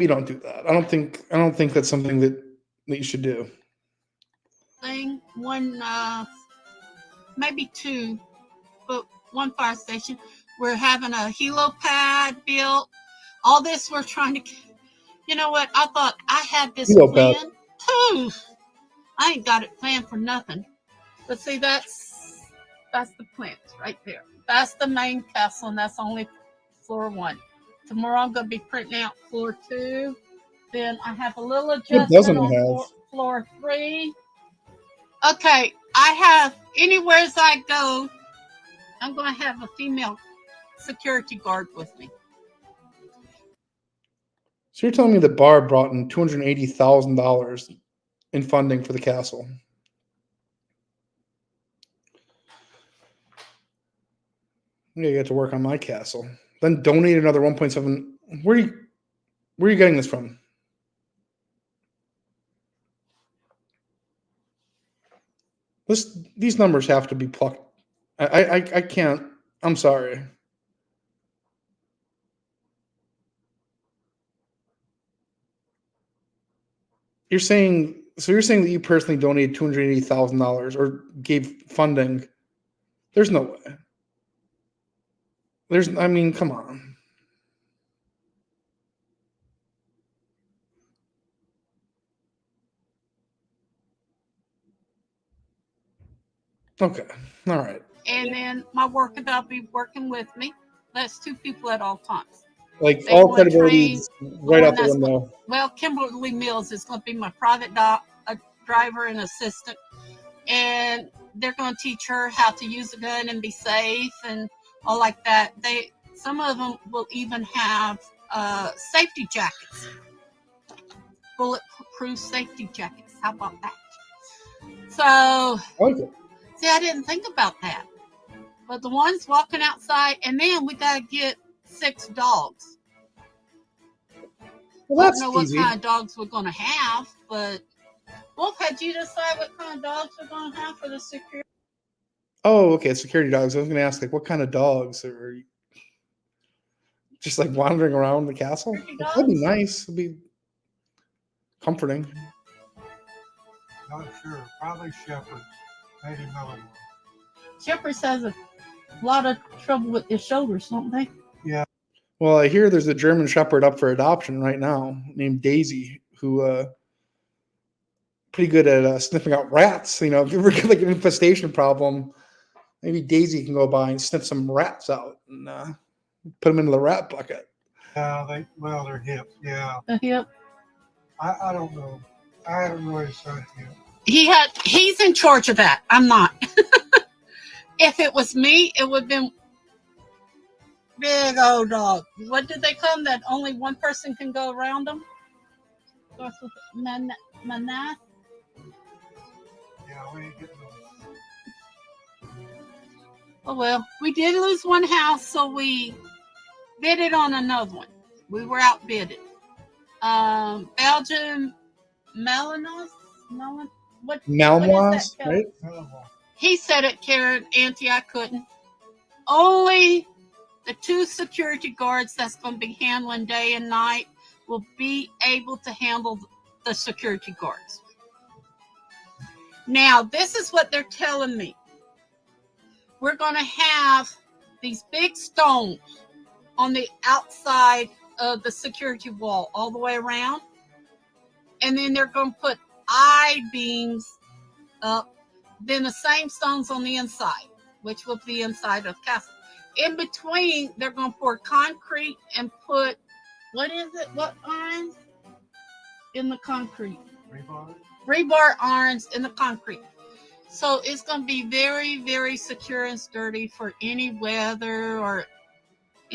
don't do that. I don't think that's something that you should do. Thing, one, maybe two, but one fire station. We're having a helo pad built. All this we're trying to. You know what? I thought I had this Helo pad. planned too. I ain't got it planned for nothing. But see, that's the plant right there. That's the main castle, and that's only floor 1. Tomorrow I'm going to be printing out floor 2. Then I have a little adjustment on floor 3. Okay, I have, anywhere as I go, I'm going to have a female security guard with me. So you're telling me that Barb brought in $280,000 in funding for the castle? Yeah, you have to work on my castle. Then donate another 1.7. Where are you getting this from? These numbers have to be plucked. I can't. I'm sorry. You're saying that you personally donated $280,000 or gave funding. There's no way. I mean, come on. Okay. All right. And then my worker that'll be working with me. That's 2 people at all times. Like They all want to credibility train is right the out the one that's window. Well, Kimberly Mills is going to be my private driver and assistant. And they're going to teach her how to use a gun and be safe and all like that. Some of them will even have safety jackets, bulletproof safety jackets. How about that? So, Okay. see, I didn't think about that. But the ones walking outside, and then we got to get 6 dogs. Well, I that's don't know easy. what kind of dogs we're going to have, but Wolf, had you decide what kind of dogs we're going to have for the security? Oh, okay. Security dogs. I was going to ask, like, what kind of dogs are you just like wandering around the castle? That'd be nice. It'd be comforting. Not sure. Probably Shepherd. Maybe Malinois. Shepherds has a lot of trouble with their shoulders, don't they? Yeah. Well, I hear there's a German Shepherd up for adoption right now named Daisy, who pretty good at sniffing out rats. You know, if you ever get like an infestation problem, maybe Daisy can go by and sniff some rats out and put them into the rat bucket. Yeah, they're hip. Yeah. The hip. I don't know. I haven't really decided yet. He's in charge of that. I'm not. If it was me, it would have been big old dog. What did they call them? That only one person can go around them? Starts with Manath. Yeah, we ain't getting those. Oh well, we did lose one house, so we bidded on another one. We were outbidded. Belgian Malinois? Malinois, right? He said it, Karen, Auntie, I couldn't. Only the 2 security guards that's going to be handling day and night will be able to handle the security guards. Now, this is what they're telling me. We're going to have these big stones on the outside of the security wall all the way around. And then they're going to put I-beams up. Then the same stones on the inside, which will be inside of the castle. In between, they're going to pour concrete and put, what irons? In the concrete. Rebar irons in the concrete. So it's going to be very, very secure and sturdy for any weather or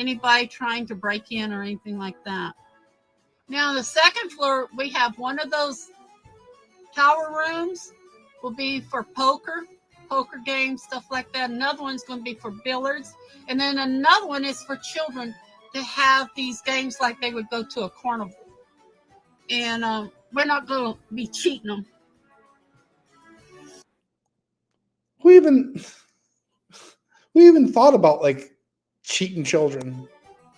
anybody trying to break in or anything like that. Now, on the second floor, we have one of those tower rooms will be for poker games, stuff like that. Another one's going to be for billiards. And then another one is for children to have these games like they would go to a carnival. And we're not going to be cheating them. Who even thought about like cheating children?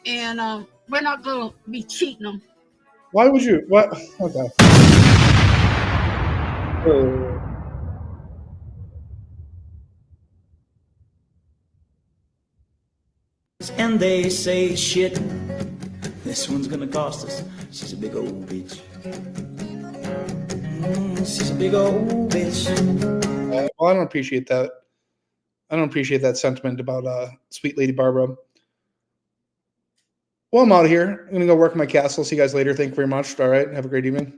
And we're not going to be cheating them. Why would you? What? Okay. And they say shit. This one's gonna cost us. She's a big old bitch. She's a big old bitch. Well, I don't appreciate that. I don't appreciate that sentiment about sweet Lady Barbara. Well, I'm out of here. I'm gonna go work in my castle. See you guys later. Thank you very much. All right. Have a great evening.